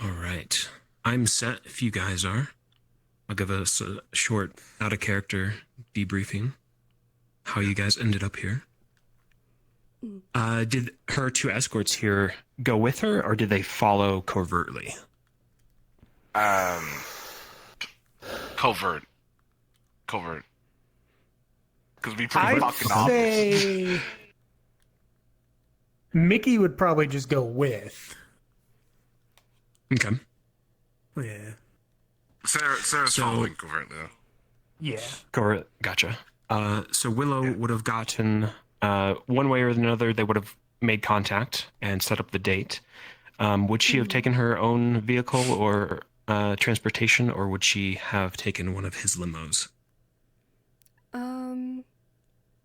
All right. I'm set if you guys are. I'll give us a short out of character debriefing. How you guys ended up here. Did her two escorts here go with her, or did they follow covertly? Covert. Because we pretty I'd fucking obvious. say Mickey would probably just go with. Okay. Yeah. Sarah's following covertly, though. Yeah. Covert. Gotcha. So Willow would have gotten one way or another. They would have made contact and set up the date. Would she have taken her own vehicle or transportation, or would she have taken one of his limos?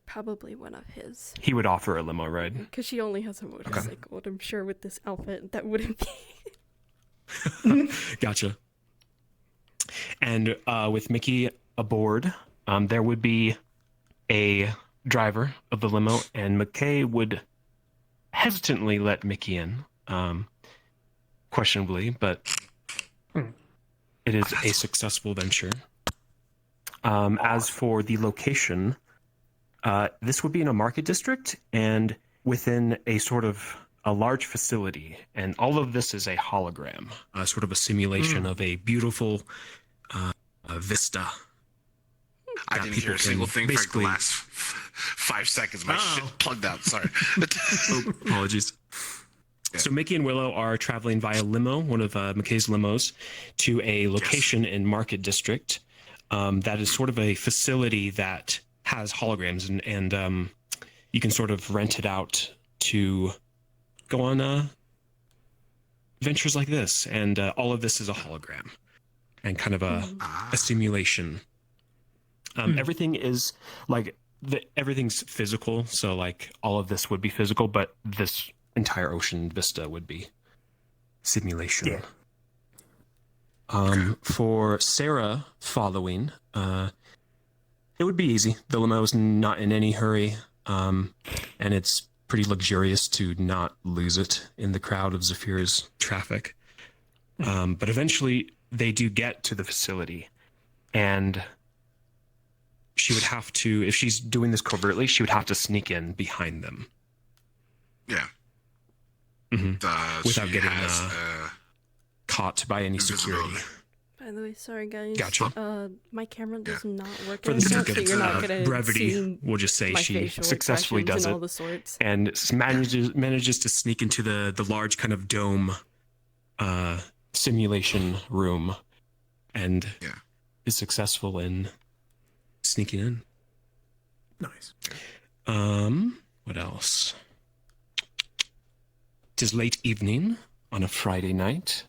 Probably one of his. He would offer a limo ride. Because she only has a motorcycle, and I'm sure with this outfit that wouldn't be. Gotcha. And with Mickey aboard, there would be a driver of the limo, and McKay would hesitantly let Mickey in, questionably, but it is a successful venture. As for the location, this would be in a market district and within a sort of a large facility, and all of this is a hologram, sort of a simulation of a beautiful vista. I didn't hear a single thing for like the last 5 seconds. My shit plugged out. Sorry. Apologies. Yeah. So Mickey and Willow are traveling via limo, one of McKay's limos, to a location in Market District. That is sort of a facility that has holograms, and you can sort of rent it out to go on ventures like this. And all of this is a hologram and kind of a simulation. Everything is like everything's physical, so like all of this would be physical, but this entire ocean vista would be simulation. Yeah. For Sarah following, it would be easy. The limo is not in any hurry, and it's pretty luxurious to not lose it in the crowd of Zephyr's traffic. But eventually they do get to the facility, and she would have to, if she's doing this covertly, she would have to sneak in behind them. Yeah. Without getting caught by any security. By the way, sorry guys. Gotcha. My camera does not work. For the sake so you're not gonna brevity, see we'll just say she successfully expressions does and it, all the sorts. and manages to sneak into the large kind of dome simulation room, and is successful in sneaking in. Nice. What else? It is late evening on a Friday night.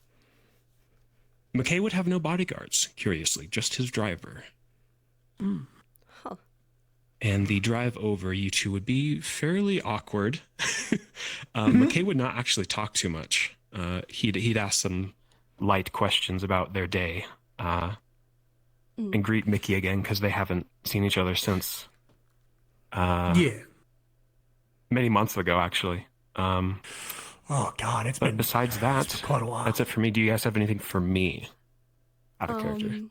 McKay would have no bodyguards, curiously, just his driver. Huh. And the drive over, you two would be fairly awkward. McKay would not actually talk too much. He'd ask some light questions about their day, and greet Mickey again because they haven't seen each other since many months ago, actually. Oh God, it's been. Besides that, quite a while. That's it for me. Do you guys have anything for me out of character?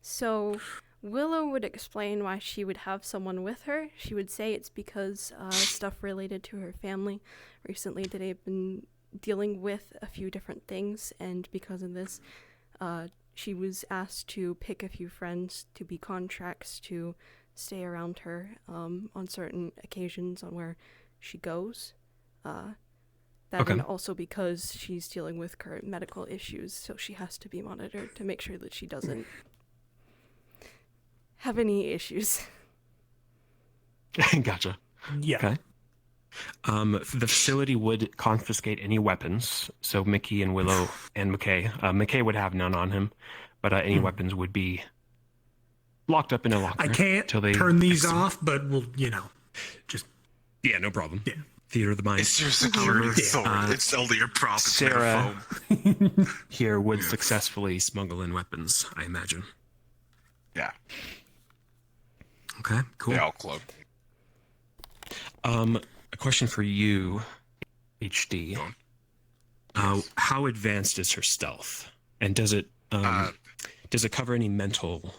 So Willow would explain why she would have someone with her. She would say it's because stuff related to her family. Recently, they've been dealing with a few different things, and because of this, she was asked to pick a few friends to be contracts to stay around her on certain occasions on where she goes. And also because she's dealing with current medical issues, so she has to be monitored to make sure that she doesn't have any issues. Gotcha. Yeah. Okay. The facility would confiscate any weapons, so Mickey and Willow and McKay. McKay would have none on him, but any weapons would be locked up in a locker. I can't turn these off, but we'll, just... Yeah, no problem. Yeah. Theater of the mind. It's your security sword. It's only your prop. It's Sarah here would successfully smuggle in weapons, I imagine. Yeah. Okay, cool. They all club. A question for you, HD. How advanced is her stealth, and does it cover any mental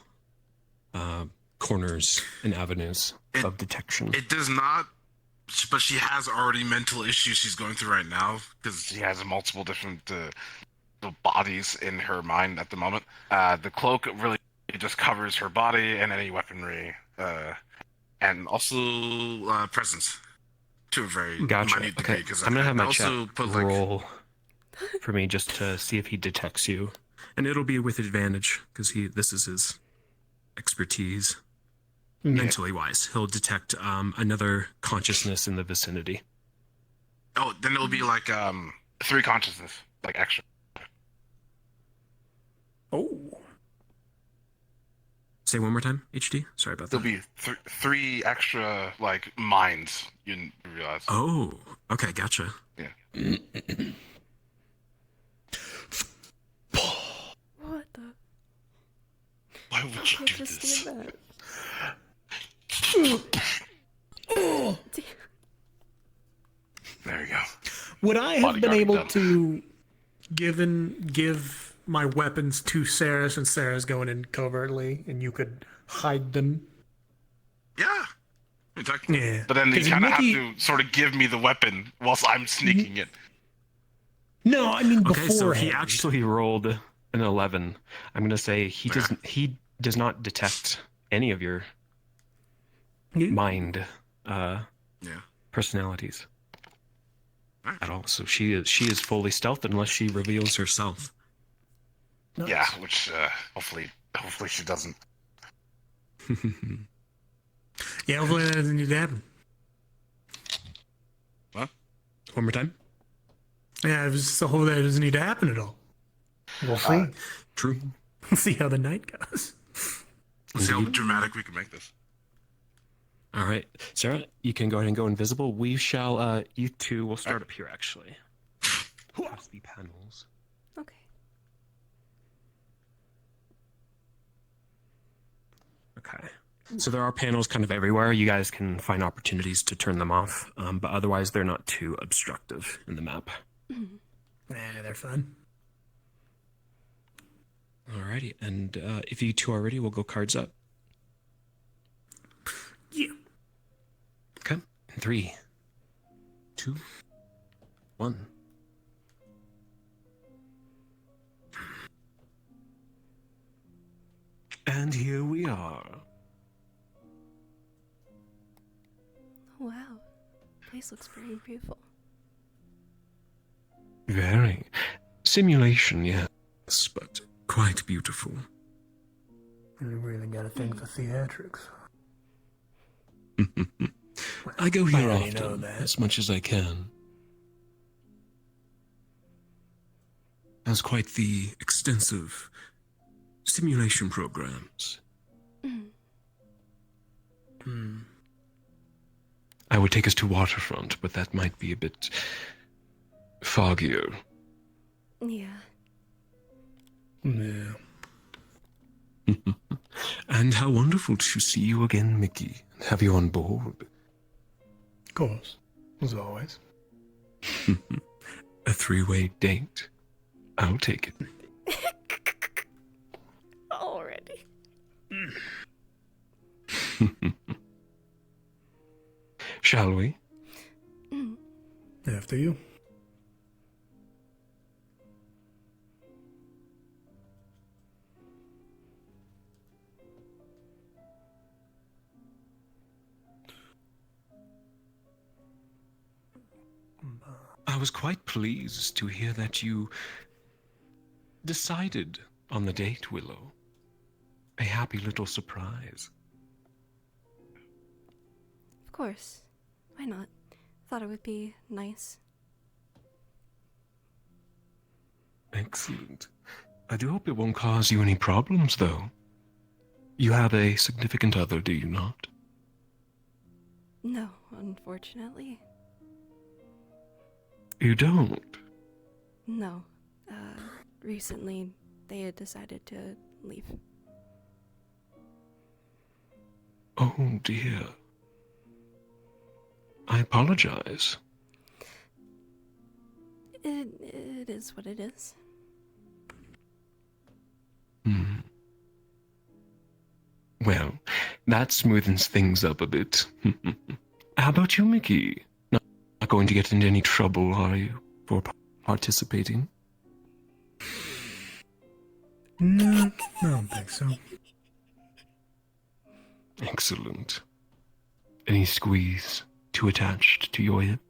corners and avenues of detection? It does not, but she has already mental issues she's going through right now because she has multiple different bodies in her mind at the moment. The cloak really just covers her body and any weaponry, and also presence to a very minute degree. Because I'm gonna have my chat roll for me just to see if he detects you, and it'll be with advantage because this is his expertise. Mentally wise, he'll detect another consciousness in the vicinity. Oh, then it'll be like 3 consciousness, like extra. Oh. Say one more time, HD. Sorry about that. There'll be 3 extra like minds. You didn't realize. Oh, okay, gotcha. Yeah. What the? Why would you do Just this? did that. There you go. Would I have been Bodyguarding able done. to give my weapons to Sarah since Sarah's going in covertly and you could hide them? Yeah. Yeah. But then you 'Cause kind of have Mickey- to sort of give me the weapon whilst I'm sneaking it. No, I mean Okay, so beforehand. he actually rolled an 11. I'm gonna say he does not detect any of your mind personalities at all. So she is fully stealth unless she reveals herself. Nice. Yeah, which hopefully she doesn't. Yeah, hopefully that doesn't need to happen. What? One more time. Yeah, so hopefully that doesn't need to happen at all. We'll see. True. See how the night goes. Let's see how dramatic we can make this. All right, Sarah, you can go ahead and go invisible. We shall. You two will start up here actually. Past the panels. Okay. Okay. So there are panels kind of everywhere. You guys can find opportunities to turn them off, but otherwise they're not too obstructive in the map. Nah, they're fun. Alrighty, and if you two are ready, we'll go cards up. Yeah. Okay. 3, 2, 1. And here we are. Oh, wow. Place looks very beautiful. Very. Simulation, yes, but quite beautiful. You really got a thing for theatrics. I go here already know often, that. as much as I can. Has quite the extensive simulation programs. I would take us to Waterfront, but that might be a bit foggier. Yeah. Yeah. And how wonderful to see you again, Mickey, and have you on board. Of course. As always. A 3-way date. I'll take it. Already. Shall we? After you. I was quite pleased to hear that you decided on the date, Willow. A happy little surprise. Of course. Why not? Thought it would be nice. Excellent. I do hope it won't cause you any problems, though. You have a significant other, do you not? No, unfortunately. You don't? No. Recently, they had decided to leave. Oh, dear. I apologize. It is what it is. Hmm. Well, that smoothens things up a bit. How about you, Mickey? Not going to get into any trouble, are you, for participating? No, I don't think so. Excellent. Any squeeze too attached to your hip?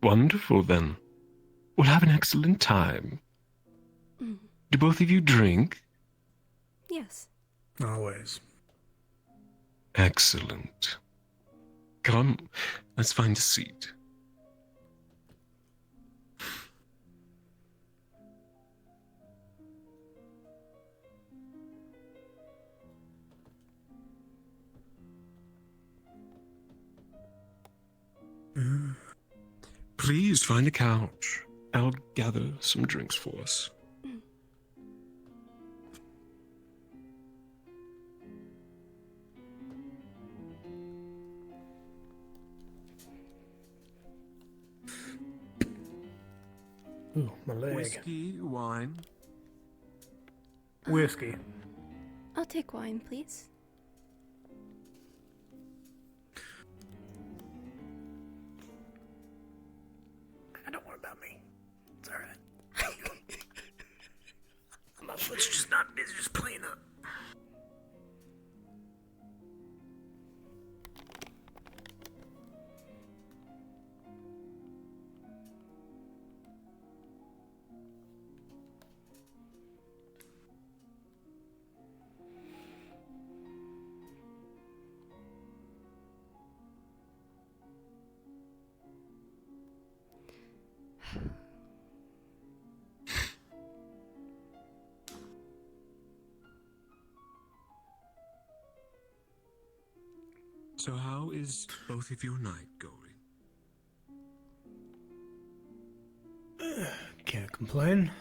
Wonderful, then. We'll have an excellent time. Mm. Do both of you drink? Yes. Always. Excellent. Come, let's find a seat. Please find a couch. I'll gather some drinks for us. Ooh, my leg. Whiskey, wine. Whiskey. I'll take wine, please. Don't worry about me. It's alright. My foot's just not busy, just playing up. So how is both of your night going? Can't complain.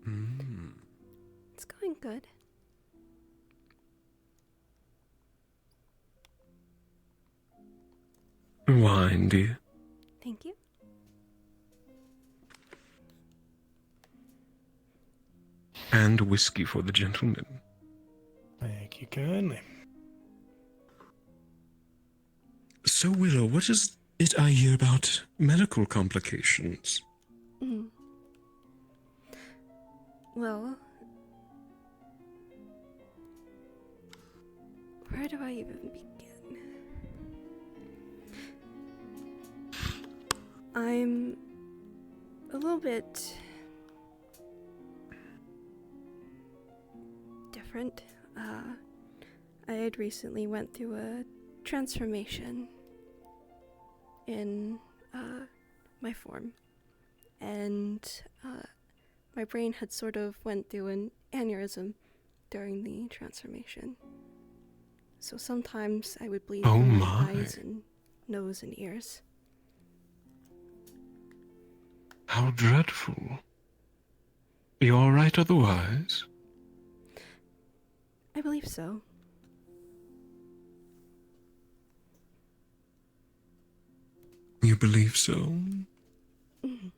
Hmm. It's going good. Wine, dear. Thank you. And whiskey for the gentleman. Thank you kindly. So, Willow, what is it I hear about medical complications? Mm. Well, where do I even begin? I'm a little bit different. I had recently went through a transformation in my form, and my brain had sort of went through an aneurysm during the transformation. So sometimes I would bleed from my eyes and nose and ears. How dreadful. Are you all right otherwise? I believe so. You believe so? Mhm.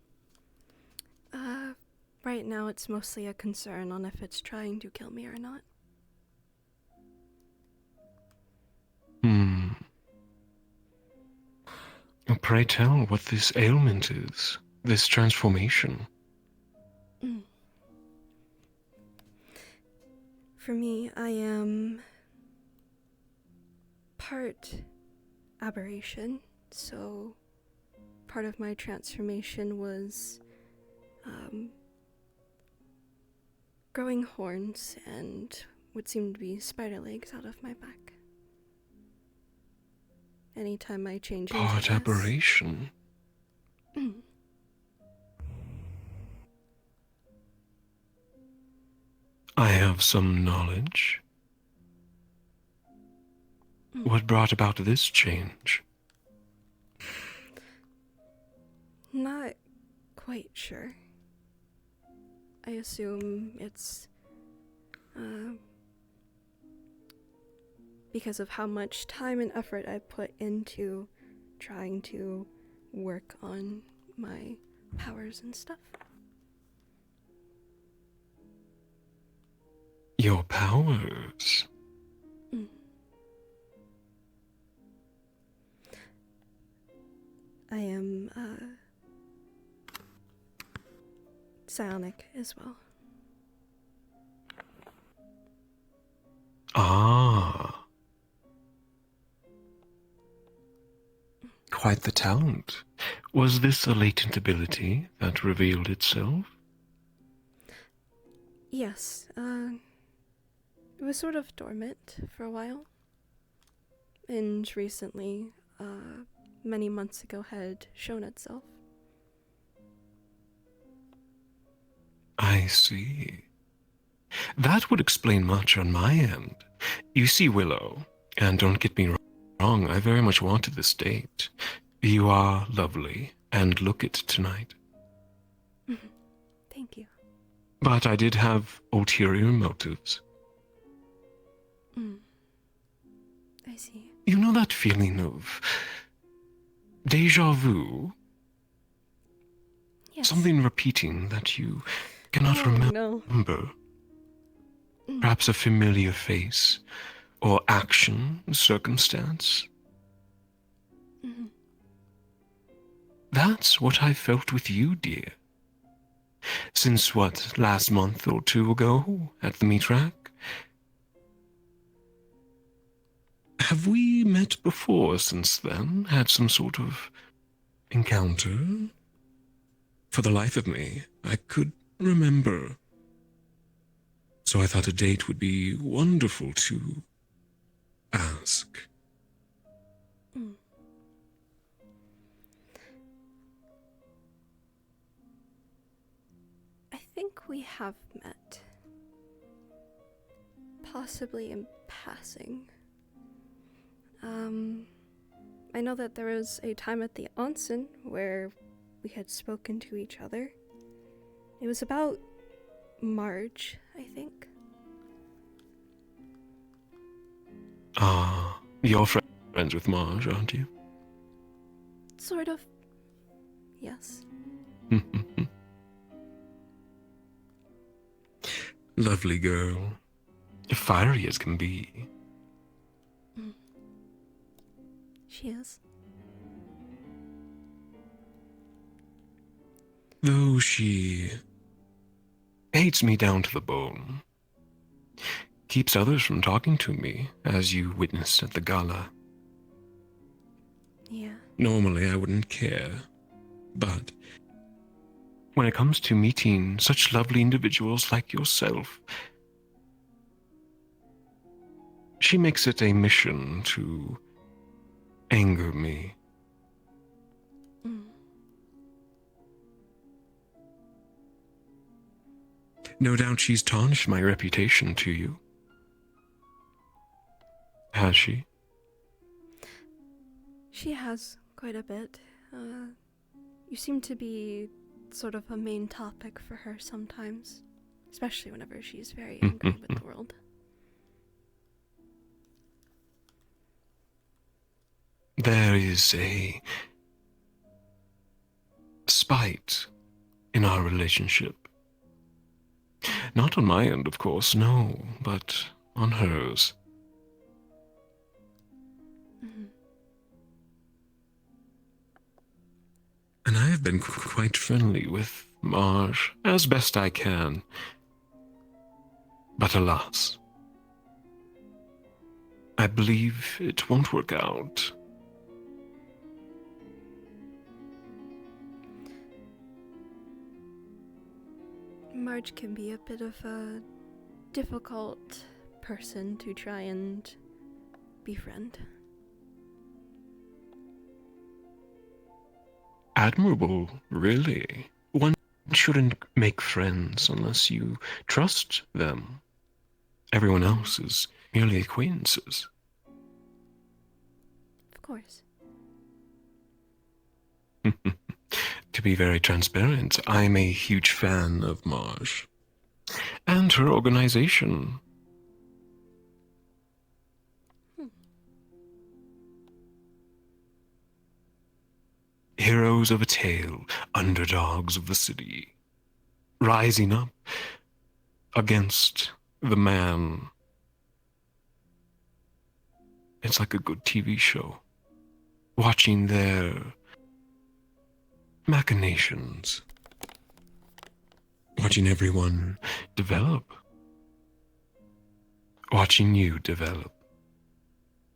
Right now it's mostly a concern on if it's trying to kill me or not. Hmm. Pray tell what this ailment is, this transformation. Mm. For me, I am part aberration, so part of my transformation was growing horns and what seemed to be spider legs out of my back. Anytime I change into Part this, aberration. I have some knowledge. What brought about this change? Not quite sure. I assume it's because of how much time and effort I put into trying to work on my powers and stuff. Your powers? I am, psionic as well. Ah. Quite the talent. Was this a latent ability that revealed itself? Yes, it was sort of dormant for a while. And recently, many months ago, had shown itself. I see. That would explain much on my end. You see, Willow, and don't get me wrong, I very much wanted this date. You are lovely, and look it tonight. Thank you. But I did have ulterior motives. I see. You know that feeling of déjà vu? Yes. Something repeating that you cannot No. remember. Perhaps a familiar face, or action, circumstance. That's what I felt with you, dear. Since last month or two ago, at the meat rack? Have we met before since then? Had some sort of encounter? For the life of me, I could remember. So I thought a date would be wonderful to ask. I think we have met. Possibly in passing. I know that there was a time at the onsen where we had spoken to each other. It was about Marge, I think. Ah, you're friends with Marge, aren't you? Sort of. Yes. Lovely girl. Fiery as can be. She is. Though she hates me down to the bone. Keeps others from talking to me, as you witnessed at the gala. Yeah. Normally I wouldn't care, but when it comes to meeting such lovely individuals like yourself, she makes it a mission to anger me. No doubt she's tarnished my reputation to you. Has she? She has quite a bit. You seem to be sort of a main topic for her sometimes, especially whenever she's very angry with the world. There is a spite in our relationship. Not on my end, of course, no, but on hers. And I have been quite friendly with Marge, as best I can. But alas, I believe it won't work out. Marge can be a bit of a difficult person to try and befriend. Admirable, really. One shouldn't make friends unless you trust them. Everyone else is merely acquaintances. Of course. To be very transparent, I'm a huge fan of Marge. And her organization. heroes of a tale, underdogs of the city, rising up against the man. It's like a good TV show. Watching their machinations. Watching everyone develop. Watching you develop.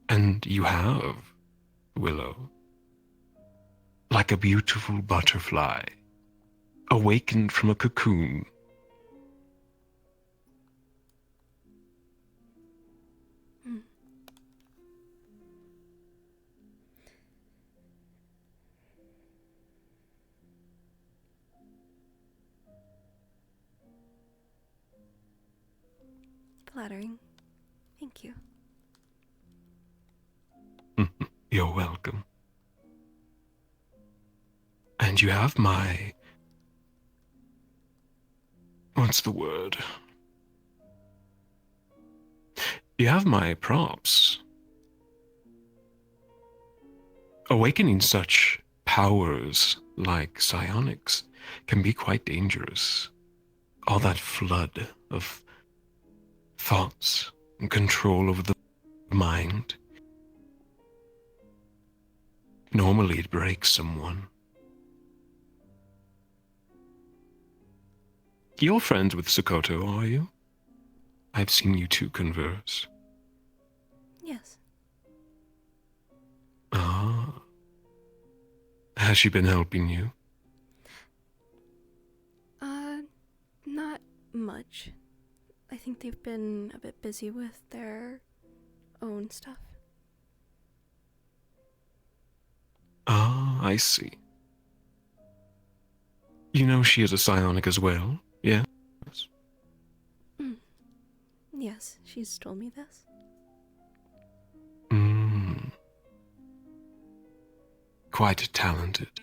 And you have, Willow. Like a beautiful butterfly, awakened from a cocoon. Flattering. Thank you. You're welcome. And you have my... What's the word? You have my props. Awakening such powers like psionics can be quite dangerous. All that flood of thoughts and control over the mind. Normally it breaks someone. You're friends with Sokoto, are you? I've seen you two converse. Yes. Ah. Has she been helping you? Not much. I think they've been a bit busy with their own stuff. Ah, I see. You know she is a psionic as well, yes? Yes, she's told me this. Quite talented.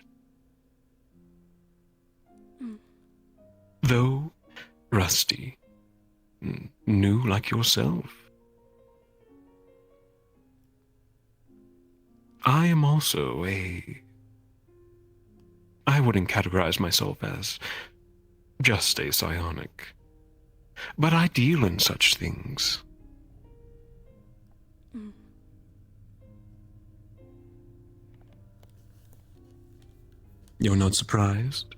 Though rusty. New like yourself. I am also I wouldn't categorize myself as just a psionic. But I deal in such things. You're not surprised?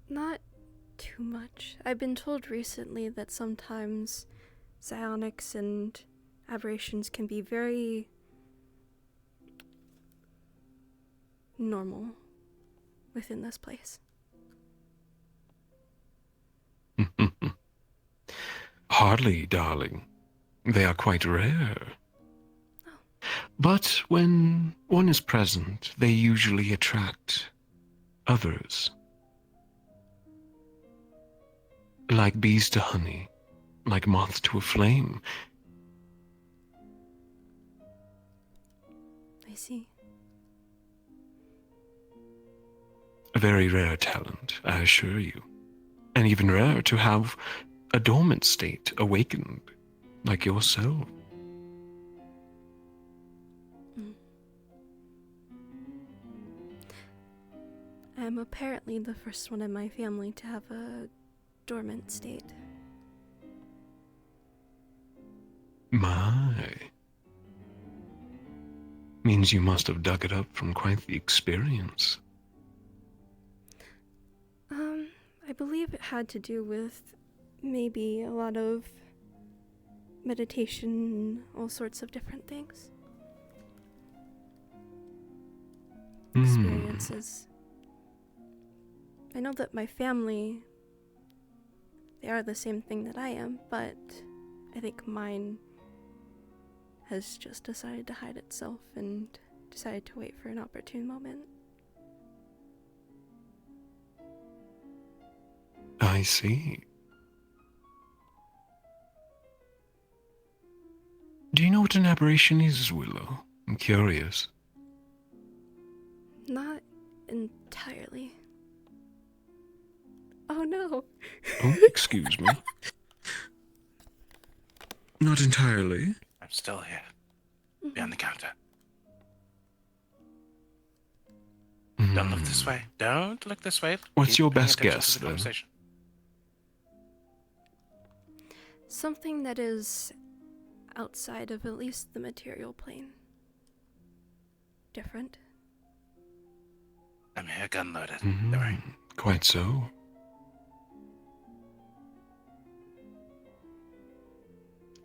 Not too much. I've been told recently that sometimes psionics and aberrations can be very normal within this place. Hardly, darling. They are quite rare. But when one is present, they usually attract others. Like bees to honey, like moths to a flame. I see. A very rare talent, I assure you. And even rarer to have a dormant state awakened, like yourself. I'm apparently the first one in my family to have a dormant state. My. Means you must have dug it up from quite the experience. I believe it had to do with maybe a lot of meditation and all sorts of different things. Experiences. I know that my family, they are the same thing that I am, but I think mine has just decided to hide itself and decided to wait for an opportune moment. I see. Do you know what an aberration is, Willow? I'm curious. Not entirely. Oh no. Oh, excuse me. Not entirely. I'm still here. behind the counter. Hmm. Don't look this way. Don't look this way. What's Keep your paying best attention guess, to the then? conversation. Something that is outside of at least the material plane. Different. I'm here gun loaded. Mhm. Don't worry. Quite so.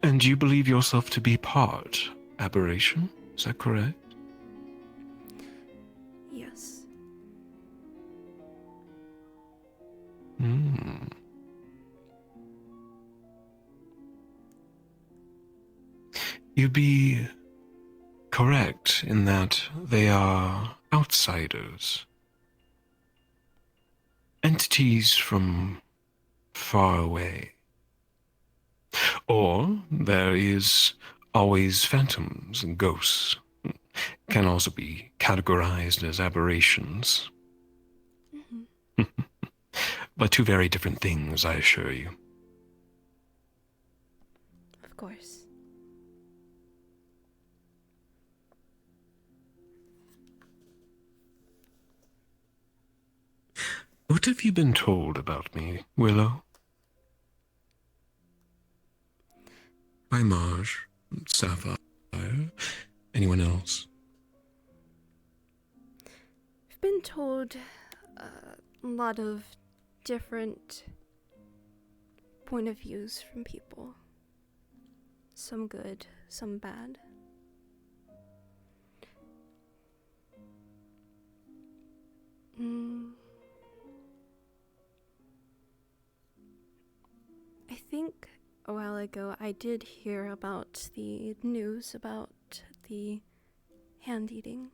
And you believe yourself to be part aberration? Is that correct? Yes. Hmm. You'd be correct in that they are outsiders. Entities from far away. Or there is always phantoms and ghosts. Can also be categorized as aberrations. Hmm. But two very different things, I assure you. Of course. What have you been told about me, Willow? By Marge, Sapphire, anyone else? I've been told a lot of different point of views from people. Some good, some bad. I think a while ago I did hear about the news about the hand eating.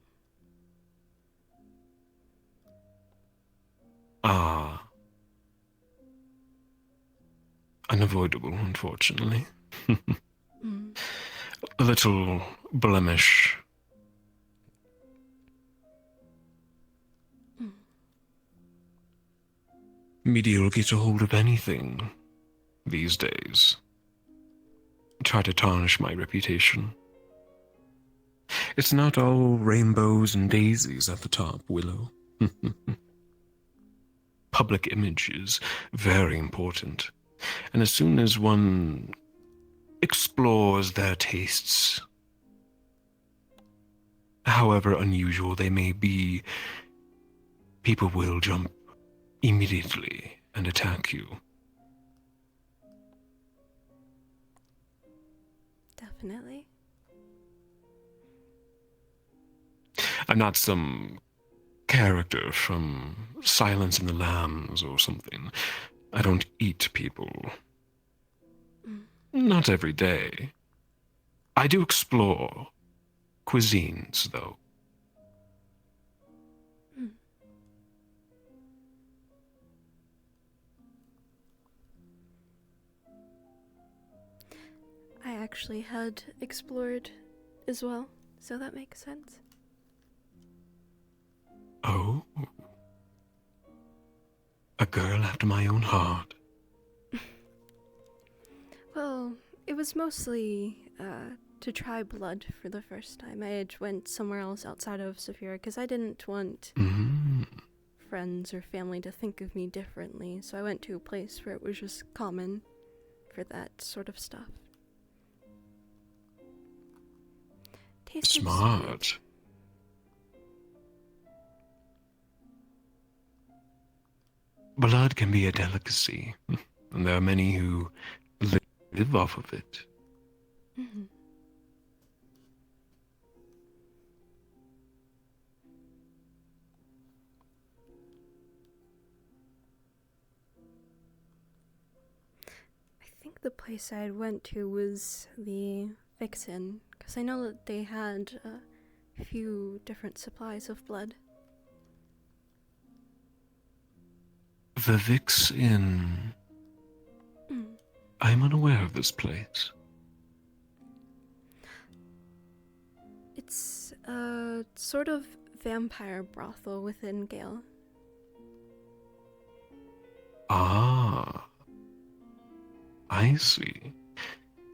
Ah. Unavoidable, unfortunately. Mm. A little blemish. Mm. Media will get a hold of anything these days. Try to tarnish my reputation. It's not all rainbows and daisies at the top, Willow. Public image is very important. And as soon as one explores their tastes, however unusual they may be, people will jump immediately and attack you. Definitely. I'm not some character from Silence of the Lambs or something. I don't eat people. Mm. Not every day. I do explore cuisines, though. Mm. I actually had explored as well, so that makes sense. Oh. A girl after my own heart. Well, it was mostly to try blood for the first time. I had went somewhere else outside of Saphira because I didn't want friends or family to think of me differently, so I went to a place where it was just common for that sort of stuff. Tasted Smart. sweet. Blood can be a delicacy, and there are many who live off of it. Mm-hmm. I think the place I went to was the Vixen, because I know that they had a few different supplies of blood. The Vix Inn. Mm. I'm unaware of this place. It's a sort of vampire brothel within Gale. Ah. I see.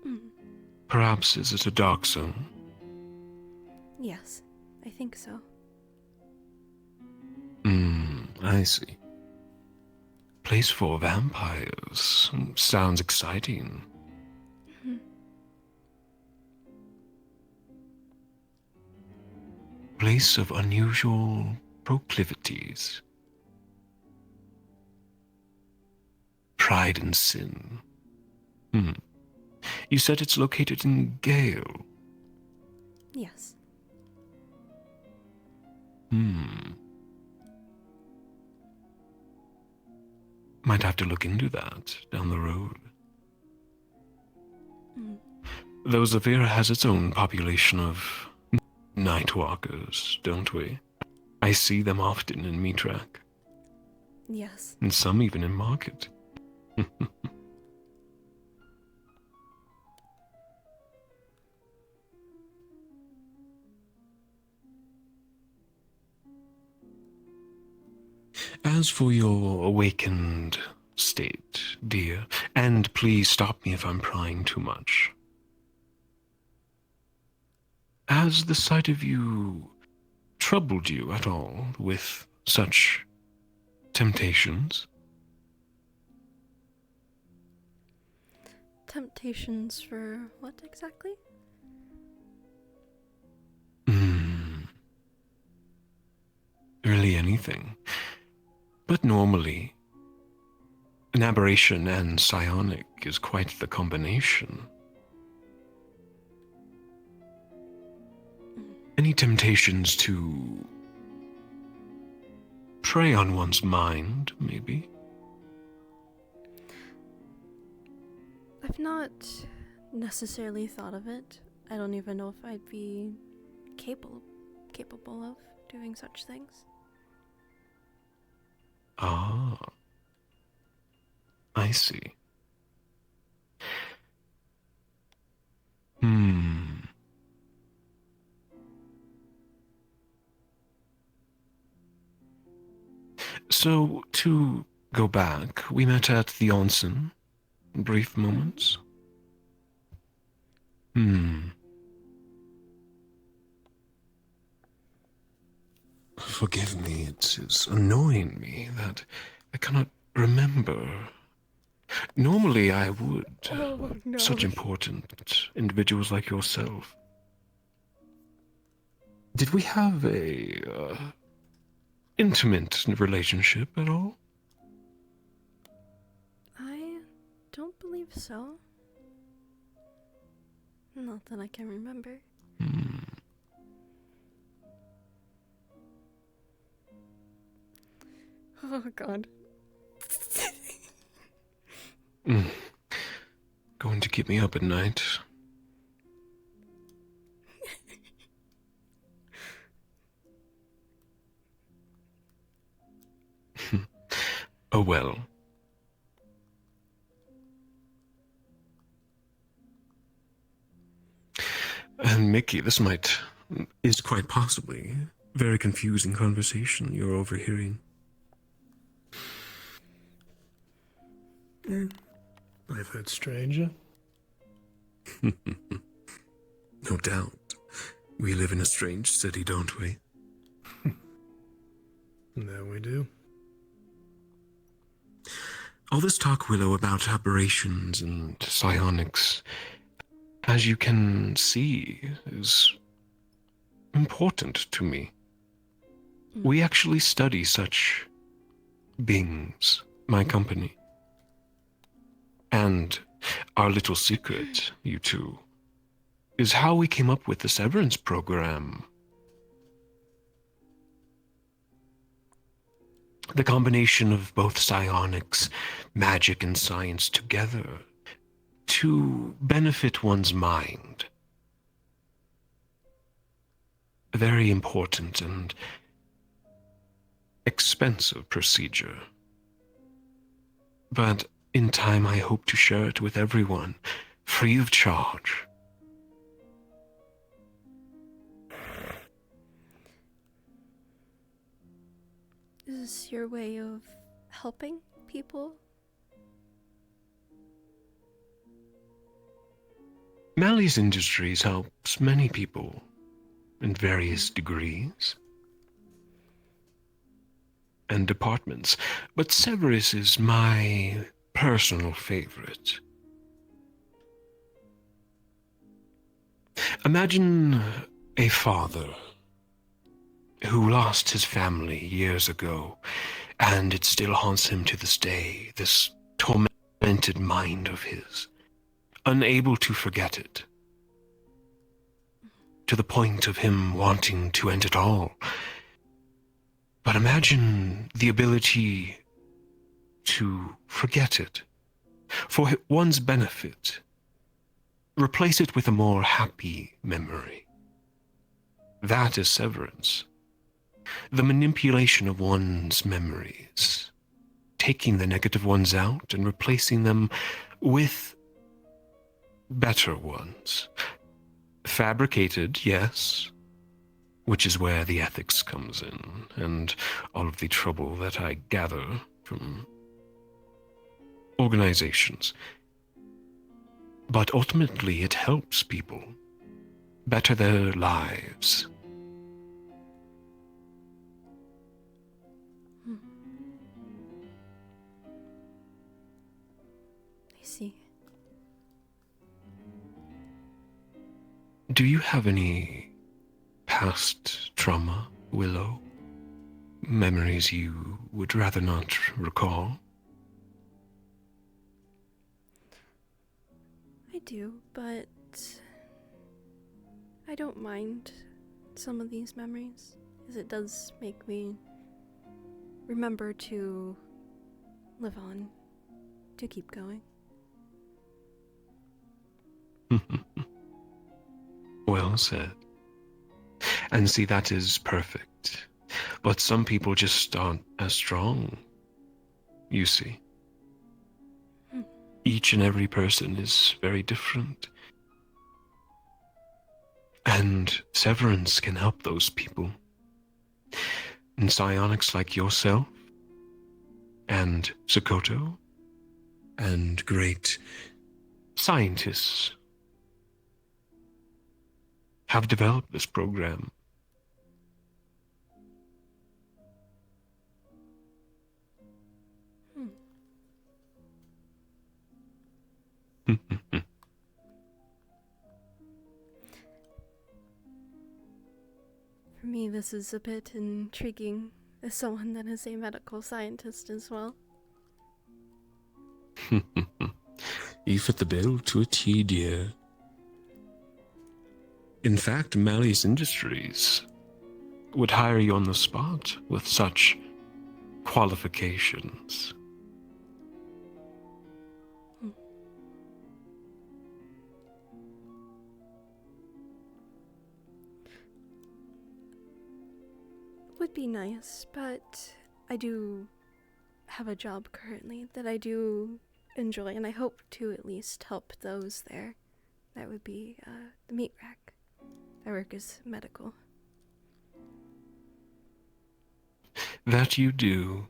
Mm. Perhaps is it a dark zone? Yes, I think so. I see. Place for vampires. Sounds exciting. Mhm. Place of unusual proclivities. Pride and sin. You said it's located in Gale. Yes. Might have to look into that down the road. Though Zavira has its own population of nightwalkers, don't we? I see them often in Mitrak, Yes. and some even in market. As for your awakened state, dear, and please stop me if I'm prying too much, has the sight of you troubled you at all with such temptations? Temptations for what exactly? Really anything. But normally, an aberration and psionic is quite the combination. Any temptations to prey on one's mind, maybe? I've not necessarily thought of it. I don't even know if I'd be capable of doing such things. Ah, I see. So, to go back, we met at the onsen. Brief moments. Forgive me, it is annoying me that I cannot remember. Normally I would. Oh, no. Such important individuals like yourself. Did we have a intimate relationship at all? I don't believe so. Not that I can remember. Oh, God. Going to keep me up at night. Oh well. And Mickey, this is quite possibly a very confusing conversation you're overhearing. I've heard stranger. No doubt. We live in a strange city, don't we? No, we do. All this talk, Willow, about aberrations and psionics, as you can see, is important to me. We actually study such beings, my company. And our little secret, you two, is how we came up with the severance program. The combination of both psionics, magic, and science together to benefit one's mind. A very important and expensive procedure. But in time, I hope to share it with everyone, free of charge. Is this your way of helping people? Malius Industries helps many people in various degrees and departments, but Severus is my personal favorite. Imagine a father who lost his family years ago, and it still haunts him to this day, this tormented mind of his, unable to forget it, to the point of him wanting to end it all. But imagine the ability to forget it, for one's benefit. Replace it with a more happy memory. That is severance. The manipulation of one's memories, taking the negative ones out and replacing them with better ones. Fabricated, yes, which is where the ethics comes in, and all of the trouble that I gather from organizations. But ultimately, it helps people better their lives. I see. Do you have any past trauma, Willow? Memories you would rather not recall? I do, but I don't mind some of these memories, as it does make me remember to live on, to keep going. Well said. And see, that is perfect. But some people just aren't as strong, you see. Each and every person is very different. And severance can help those people. And psionics like yourself, and Sokoto, and great scientists have developed this program. For me, this is a bit intriguing as someone that is a medical scientist as well. You fit the bill to a T, dear. In fact, Malius Industries would hire you on the spot with such qualifications. Would be nice, but I do have a job currently that I do enjoy, and I hope to at least help those there. That would be the meat rack. I work as medical. That you do.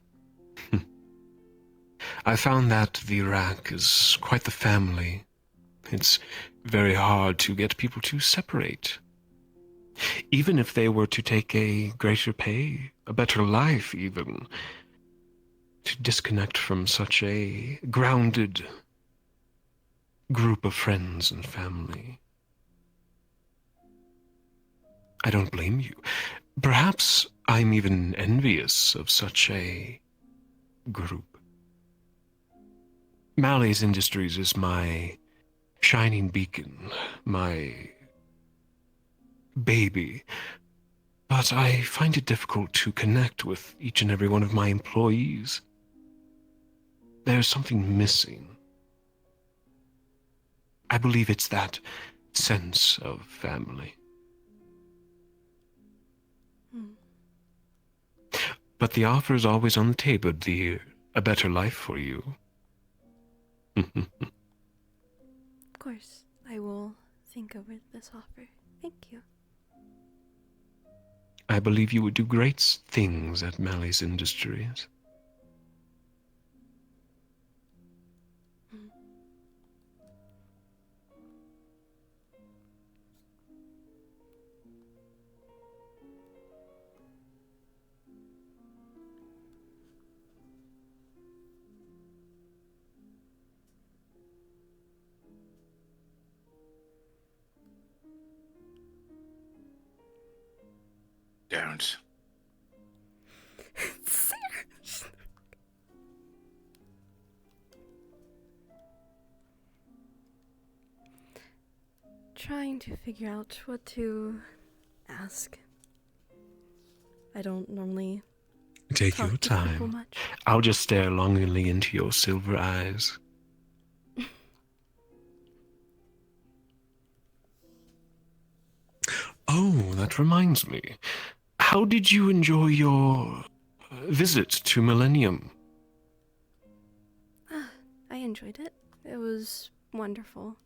I found that the rack is quite the family. It's very hard to get people to separate. Even if they were to take a greater pay, a better life even, to disconnect from such a grounded group of friends and family. I don't blame you. Perhaps I'm even envious of such a group. Malius Industries is my shining beacon, my baby, but I find it difficult to connect with each and every one of my employees. There's something missing. I believe it's that sense of family. But the offer is always on the table, dear. A better life for you. Of course, I will think over this offer. Thank you. I believe you would do great things at Malius Industries. don't. Trying to figure out what to ask. I don't normally Take talk your to people time. much. I'll just stare longingly into your silver eyes. Oh, that reminds me. How did you enjoy your visit to Millennium? I enjoyed it. It was wonderful.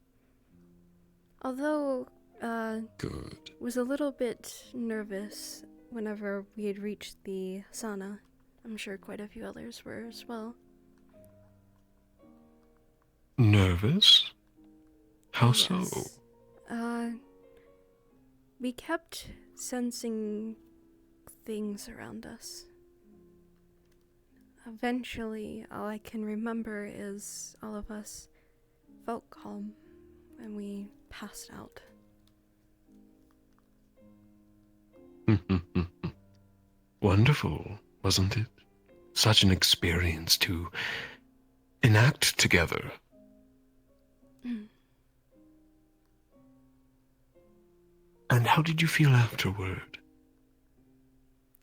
Although, Good. was a little bit nervous whenever we had reached the sauna. I'm sure quite a few others were as well. Nervous? How so? Yes. We kept sensing things around us. Eventually, all I can remember is all of us felt calm and we passed out. Wonderful, wasn't it? Such an experience to enact together. And how did you feel afterward?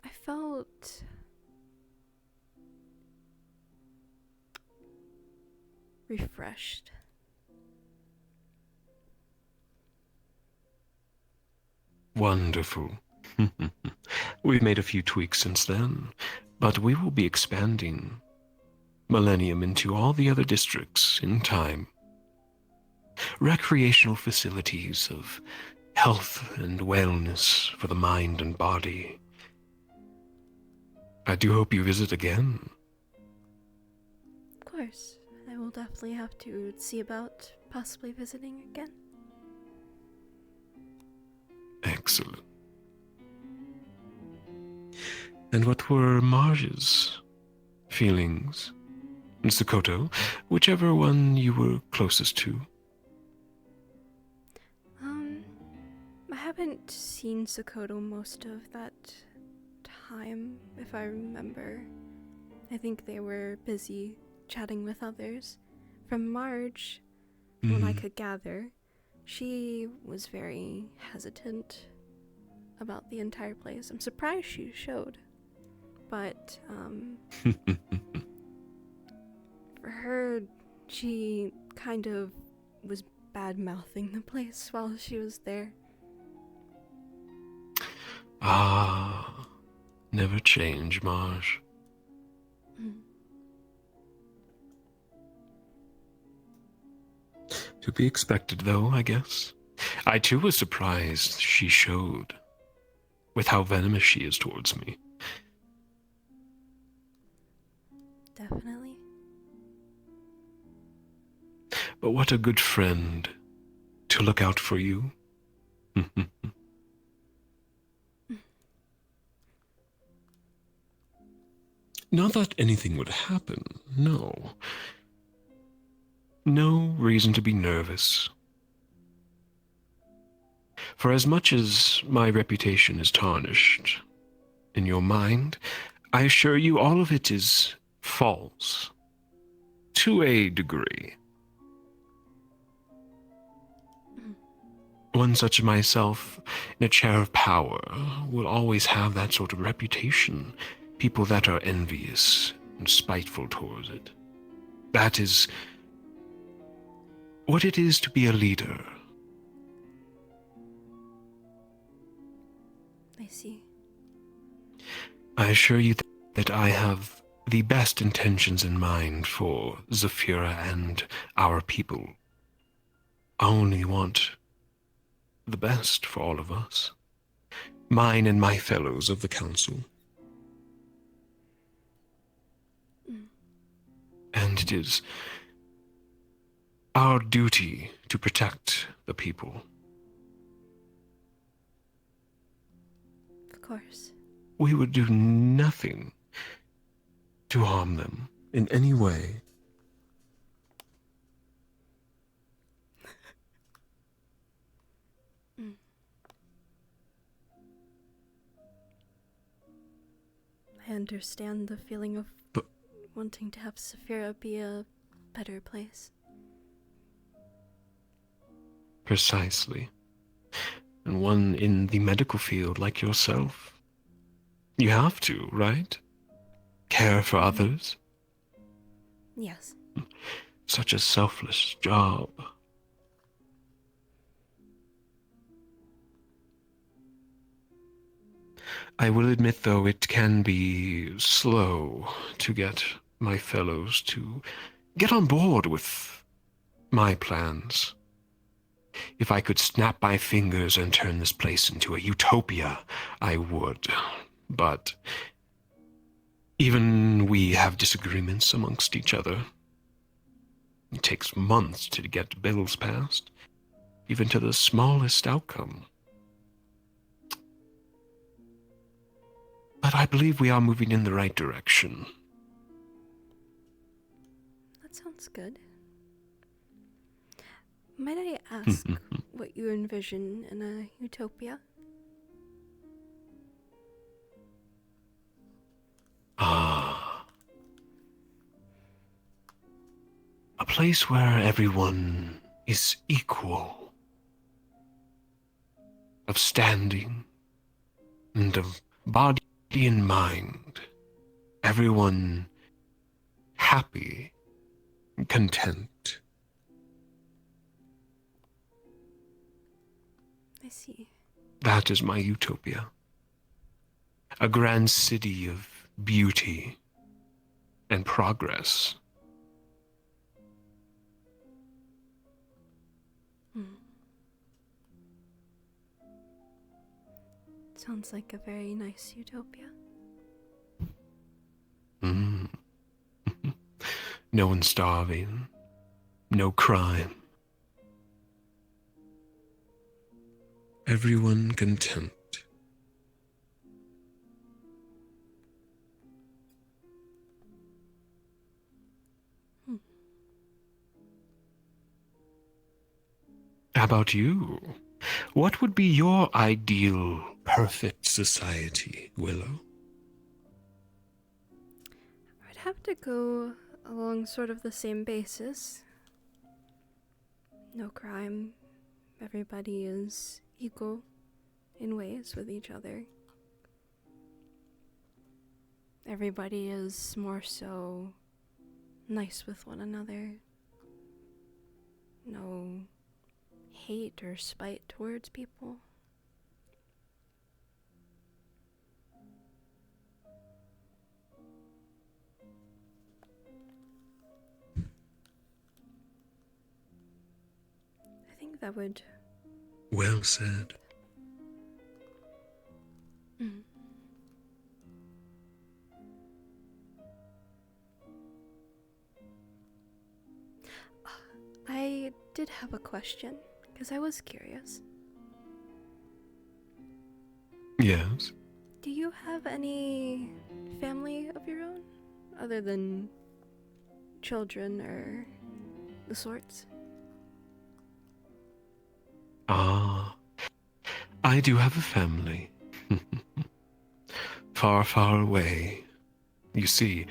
I felt refreshed. Wonderful. We've made a few tweaks since then, but we will be expanding Millennium into all the other districts in time. Recreational facilities of health and wellness for the mind and body. I do hope you visit again. Of course, I will definitely have to see about possibly visiting again. Excellent. And what were Marge's feelings? And Sokoto, whichever one you were closest to. I haven't seen Sokoto most of that time, if I remember. I think they were busy chatting with others. From Marge, when I could gather, she was very hesitant about the entire place. I'm surprised she showed. But, for her, she kind of was bad-mouthing the place while she was there. Ah, never change, Marge. To be expected, though, I guess. I too was surprised she showed with how venomous she is towards me. Definitely. But what a good friend to look out for you. Not that anything would happen, no. No reason to be nervous. For as much as my reputation is tarnished in your mind, I assure you all of it is false. To a degree. One such as myself, in a chair of power, will always have that sort of reputation. People that are envious and spiteful towards it. That is what it is to be a leader. I see. I assure you that I have the best intentions in mind for Zafira and our people. I only want the best for all of us. Mine and my fellows of the council. And it is our duty to protect the people. Of course. We would do nothing to harm them in any way. I understand the feeling of But- wanting to have Saphira be a better place. Precisely. And one in the medical field like yourself. You have to, right? Care for others. Yes. Such a selfless job. I will admit, though, it can be slow to get my fellows to get on board with my plans. If I could snap my fingers and turn this place into a utopia, I would. But even we have disagreements amongst each other. It takes months to get bills passed, even to the smallest outcome. But I believe we are moving in the right direction. That sounds good. Might I ask what you envision in a utopia? Ah. A place where everyone is equal, of standing, and of body and mind. Everyone happy and content. I see. That is my utopia. A grand city of beauty and progress. Sounds like a very nice utopia. Mm. No one starving. No crime. Everyone content. How about you? What would be your ideal, perfect society, Willow? I'd have to go along sort of the same basis. No crime. Everybody is equal in ways with each other. Everybody is more so nice with one another. No hate or spite towards people. I think that would... Well said. Mm. I did have a question, because I was curious. Yes. Do you have any family of your own? Other than children or the sorts? Ah, I do have a family. Far, far away. You see,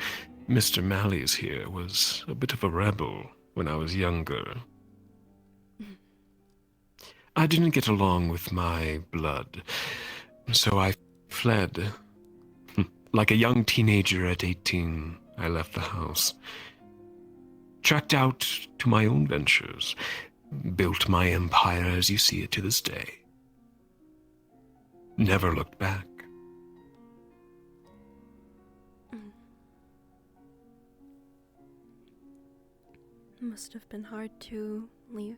Mr. Malius here was a bit of a rebel when I was younger. I didn't get along with my blood, so I fled. Like a young teenager at 18, I left the house. Trekked out to my own ventures. Built my empire as you see it to this day. Never looked back. Must have been hard to leave.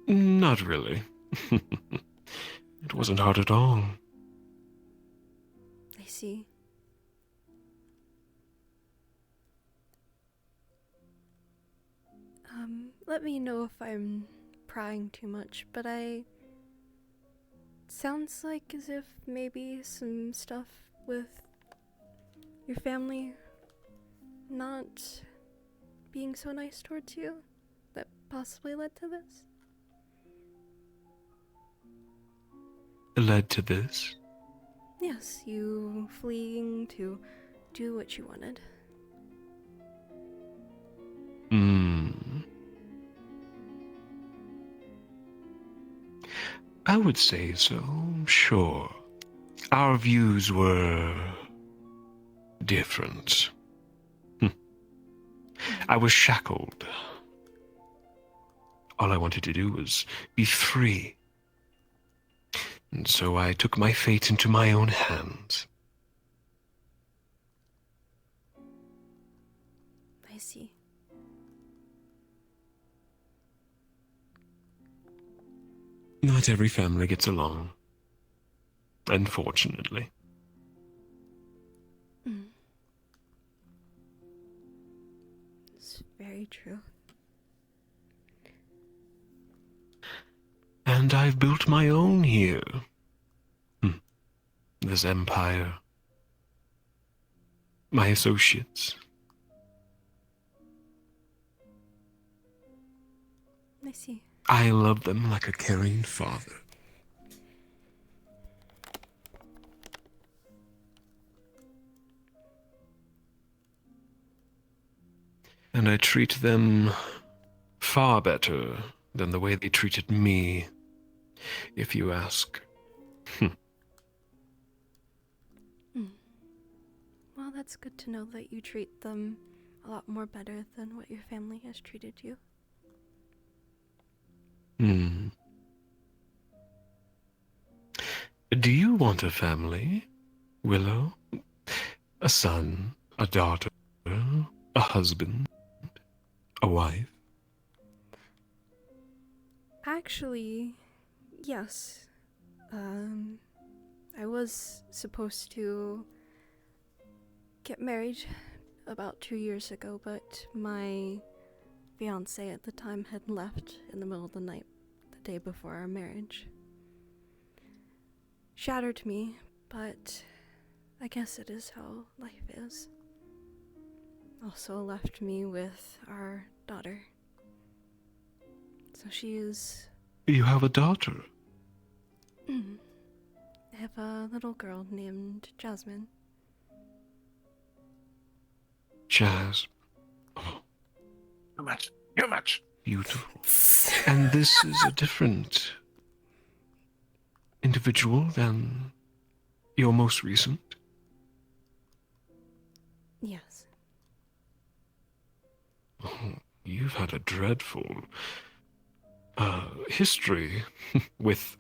Not really. It wasn't hard at all. I see. Let me know if I'm prying too much, but sounds like as if maybe some stuff with your family not being so nice towards you that possibly led to this? Led to this? Yes, you fleeing to do what you wanted. I would say so, sure. Our views were different. I was shackled. All I wanted to do was be free. And so I took my fate into my own hands. I see. Not every family gets along. Unfortunately. It's very true. And I've built my own here. This empire. My associates. I see. I love them like a caring father. And I treat them far better than the way they treated me, if you ask. Well, that's good to know that you treat them a lot more better than what your family has treated you. Do you want a family, Willow? A son, a daughter, a husband, a wife? Actually, yes. I was supposed to get married about 2 years ago, but my fiance at the time had left in the middle of the night the day before our marriage. Shattered me, but I guess it is how life is. Also left me with our daughter. So she is... You have a daughter? I have a little girl named Jasmine. Jazz. Oh. Too much. Beautiful. And this is a different individual than your most recent? Yes. Oh, you've had a dreadful history with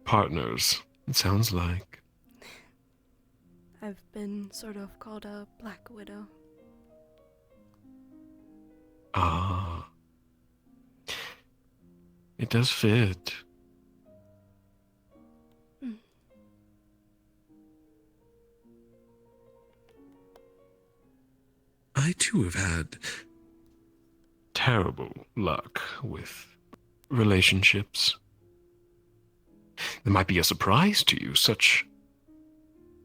partners, it sounds like. I've been sort of called a Black Widow. Ah. It does fit. I too have had terrible luck with relationships. It might be a surprise to you, such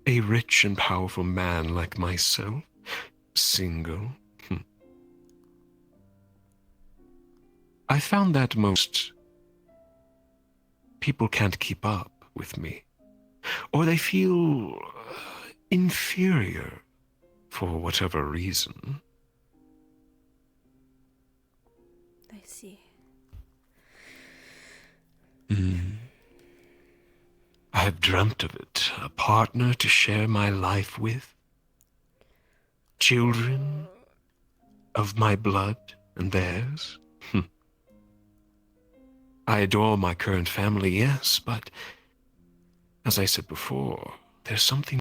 a rich and powerful man like myself, single. I found that most people can't keep up with me, or they feel inferior for whatever reason. I see. I've dreamt of it, a partner to share my life with, children of my blood and theirs. I adore my current family, yes, but as I said before, there's something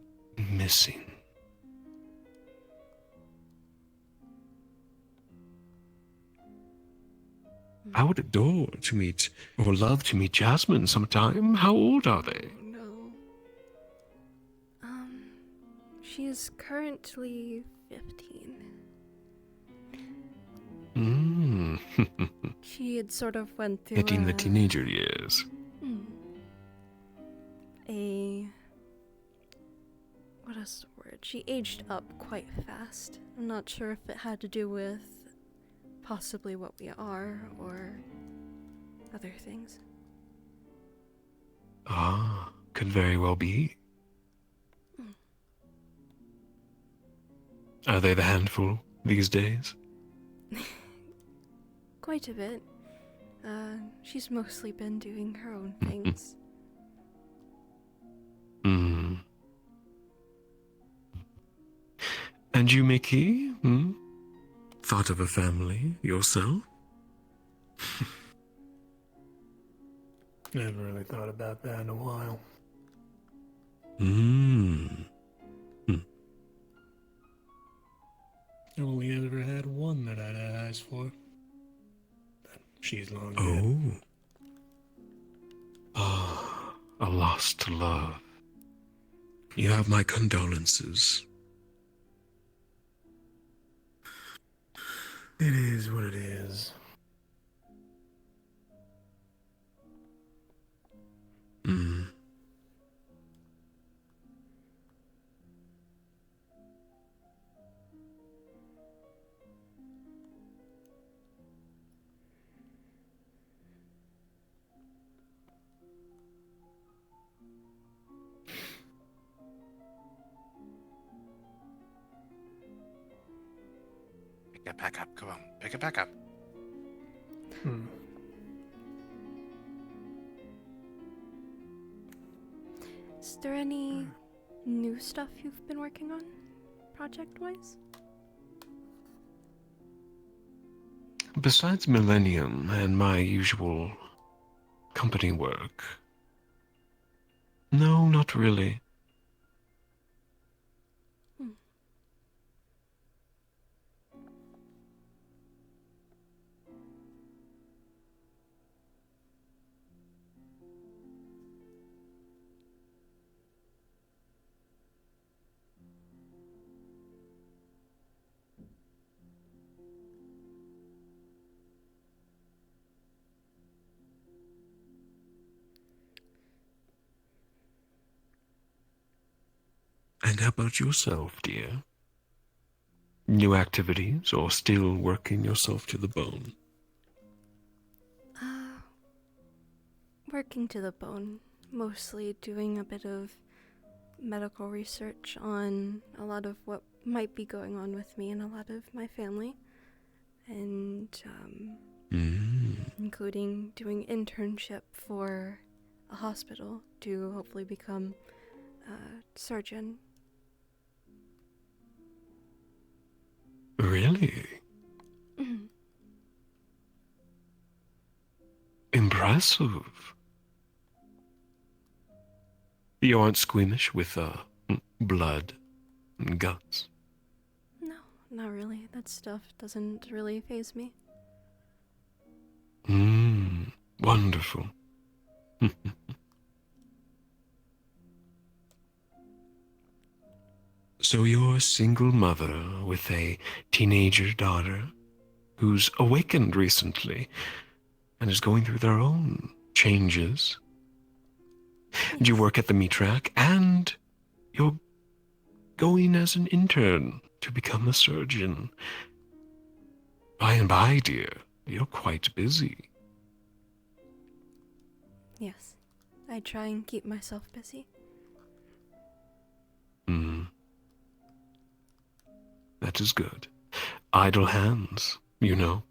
missing. I would adore to meet, or love to meet Jasmine sometime. How old are they? No. She is currently 15. She had sort of went through Getting the teenager years. What is the word? She aged up quite fast. I'm not sure if it had to do with possibly what we are, or other things. Ah, could very well be. Are they the handful these days? Quite a bit. She's mostly been doing her own things. Hmm. And you, Mickey? Hmm? Thought of a family yourself? Never really thought about that in a while. Hmm. I only ever had one that I'd had eyes for. But she's long dead. Oh. Ah, a lost love. You have my condolences. It is what it is. Hmm. Pick it back up. Come on. Pick it back up. Hmm. Is there any new stuff you've been working on, project-wise? Besides Millennium and my usual company work, no, not really. And how about yourself, dear? New activities, or still working yourself to the bone? Working to the bone. Mostly doing a bit of medical research on a lot of what might be going on with me and a lot of my family. And, including doing internship for a hospital to hopefully become a surgeon. Really? Impressive. You aren't squeamish with, blood and guts? No, not really. That stuff doesn't really faze me. Wonderful. So you're a single mother with a teenager daughter who's awakened recently and is going through their own changes. And you work at the meat rack, and you're going as an intern to become a surgeon. By and by, dear, you're quite busy. Yes, I try and keep myself busy. That is good. Idle hands, you know.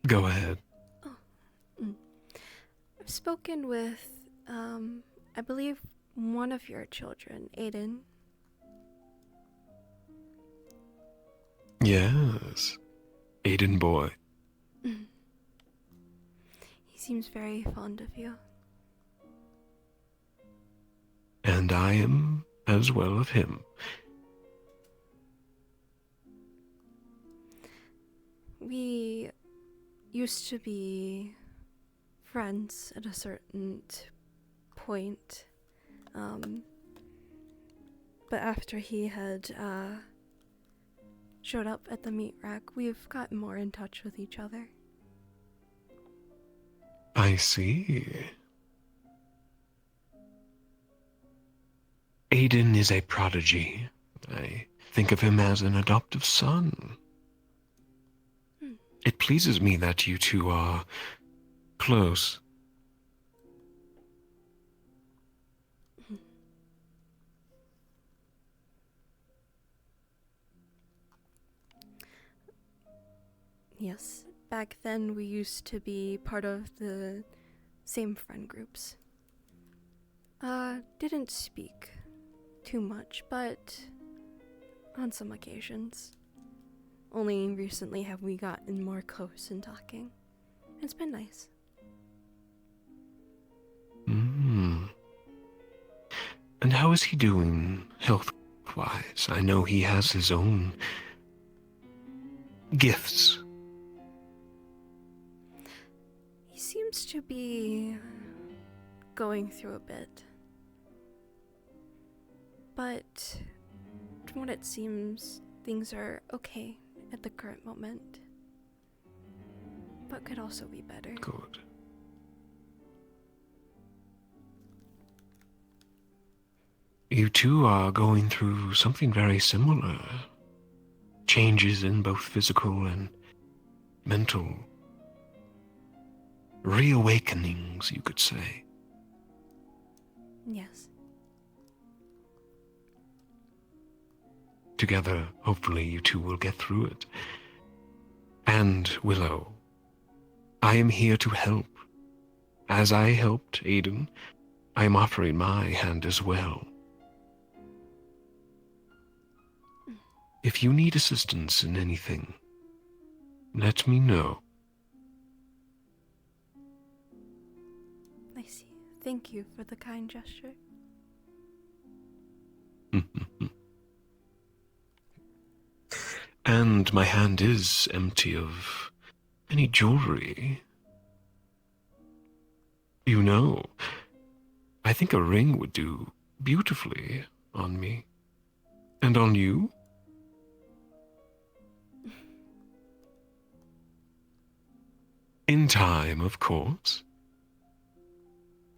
Go ahead. I've spoken with, I believe one of your children, Aiden. Yes. Aiden boy. He seems very fond of you. And I am as well of him. We used to be friends at a certain point. But after he had showed up at the meat rack, we've gotten more in touch with each other. I see. Aiden is a prodigy. I think of him as an adoptive son. It pleases me that you two are close. Yes, back then we used to be part of the same friend groups. Didn't speak too much, but on some occasions. Only recently have we gotten more close in talking. It's been nice. And how is he doing health-wise? I know he has his own gifts. He seems to be going through a bit. But from what it seems, things are okay at the current moment. But could also be better. Good. You two are going through something very similar. Changes in both physical and mental. Reawakenings, you could say. Yes. Together, hopefully, you two will get through it. And, Willow, I am here to help. As I helped Aiden, I am offering my hand as well. If you need assistance in anything, let me know. I see. Thank you for the kind gesture. And my hand is empty of any jewelry. You know, I think a ring would do beautifully on me. And on you? In time, of course.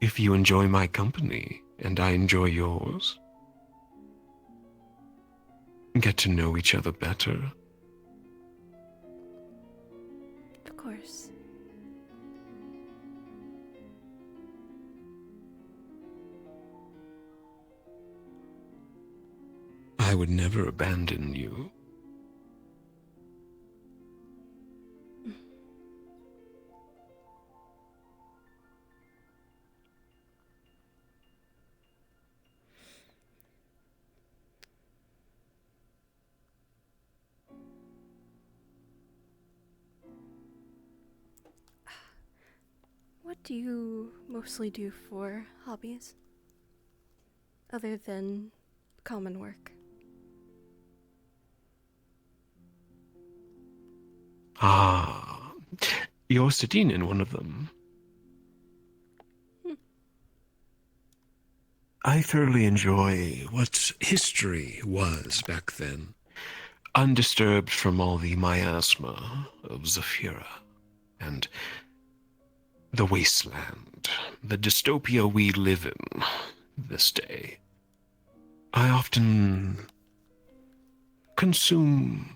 If you enjoy my company, and I enjoy yours. Get to know each other better. Of course. I would never abandon you. What do you mostly do for hobbies? Other than common work? Ah, you're sitting in one of them. I thoroughly enjoy what history was back then, undisturbed from all the miasma of Zafira and the wasteland, the dystopia we live in this day. I often consume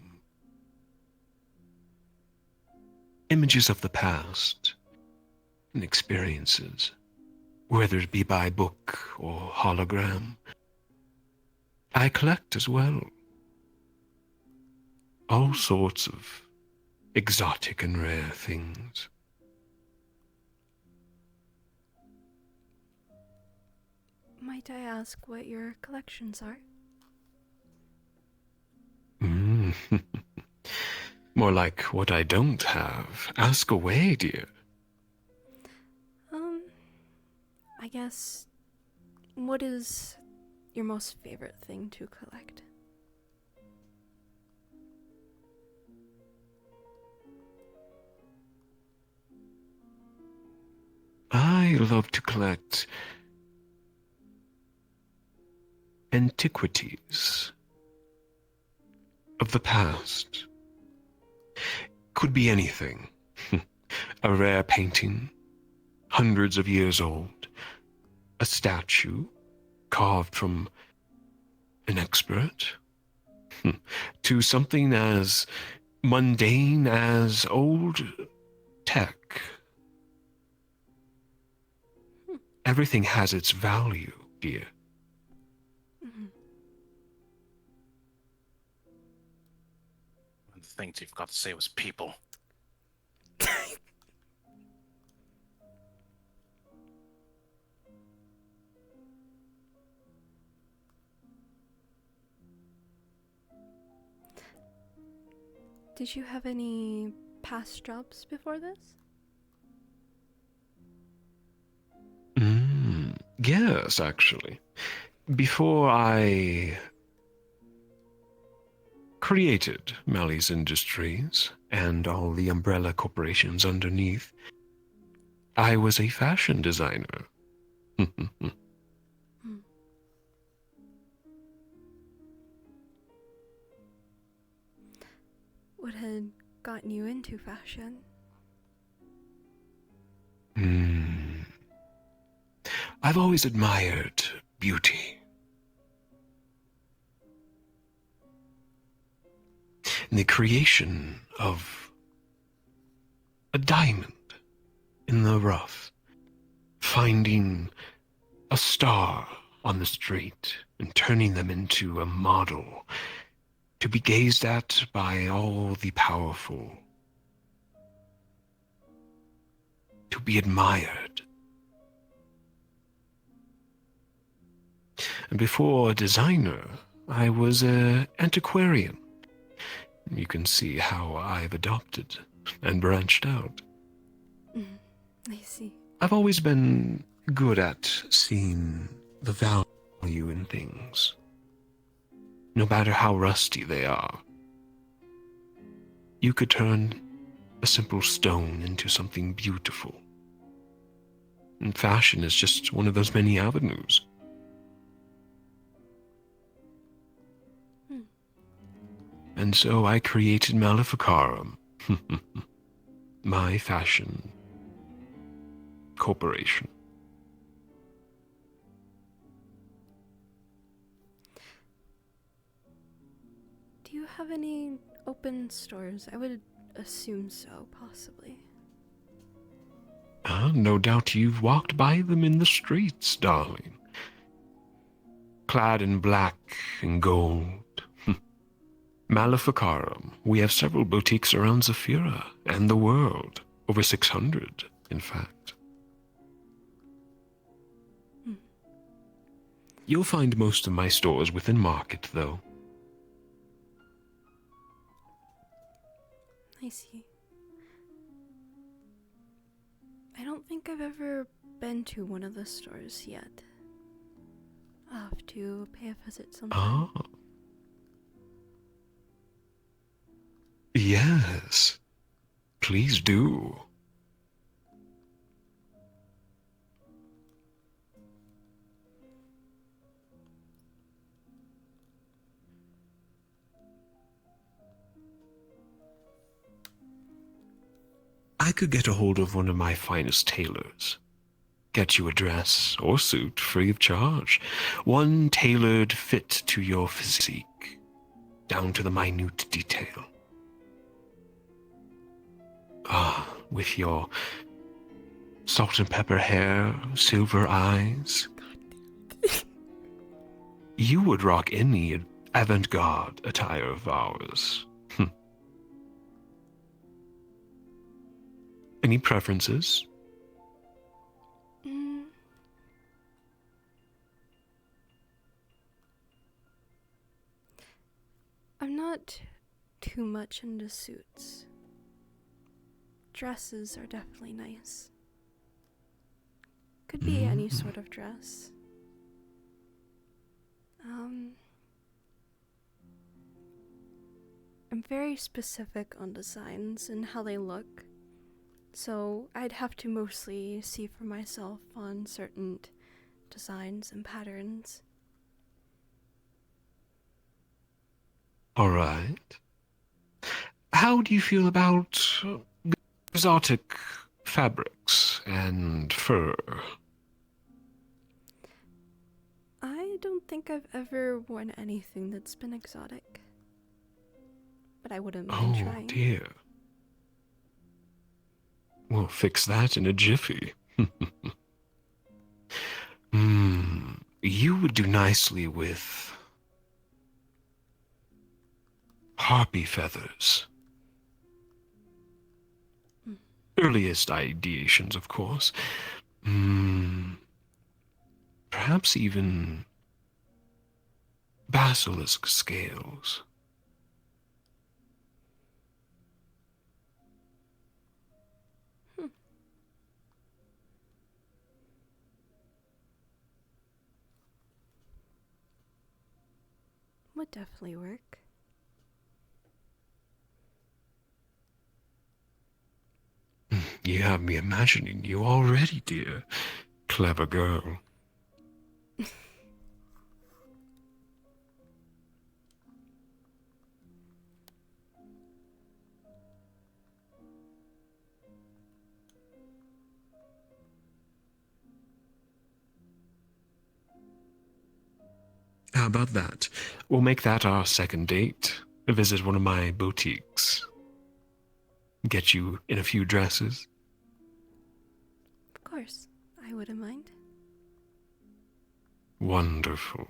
images of the past and experiences, whether it be by book or hologram. I collect as well. All sorts of exotic and rare things. Might I ask what your collections are? More like what I don't have. Ask away, dear. I guess, what is your most favorite thing to collect? I love to collect antiquities. of the past. Could be anything. A rare painting, hundreds of years old. A statue carved from an expert. To something as mundane as old tech. Everything has its value, dear. Mhm. One of the things you've got to say was people. Did you have any past jobs before this? Yes, actually. Before I created Malius Industries and all the umbrella corporations underneath, I was a fashion designer. What had gotten you into fashion? I've always admired beauty. And the creation of a diamond in the rough, finding a star on the street and turning them into a model to be gazed at by all the powerful, to be admired. And before a designer, I was an antiquarian. You can see how I've adopted and branched out. I see. I've always been good at seeing the value in things, no matter how rusty they are. You could turn a simple stone into something beautiful. And fashion is just one of those many avenues. And so I created Maleficarum, my fashion corporation. Do you have any open stores? I would assume so, possibly. No doubt you've walked by them in the streets, darling. Clad in black and gold. Maleficarum. We have several boutiques around Zephyra and the world. Over 600, in fact. You'll find most of my stores within market, though. I see. I don't think I've ever been to one of the stores yet. I'll have to pay a visit sometime. Ah. Yes. Please do. I could get a hold of one of my finest tailors. Get you a dress or suit free of charge. One tailored fit to your physique, down to the minute detail. Ah, with your salt and pepper hair, silver eyes. You would rock any avant-garde attire of ours. Any preferences? I'm not too much into suits. Dresses are definitely nice. Could be any sort of dress. I'm very specific on designs and how they look. So I'd have to mostly see for myself on certain designs and patterns. All right. How do you feel about exotic fabrics and fur? I don't think I've ever worn anything that's been exotic. But I wouldn't mind Oh, trying. dear. We'll fix that in a jiffy. You would do nicely with harpy feathers. Earliest ideations, of course. Perhaps even basilisk scales. Would definitely work. You have me imagining you already, dear. Clever girl. How about that? We'll make that our second date. Visit one of my boutiques. Get you in a few dresses. Of course, I wouldn't mind. Wonderful.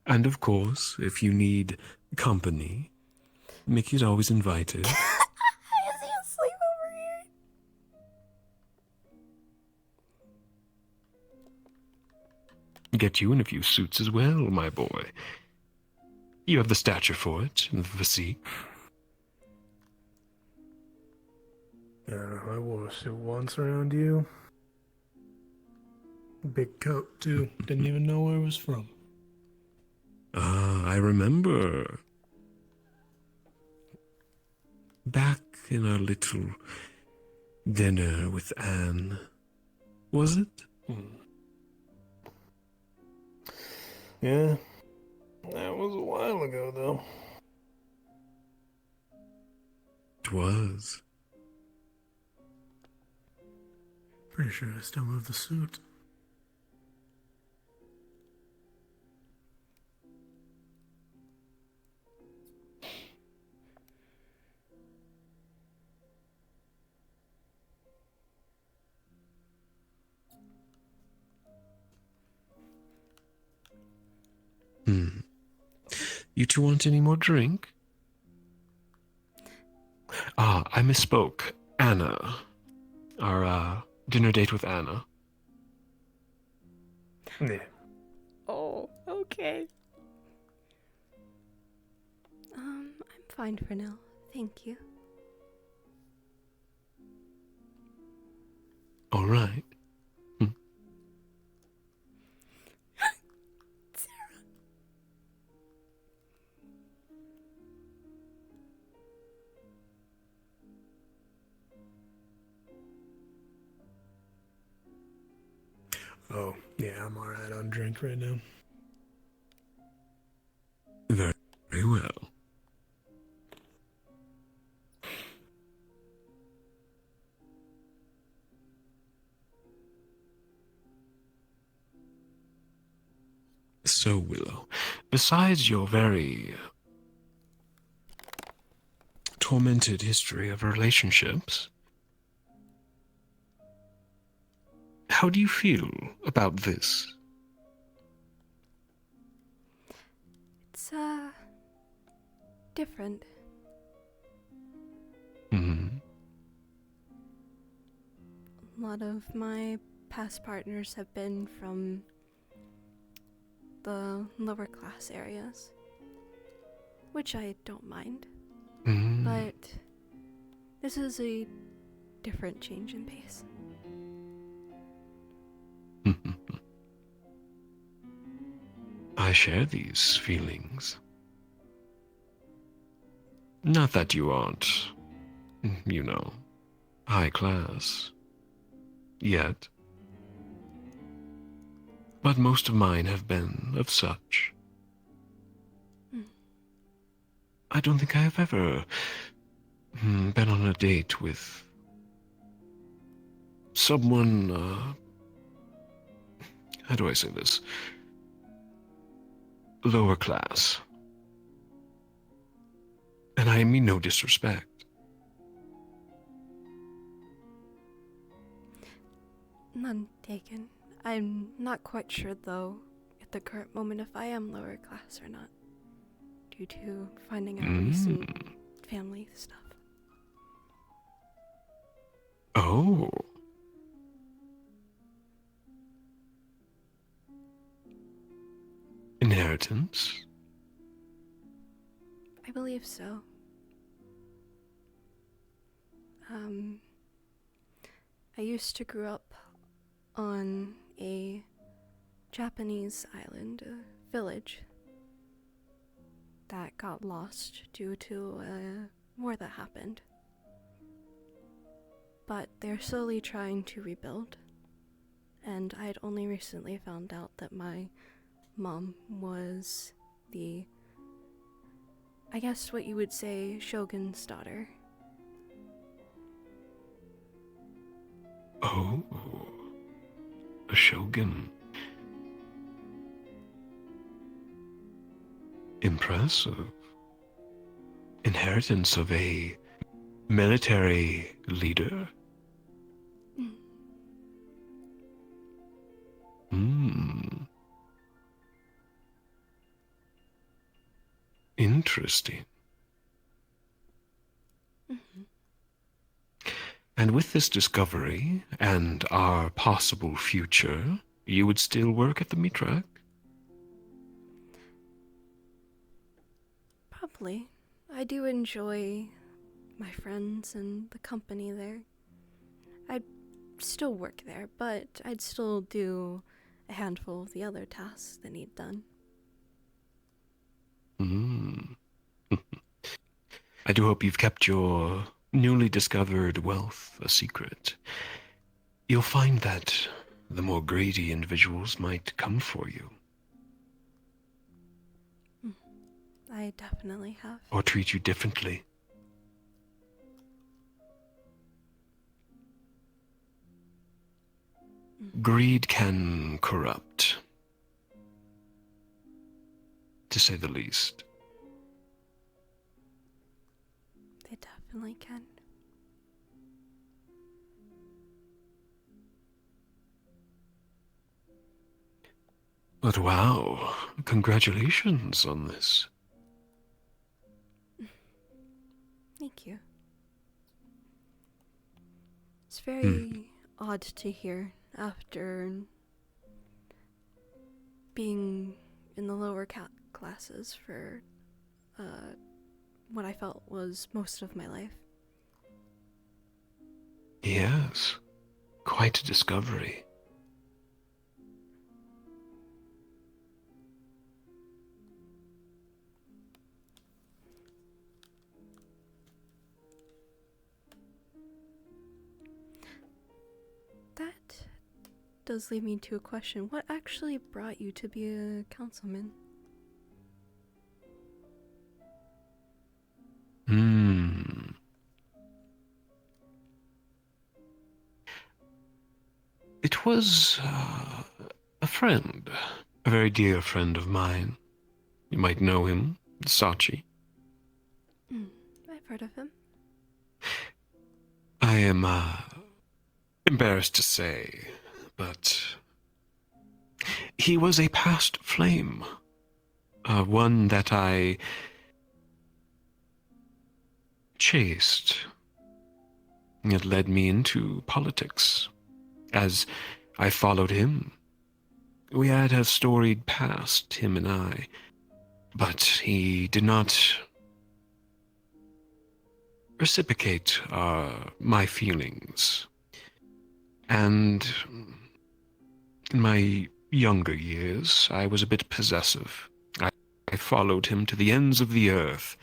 And of course, if you need company, Mickey's always invited. Is he asleep over here? Get you in a few suits as well, my boy. You have the stature for it, and the physique. Yeah, I wore a suit once around you. Big coat, too. Didn't even know where it was from. Ah, I remember. Back in our little dinner with Anne, was it? Yeah, that was a while ago, though. It was. Pretty sure I still have the suit. You two want any more drink? Ah, I misspoke. Anna. Our, dinner date with Anna. Yeah. Oh, okay. I'm fine for now. Thank you. All right. Oh, yeah, I'm alright on drink right now. Very, very well. So, Willow, besides your very tormented history of relationships, how do you feel about this? It's, different. Mm-hmm. A lot of my past partners have been from the lower class areas, which I don't mind. Mm-hmm. But this is a different change in pace. I share these feelings. Not that you aren't, you know, high class. Yet. but most of mine have been of such. I don't think I have ever been on a date with someone, how do I say this? Lower class. And I mean no disrespect. None taken. I'm not quite sure, though, at the current moment, if I am lower class or not, due to finding out recent family stuff. Oh. Inheritance? I believe so. I used to grow up on a Japanese island, a village, that got lost due to a war that happened. But they're slowly trying to rebuild, and I'd only recently found out that my mom was the, I guess what you would say, shogun's daughter. Oh, a shogun. Impressive. Inheritance of a military leader. Interesting. And with this discovery and our possible future, you would still work at the meat rack? Probably. I do enjoy my friends and the company there. I'd still work there, but I'd still do a handful of the other tasks that need done. I do hope you've kept your newly discovered wealth a secret. You'll find that the more greedy individuals might come for you. I definitely have. Or treat you differently. Greed can corrupt, to say the least. They definitely can. But wow, congratulations on this. Thank you. It's very odd to hear after being in the lower classes for what I felt was most of my life. Yes, quite a discovery. That does lead me to a question. What actually brought you to be a councilman? It was a friend, a very dear friend of mine. You might know him, Sachi. I've heard of him. I am embarrassed to say, but he was a past flame, one that I chased. It led me into politics. As I followed him, we had a storied past, him and I, but he did not reciprocate my feelings. And in my younger years, I was a bit possessive. I followed him to the ends of the earth,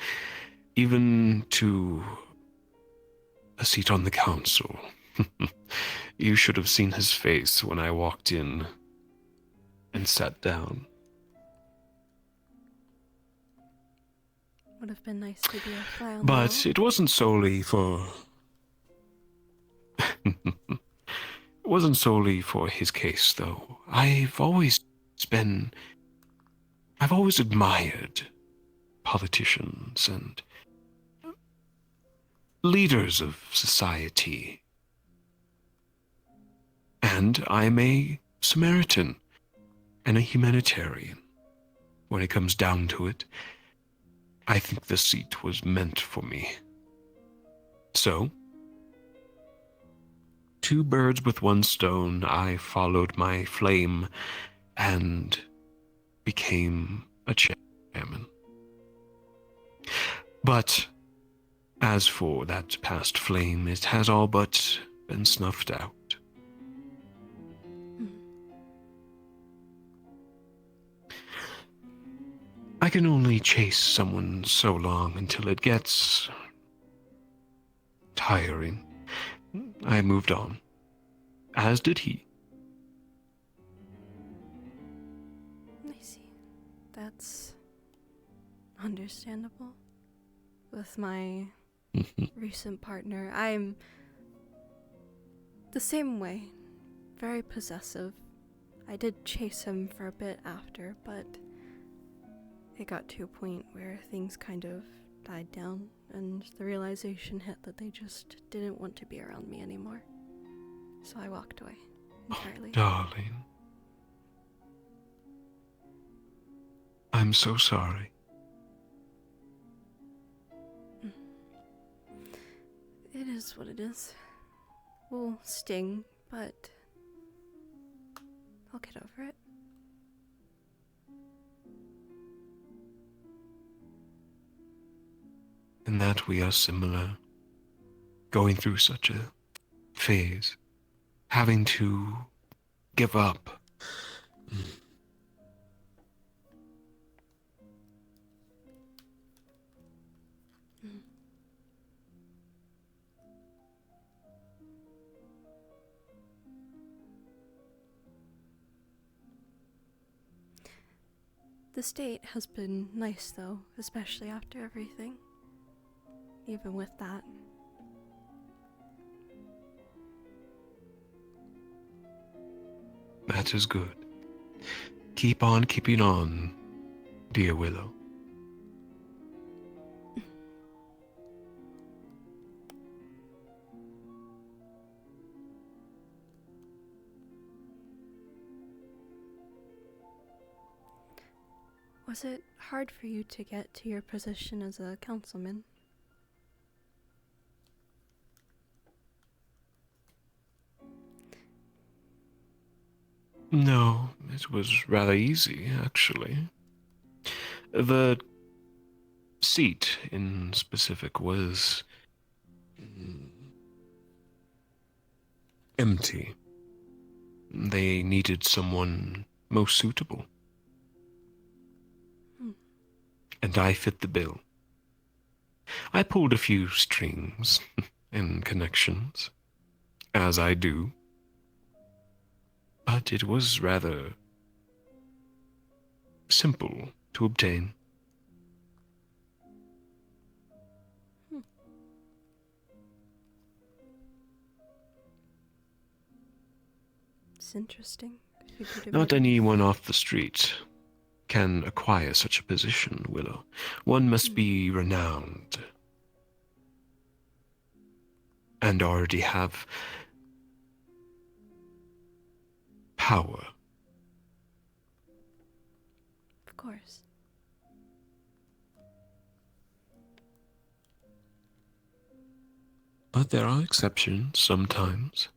even to a seat on the council. You should have seen his face when I walked in. and sat down. Would have been nice to be a fly on the But wall. it wasn't solely for... it wasn't solely for his case, though. I've always admired politicians and leaders of society. And I'm a Samaritan and a humanitarian. When it comes down to it, I think the seat was meant for me. So, two birds with one stone, I followed my flame and became a chairman. But as for that past flame, it has all but been snuffed out. I can only chase someone so long until it gets tiring. I moved on, as did he. I see. That's understandable. With my recent partner, I'm the same way. Very possessive. I did chase him for a bit after, but it got to a point where things kind of died down, and the realization hit that they just didn't want to be around me anymore. So I walked away entirely. Oh, darling. I'm so sorry. It is what it is. Will sting, but I'll get over it. In that we are similar. Going through such a phase. Having to give up. The state has been nice, though, especially after everything. Even with that. That is good. Keep on keeping on, dear Willow. Was it hard for you to get to your position as a councilman? No, it was rather easy, actually. The seat in specific was empty. They needed someone most suitable. And I fit the bill. I pulled a few strings and connections, as I do. But it was rather simple to obtain. It's interesting. If you could have Not made- anyone off the street can acquire such a position, Willow. One must be renowned and already have power. Of course. But there are exceptions sometimes.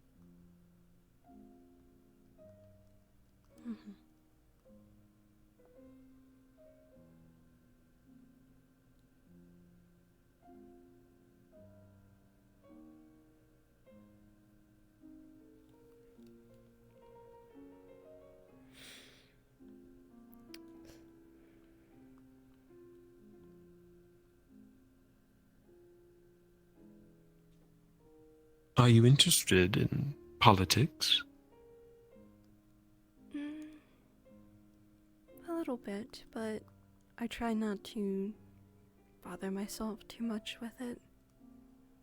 Are you interested in politics? little bit, but I try not to bother myself too much with it.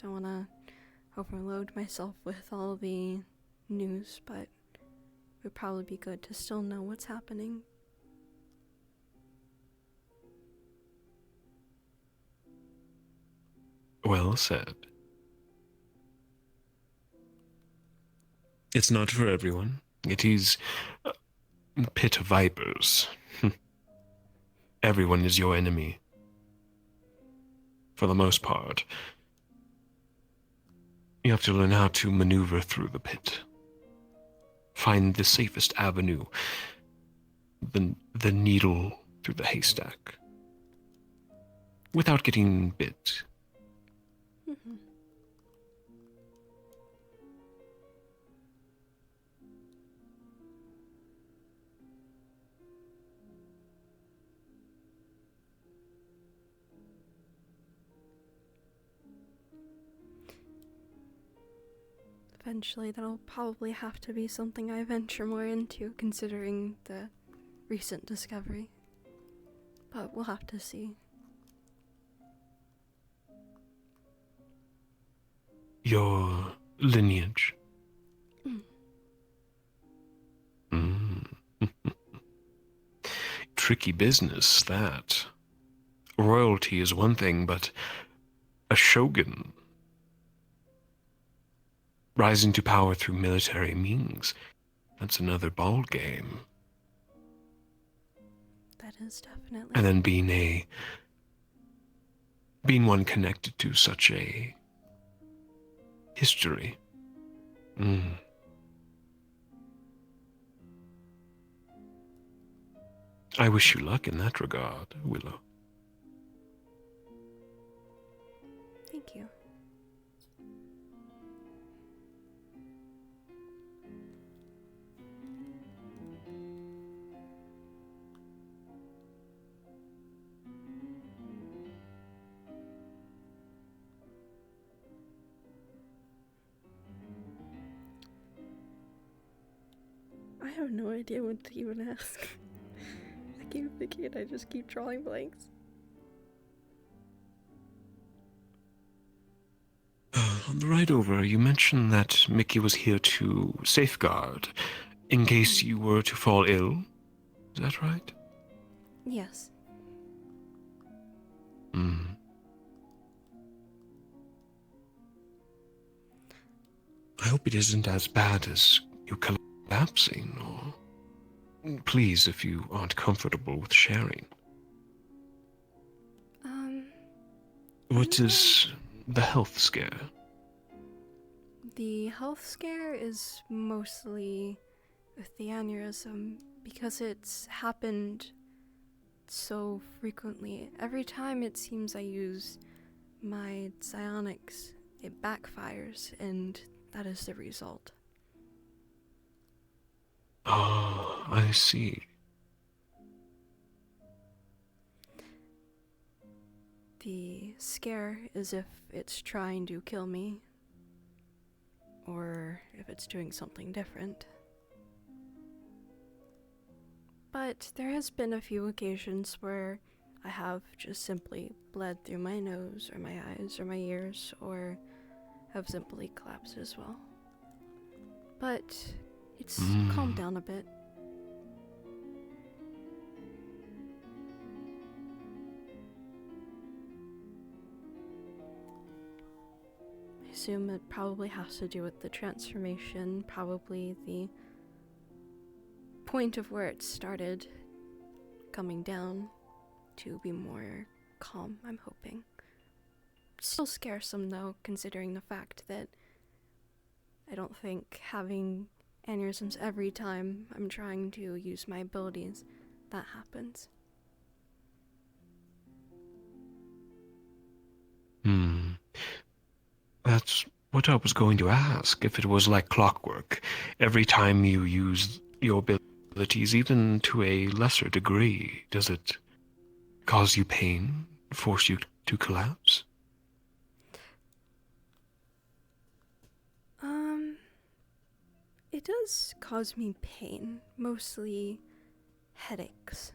Don't want to overload myself with all the news, but it would probably be good to still know what's happening. Well said. It's not for everyone. It is a pit of vipers. Everyone is your enemy. For the most part. You have to learn how to maneuver through the pit. Find the safest avenue. The needle through the haystack. Without getting bit. Mm-hmm. Eventually, that'll probably have to be something I venture more into, considering the recent discovery. But we'll have to see. Your lineage. Tricky business, that. Royalty is one thing, but a shogun rising to power through military means, that's another ball game. That is definitely. And then being one connected to such a history. I wish you luck in that regard, Willow. Thank you. I have no idea what to even ask. I keep thinking I just keep drawing blanks. On the ride over, you mentioned that Mickey was here to safeguard in case you were to fall ill. Is that right? Yes. I hope it isn't as bad as you collapsing, or... Please, if you aren't comfortable with sharing. What is the health scare? The health scare is mostly with the aneurysm because it's happened so frequently. Every time it seems I use my psionics, it backfires, and that is the result. Oh, I see. The scare is if it's trying to kill me, or if it's doing something different. But there has been a few occasions where I have just simply bled through my nose, or my eyes, or my ears, or have simply collapsed as well. But it's calmed down a bit. I assume it probably has to do with the transformation, probably the point of where it started coming down to be more calm, I'm hoping. Still scaresome though, considering the fact that I don't think having aneurysms every time I'm trying to use my abilities, that happens. That's what I was going to ask. If it was like clockwork, every time you use your abilities, even to a lesser degree, does it cause you pain, force you to collapse? It does cause me pain, mostly headaches.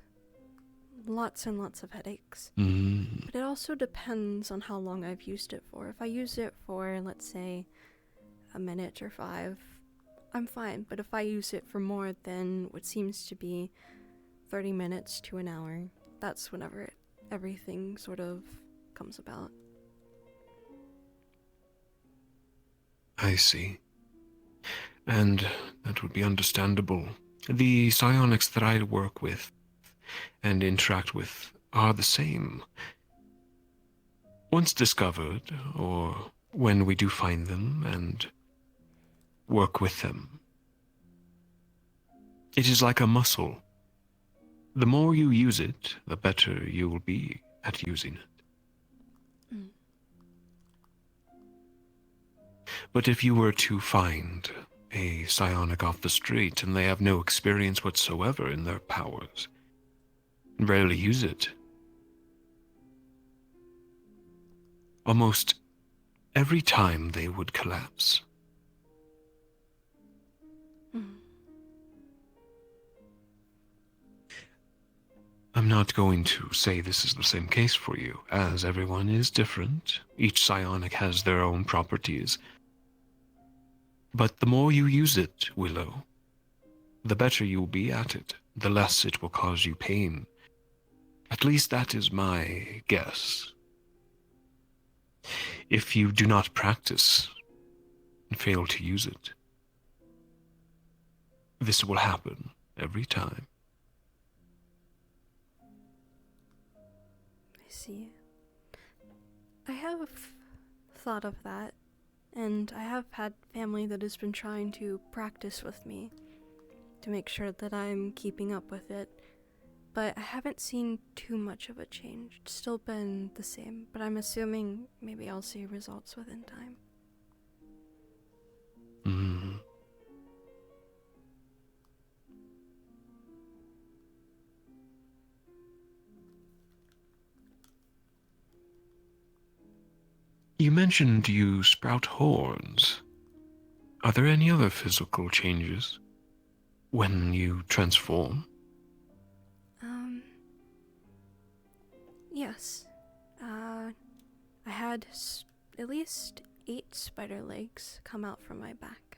lots and lots of headaches. Mm. But it also depends on how long I've used it for. If I use it for, let's say, a minute or 5, I'm fine. But if I use it for more than what seems to be 30 minutes to an hour, that's whenever everything sort of comes about. I see. And that would be understandable. The psionics that I work with and interact with are the same. Once discovered, or when we do find them and work with them, it is like a muscle. The more you use it, the better you will be at using it. Mm. But if you were to find a psionic off the street and they have no experience whatsoever in their powers, rarely use it, almost every time they would collapse. Mm. I'm not going to say this is the same case for you, as everyone is different. Each psionic has their own properties. But the more you use it, Willow, the better you will be at it, the less it will cause you pain. At least that is my guess. If you do not practice and fail to use it, this will happen every time. I see. I have thought of that, and I have had family that has been trying to practice with me to make sure that I'm keeping up with it, but I haven't seen too much of a change. It's still been the same, but I'm assuming maybe I'll see results within time. Mm. You mentioned you sprout horns. Are there any other physical changes when you transform? Yes. I had at least 8 spider legs come out from my back.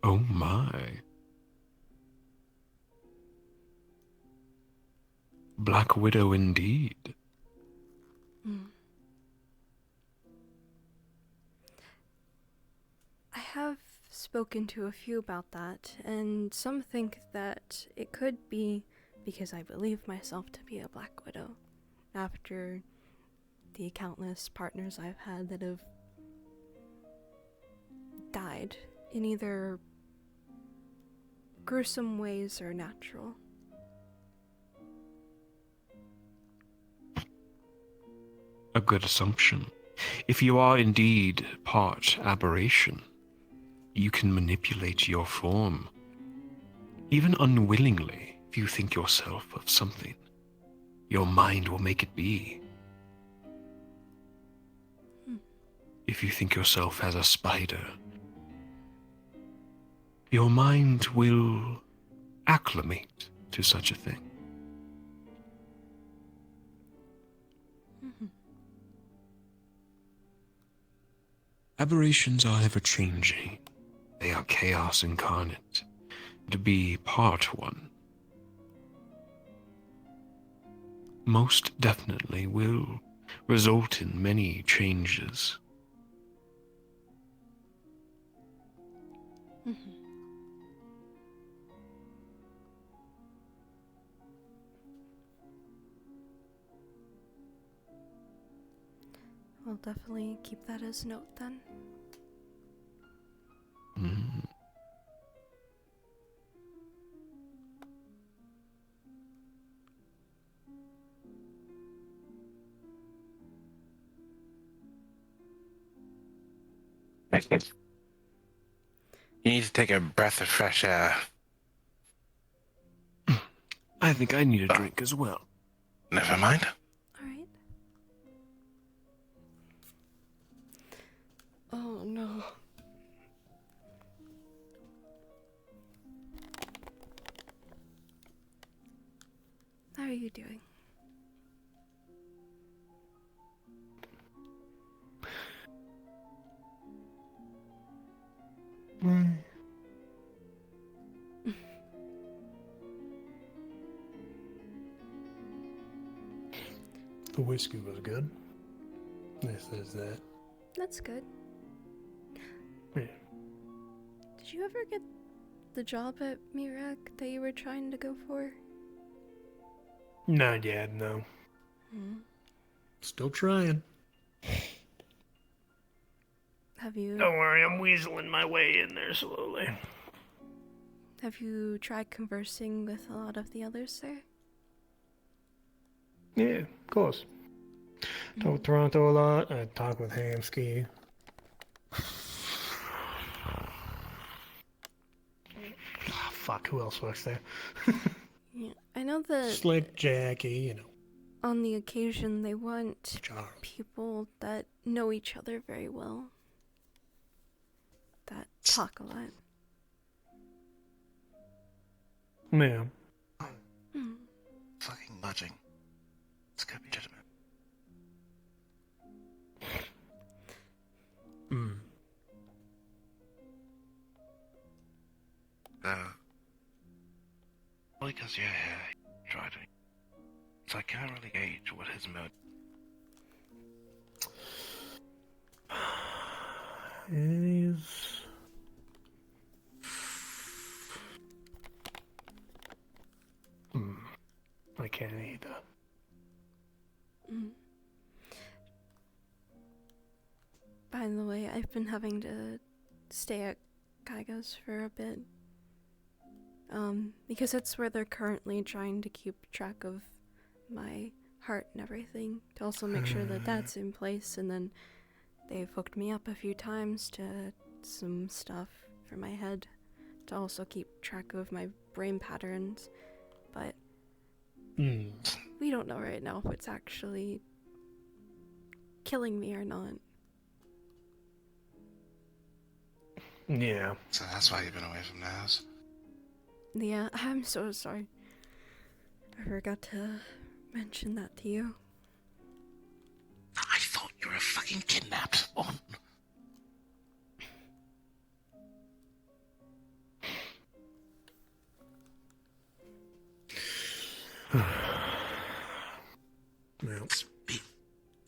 Oh my. Black Widow indeed. Mm. I have spoken to a few about that, and some think that it could be because I believe myself to be a Black Widow after the countless partners I've had that have died in either gruesome ways or natural. A good assumption. If you are indeed part aberration, you can manipulate your form, even unwillingly. If you think yourself of something, your mind will make it be. If you think yourself as a spider, your mind will acclimate to such a thing. Mm-hmm. Aberrations are ever-changing. They are chaos incarnate. To be part one most definitely will result in many changes. Mm-hmm. I'll definitely keep that as a note then. Mm. You need to take a breath of fresh air. I think I need a drink as well. Never mind. Alright. Oh no. are you doing? The whiskey was good. This is that. That's good. Yeah. Did you ever get the job at Mirak that you were trying to go for? Not yet, no. Still trying. Have you Don't worry, I'm weaseling my way in there slowly. have you tried conversing with a lot of the others there? Yeah, of course. Talk with Toronto a lot. I talk with Hamsky. Fuck, who else works there? Yeah, I know that Slick Jackie, you know. on the occasion they want Charles. people that know each other very well. That talk a lot. Yeah. Hmm. Fucking nudging. It's gonna be legitimate. Because you're here, driving. So I can't really gauge what his motive. It is. I can't either. By the way, I've been having to stay at Kaiga's for a bit. Because it's where they're currently trying to keep track of my heart and everything, to also make sure that that's in place, and then they've hooked me up a few times to some stuff for my head, to also keep track of my brain patterns, but we don't know right now if it's actually killing me or not. Yeah. So that's why you've been away from the house. Yeah, I'm so sorry. I forgot to mention that to you. I thought you were fucking kidnapped. Oh. Well,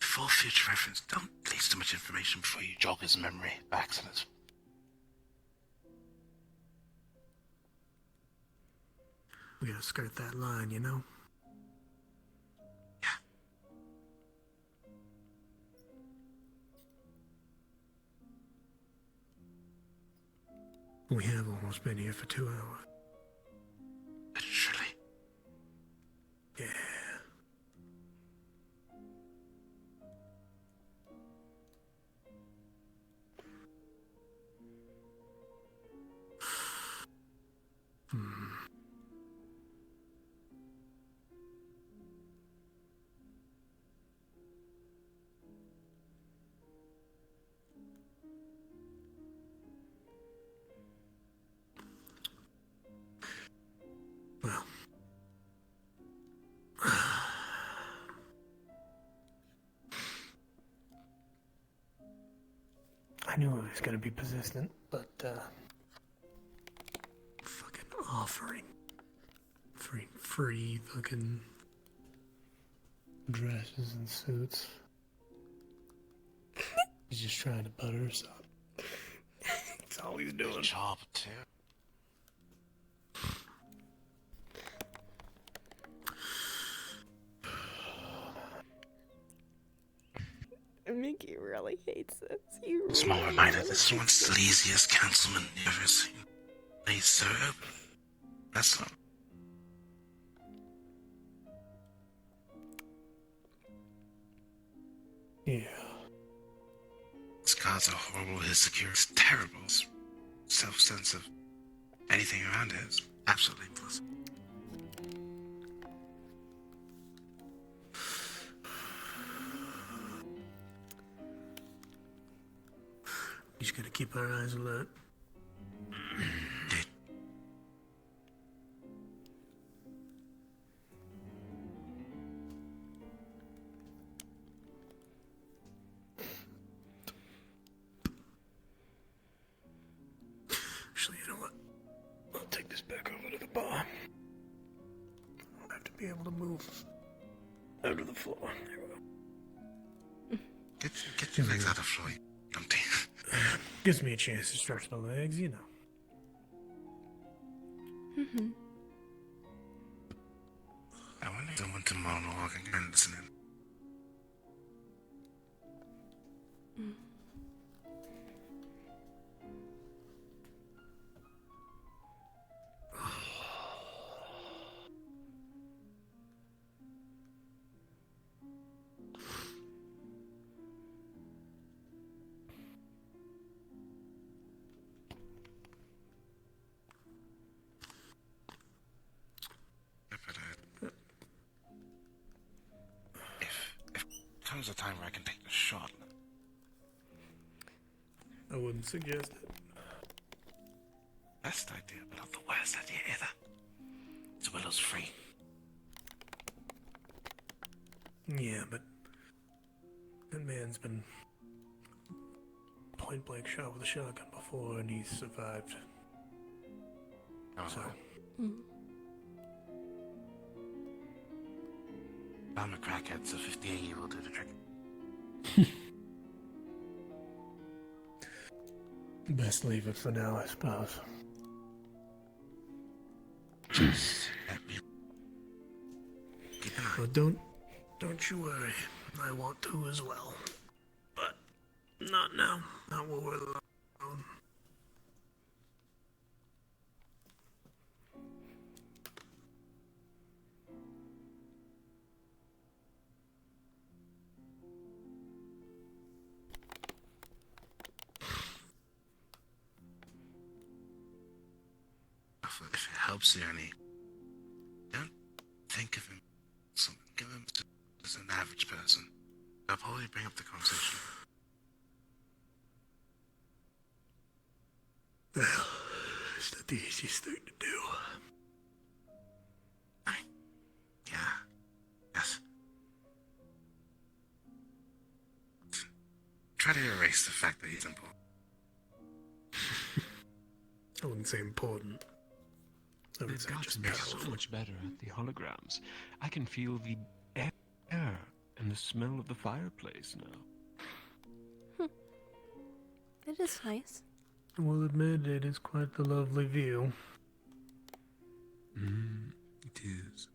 For future reference, don't release too much information before you jog his memory by accident. we gotta skirt that line, you know? Yeah. We have almost been here for 2 hours. Literally. Yeah. Well. I knew it was gonna be persistent, but, fucking offering. Free fucking dresses and suits. He's just trying to butter us up. That's all he's doing. Good job, too. Mickey really hates this. He Small really, reminder, really this is one hates it. sleaziest councilman you've ever seen. He's so open. That's not. Yeah. His cards are horrible, his security is terrible. His self-sense of anything around it is absolutely impossible. You just gotta keep our eyes alert. be able to move out of the floor. There we go. Get your legs out of the floor, you dumpty. Gives me a chance to stretch the legs, you know. Mm-hmm. I wonder if someone tomorrow walking and listening. If comes a time where I can take the shot. I wouldn't suggest it. Best idea, but not the worst idea either. So Willow's free. Yeah, but that man's been point blank shot with a shotgun before, and he's survived. Oh, So, I'm a crackhead, so 58 will do the trick. best leave it for now, I suppose. Just let me keep an eye. But don't you worry. I want to as well. But not now. Not while we're alone. If it helps you any, don't think of him as someone. Give him as an average person. I'll probably bring up the conversation. Well, it's not the easiest thing to do. Yeah. Yes. Try to erase the fact that he's important. I wouldn't say important. I would They've say gotten just so powerful. much better at the holograms. I can feel the air and the smell of the fireplace now. It is nice. I will admit it is quite the lovely view. It is.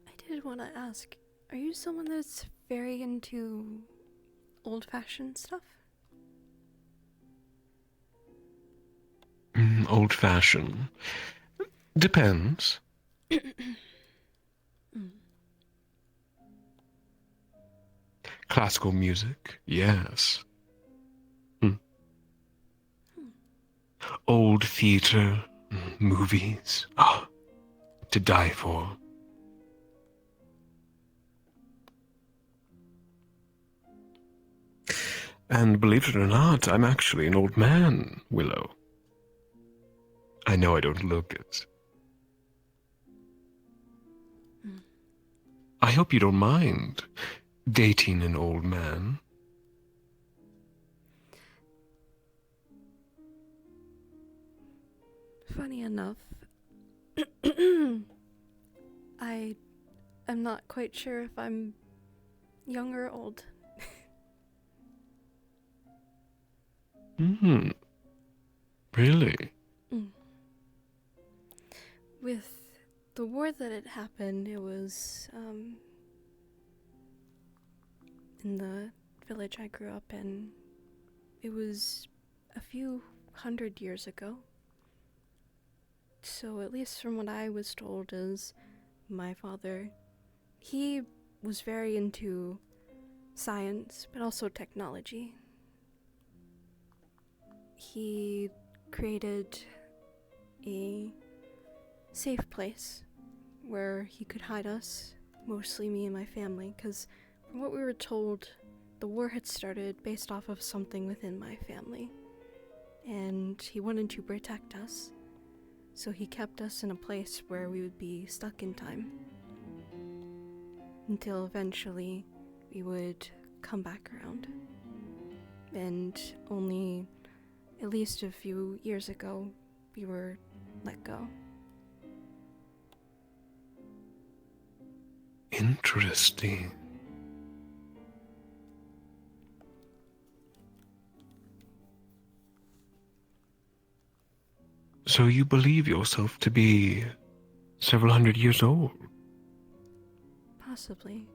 I did want to ask, are you someone that's very into old-fashioned stuff? Old-fashioned. Depends. Classical music, yes. Old theater, movies, to die for. And believe it or not, I'm actually an old man, Willow. I know I don't look it. I hope you don't mind dating an old man. Funny enough, I am not quite sure if I'm young or old. Really? With The war that had happened, it was, in the village I grew up in. It was a few hundred years ago. So at least from what I was told is my father, he was very into science, but also technology. He created a safe place where he could hide us, mostly me and my family, because from what we were told, the war had started based off of something within my family, and he wanted to protect us, so he kept us in a place where we would be stuck in time, until eventually we would come back around. And only at least a few years ago, we were let go. Interesting. So you believe yourself to be several hundred years old? Possibly.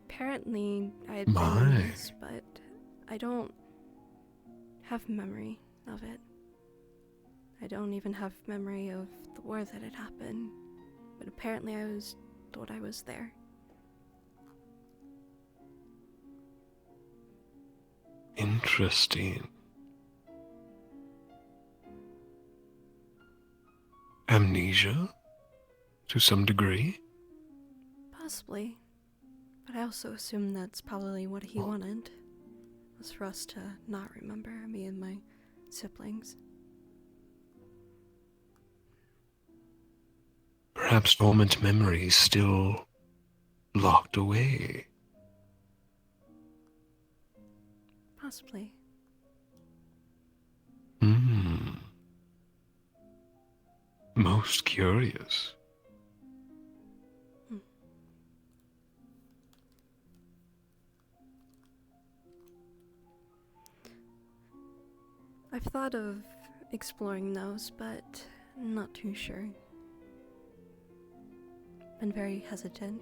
Apparently, I had My. been in this, but I don't have memory of it. I don't even have memory of the war that had happened, but apparently I was told I was there. Interesting. Amnesia? To some degree? Possibly. But I also assume that's probably what he wanted, was for us to not remember, me and my siblings. Perhaps dormant memories still locked away. Possibly. Most curious. I've thought of exploring those, but I'm not too sure. Been very hesitant.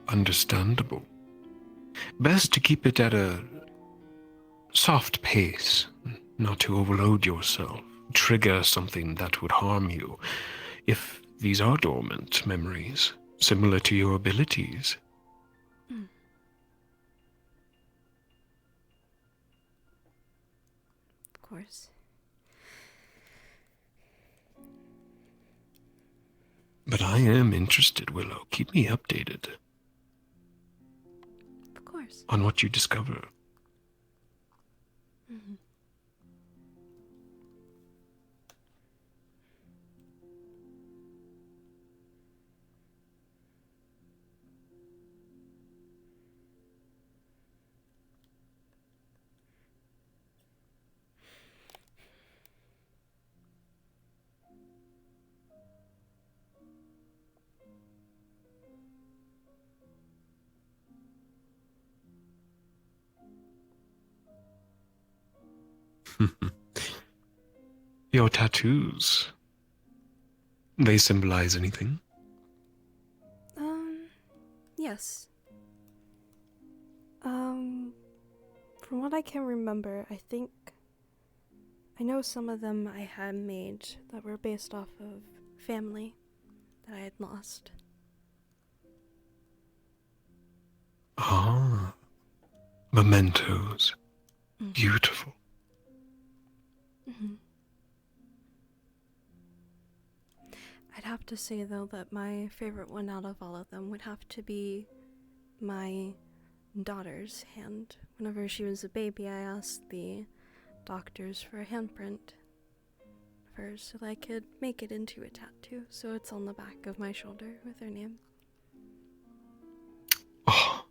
Understandable. Best to keep it at a soft pace, not to overload yourself, trigger something that would harm you. If these are dormant memories, similar to your abilities. Of course. But I am interested, Willow. Keep me updated Of course. on what you discover. Mhm. Your tattoos, they symbolize anything? Yes. From what I can remember, I know some of them I had made that were based off of family that I had lost. Ah, mementos. Beautiful. Mm-hmm. I'd have to say, though, that my favorite one out of all of them would have to be my daughter's hand. Whenever she was a baby, I asked the doctors for a handprint of hers so that I could make it into a tattoo. So it's on the back of my shoulder with her name. Oh,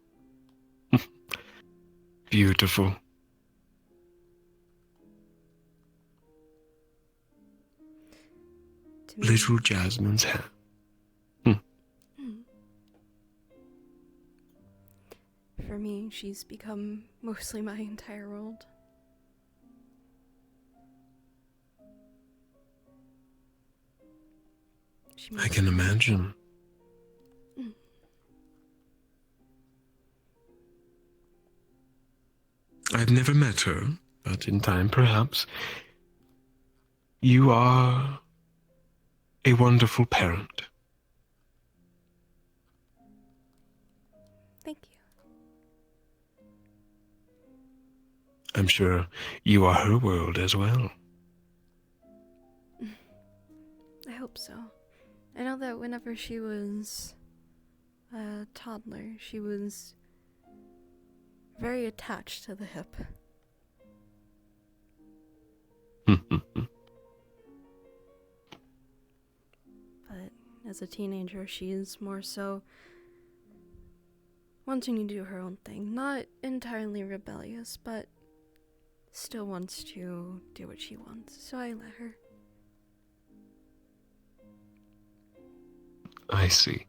beautiful. To me, Little Jasmine's hand. for me, she's become mostly my entire world. She I makes can me- imagine. Mm. I've never met her, but in time, perhaps. You are a wonderful parent. Thank you. I'm sure you are her world as well. I hope so. I know that whenever she was a toddler, she was very attached to the hip. But as a teenager, she is more so wanting to do her own thing. Not entirely rebellious, but still wants to do what she wants. So I let her. I see.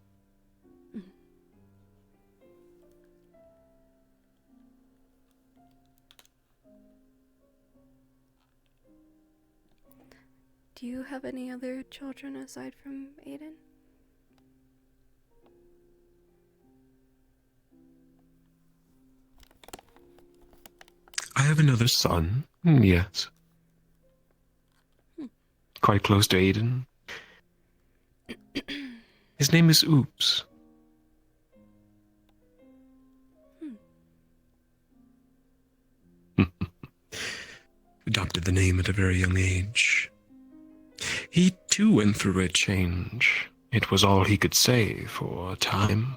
Do you have any other children aside from Aiden? I have another son, yes. Quite close to Aiden. His name is Oops. Adopted the name at a very young age. He too went through a change. It was all he could say for a time.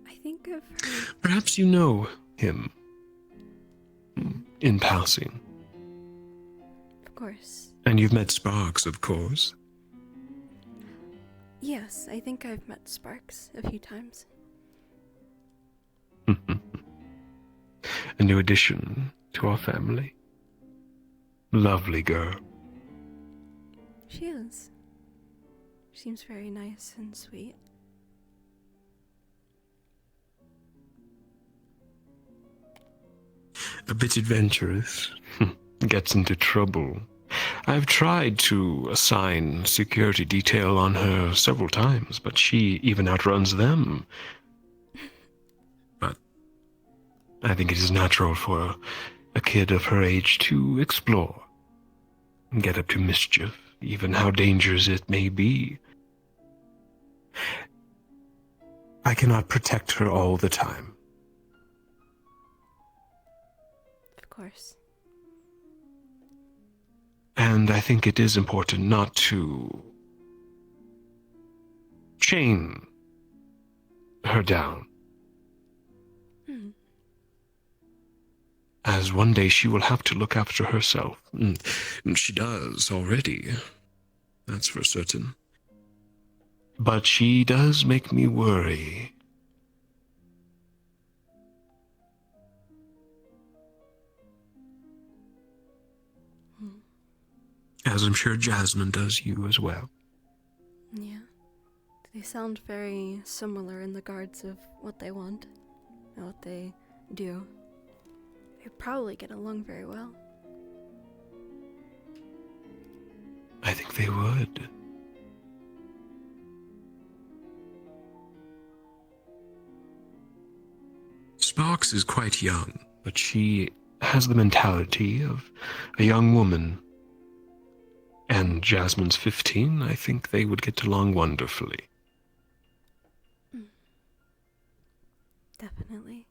I think I've heard. Perhaps you know him. In passing. Of course. And you've met Sparks, of course. Yes, I think I've met Sparks a few times. A new addition to our family. Lovely girl. She is. Seems very nice and sweet. A bit adventurous. Gets into trouble. I've tried to assign security detail on her several times, but she even outruns them. But I think it is natural for a kid of her age to explore, and get up to mischief, even how dangerous it may be. I cannot protect her all the time. Of course. And I think it is important not to chain her down. As one day she will have to look after herself. And she does already. That's for certain. But she does make me worry. As I'm sure Jasmine does you as well. Yeah. They sound very similar in regards of what they want and what they do. They probably get along very well. I think they would. Sparks is quite young, but she has the mentality of a young woman. And Jasmine's 15, I think they would get along wonderfully. Definitely.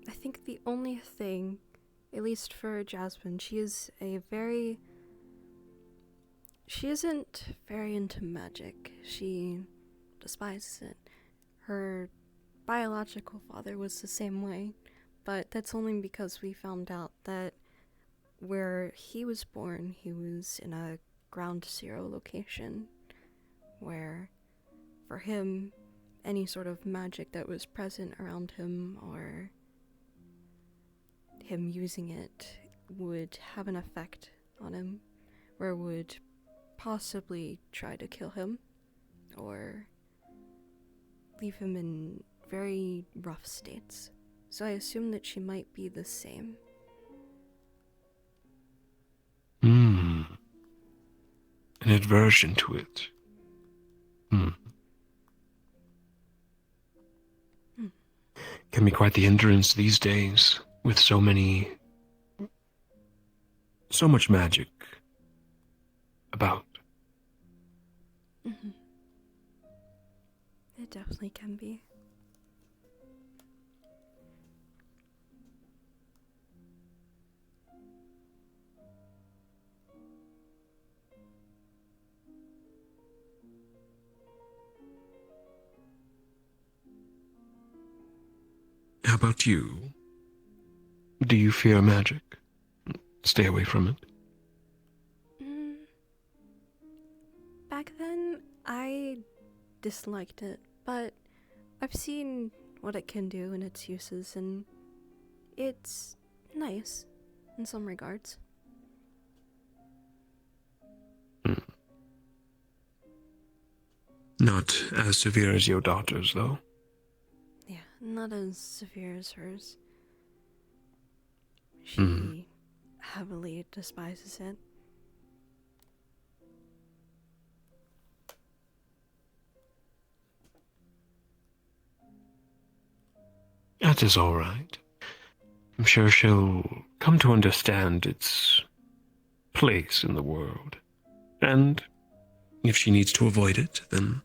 I think the only thing, at least for Jasmine, she isn't very into magic. She despises it. Her biological father was the same way, but that's only because we found out that where he was born, he was in a ground zero location, where for him, any sort of magic that was present around him or him using it would have an effect on him, where it would possibly try to kill him, or leave him in very rough states. So I assume that she might be the same. An aversion to it. Can be quite the hindrance these days, with so much magic about. It definitely can be. How about you? Do you fear magic? Stay away from it. Back then, I disliked it, but I've seen what it can do and its uses, and it's nice in some regards. Not as severe as your daughter's, though. Yeah, not as severe as hers. She heavily despises it. That is all right. I'm sure she'll come to understand its place in the world. And if she needs to avoid it, then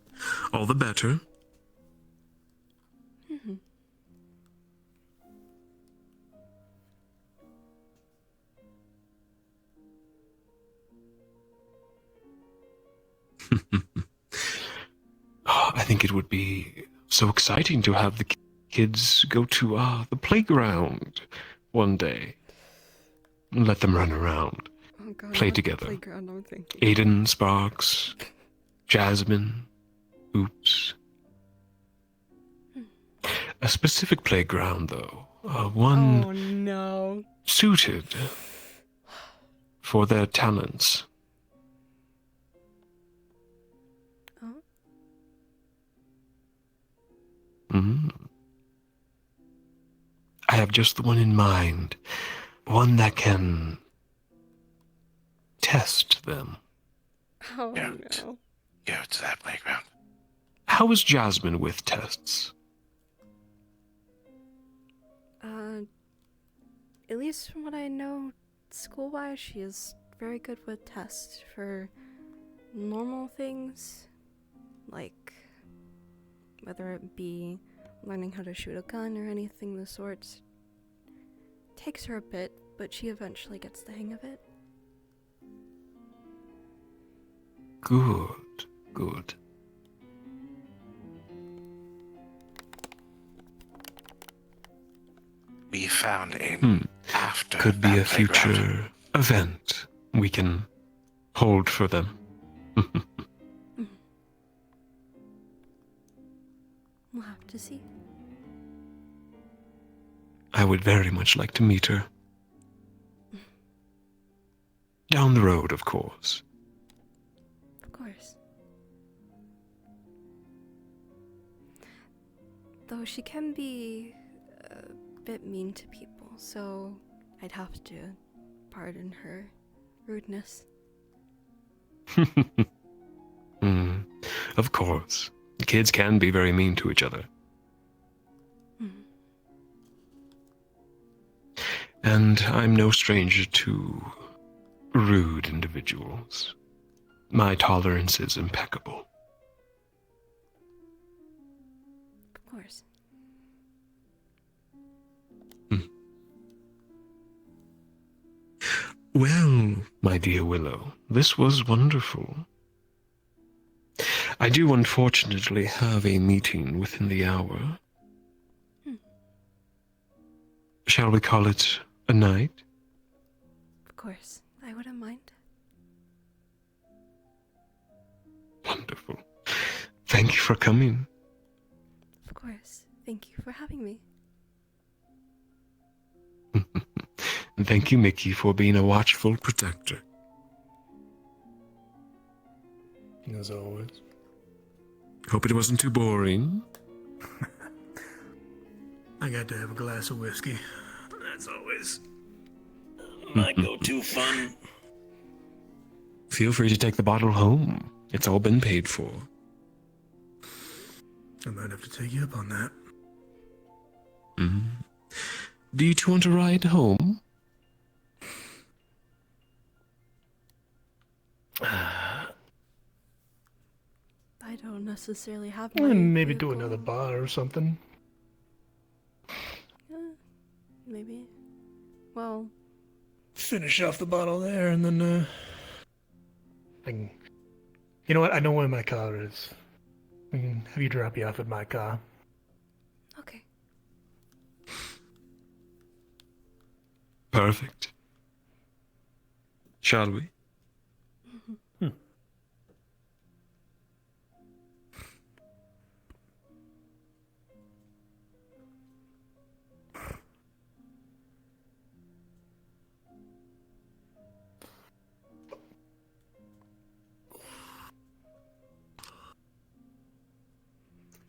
all the better. I think it would be so exciting to have the kids go to the playground one day. Let them run around, Oh God, play not the together. playground, I'm thinking. Aiden, Sparks, Jasmine, Oops. A specific playground, though. One Oh no. suited for their talents. Oh. I have just the one in mind. One that can test them. Oh Yeah. no. Go to that playground. How is Jasmine with tests? At least from what I know, school-wise, she is very good with tests for normal things, like whether it be learning how to shoot a gun or anything of the sorts. Takes her a bit, but she eventually gets the hang of it. Good, good. We found a after Could be that a playground. future event we can hold for them. We'll have to see. I would very much like to meet her. Down the road, of course. Of course. Though she can be a bit mean to people, so I'd have to pardon her rudeness. Of course. Kids can be very mean to each other. And I'm no stranger to rude individuals. My tolerance is impeccable. Of course. Well, my dear Willow, this was wonderful. I do unfortunately have a meeting within the hour. Shall we call it a night? Of course. I wouldn't mind. Wonderful. Thank you for coming. Of course. Thank you for having me. And thank you, Mickey, for being a watchful protector. As always. Hope it wasn't too boring. I got to have a glass of whiskey. That's always my go-to fun. Feel free to take the bottle home. It's all been paid for. I might have to take you up on that. Do you two want to ride home? I don't necessarily have my Maybe do vehicle. another bar or something. Maybe. Well, Finish off the bottle there, and then I can. You know what? I know where my car is. I can have you drop you off at my car. okay. Perfect. Shall we?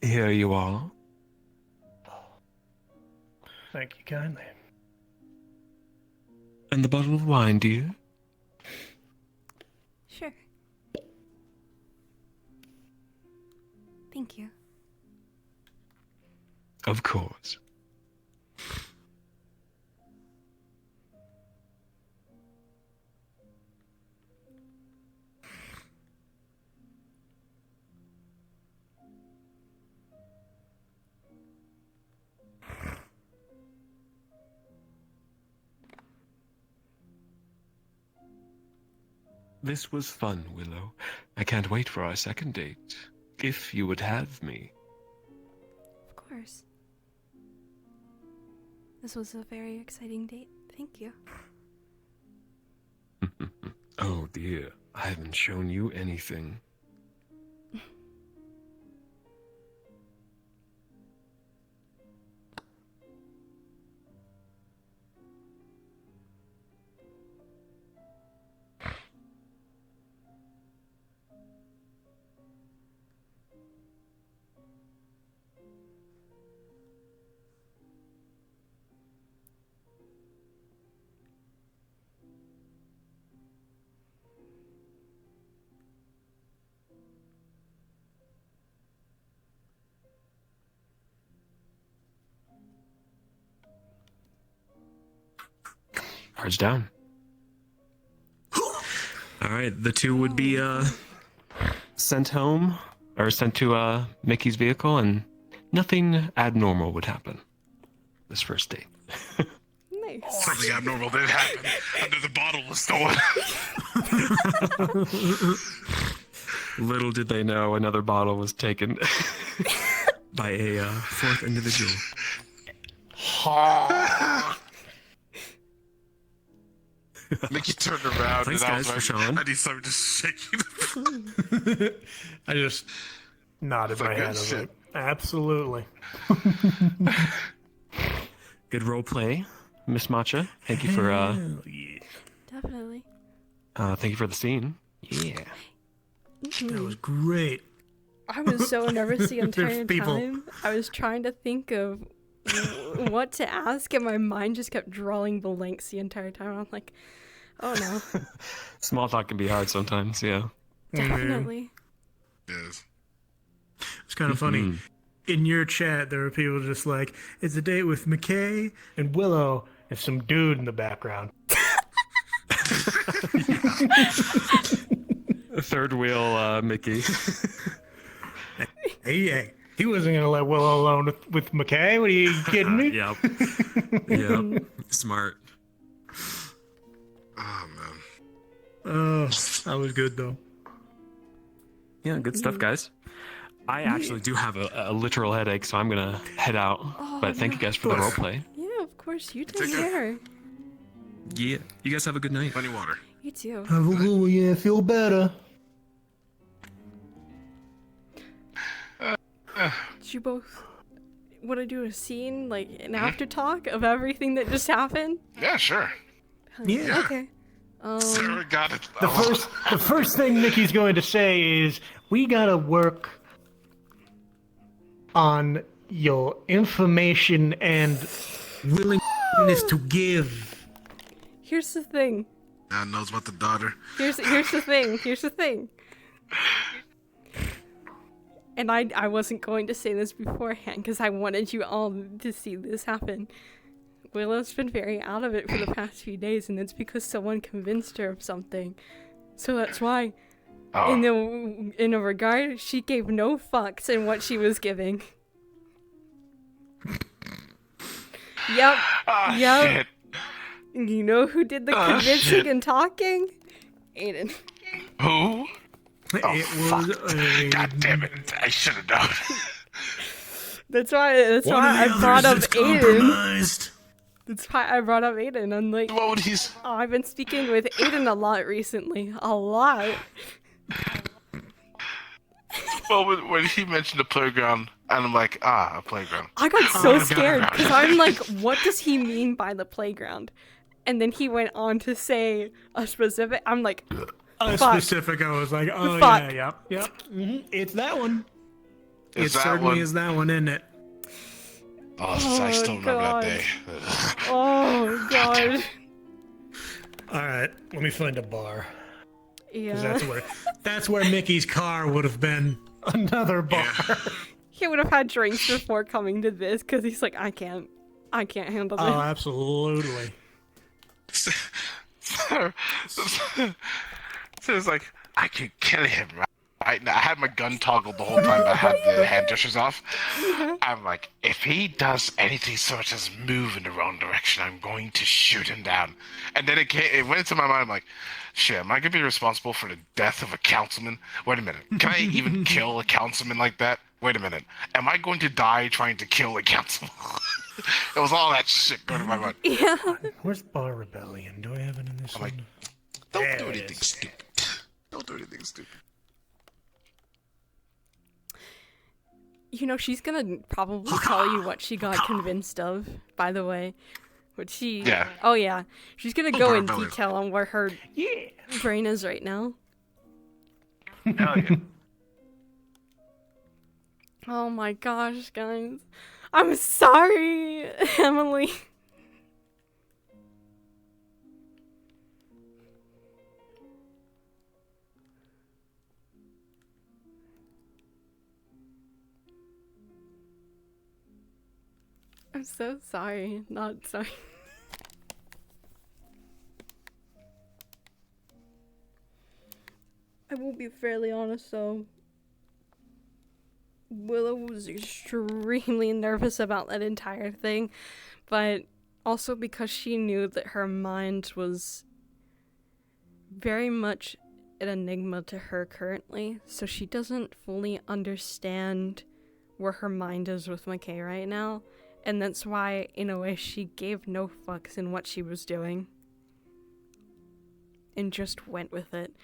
Here you are. Thank you kindly. And the bottle of wine, dear? Sure. Thank you. Of course. This was fun, Willow. I can't wait for our second date. If you would have me. Of course. This was a very exciting date. Thank you. Oh dear, I haven't shown you anything. Cards down. All right, the two would be sent home or sent to Mickey's vehicle, and nothing abnormal would happen this first date. Nice. Something abnormal did happen. Another bottle was stolen. Little did they know another bottle was taken by a fourth individual. Mickey turned around Thanks, and I guys, was for like, showing. I need something to shake you. I just nodded my It's like, head. I good was shit. like, absolutely. Good role play, Miss Matcha. Thank you for Hell yeah. Definitely. thank you for the scene. Yeah. That was great. I was so nervous the There's entire people. time. I was trying to think of what to ask, and my mind just kept drawing blanks the entire time. I'm like, oh no. Small talk can be hard sometimes. Yeah. Definitely. Yes. It's kind of funny. In your chat, there were people just like, it's a date with McKay and Willow and some dude in the background. Third wheel, Mickey. Hey, he wasn't going to let Willow alone with McKay. What are you kidding me? Yep. Yep. Smart. Oh, man. Oh, that was good, though. Yeah, good stuff, guys. I actually do have a literal headache, so I'm gonna head out. Oh, But thank you guys for the role play. Yeah, of course. You take Take care. care. Yeah. You guys have a good night. Plenty of water. You too. Oh, yeah, feel better. Did you both want to do a scene, like an after talk of everything that just happened? Yeah, sure. Yeah. Okay. Sarah got it. The first thing Mickey's going to say is, we gotta work on your information and willingness to give. Here's the thing. Now knows about the daughter. Here's the thing. Here's the thing. And I wasn't going to say this beforehand because I wanted you all to see this happen. Willow's been very out of it for the past few days, and it's because someone convinced her of something. So that's why, in a regard, she gave no fucks in what she was giving. Yep. Shit. You know who did the convincing and talking? Aiden. Who? It was God damn it! I should have known. That's why I brought up Aiden. That's why I brought up Aiden. I'm like, What would he's? oh, I've been speaking with Aiden a lot recently. A lot. Well, when he mentioned a playground, and I'm like, a playground. I got so scared because I'm like, what does he mean by the playground? And then he went on to say a specific. I'm like, specific. I was like, oh Fuck. yeah, yep. Mm-hmm. It's that one. Is It that certainly one? is that one, isn't it? Oh, I still remember God. that day. oh god. All right, let me find a bar. 'Cause Yeah. that's where Mickey's car would have been. Another bar. He would have had drinks before coming to this because he's like, I can't handle this. Oh, absolutely. So it's like, I could kill him, right? Now, I had my gun toggled the whole time, but I had the hand gestures off. I'm like, if he does anything so much as move in the wrong direction, I'm going to shoot him down. And then it went into my mind, I'm like, shit, am I going to be responsible for the death of a councilman? Wait a minute. Can I even kill a councilman like that? Wait a minute. Am I going to die trying to kill a councilman? It was all that shit going in my mind. Yeah. Where's Bar Rebellion? Do I have it in this I'm one? like, Don't There do it anything is. stupid. Don't do anything stupid. You know, she's gonna probably tell you what she got convinced of, by the way. What she... Yeah. Oh, yeah. She's gonna go in Barbelly. detail on where her Yeah. brain is right now. Hell yeah. Oh my gosh, guys. I'm sorry, Emily. I'm so sorry. Not sorry. I will be fairly honest though. Willow was extremely nervous about that entire thing, but also because she knew that her mind was very much an enigma to her currently, so she doesn't fully understand where her mind is with McKay right now, and that's why, in a way, she gave no fucks in what she was doing and just went with it.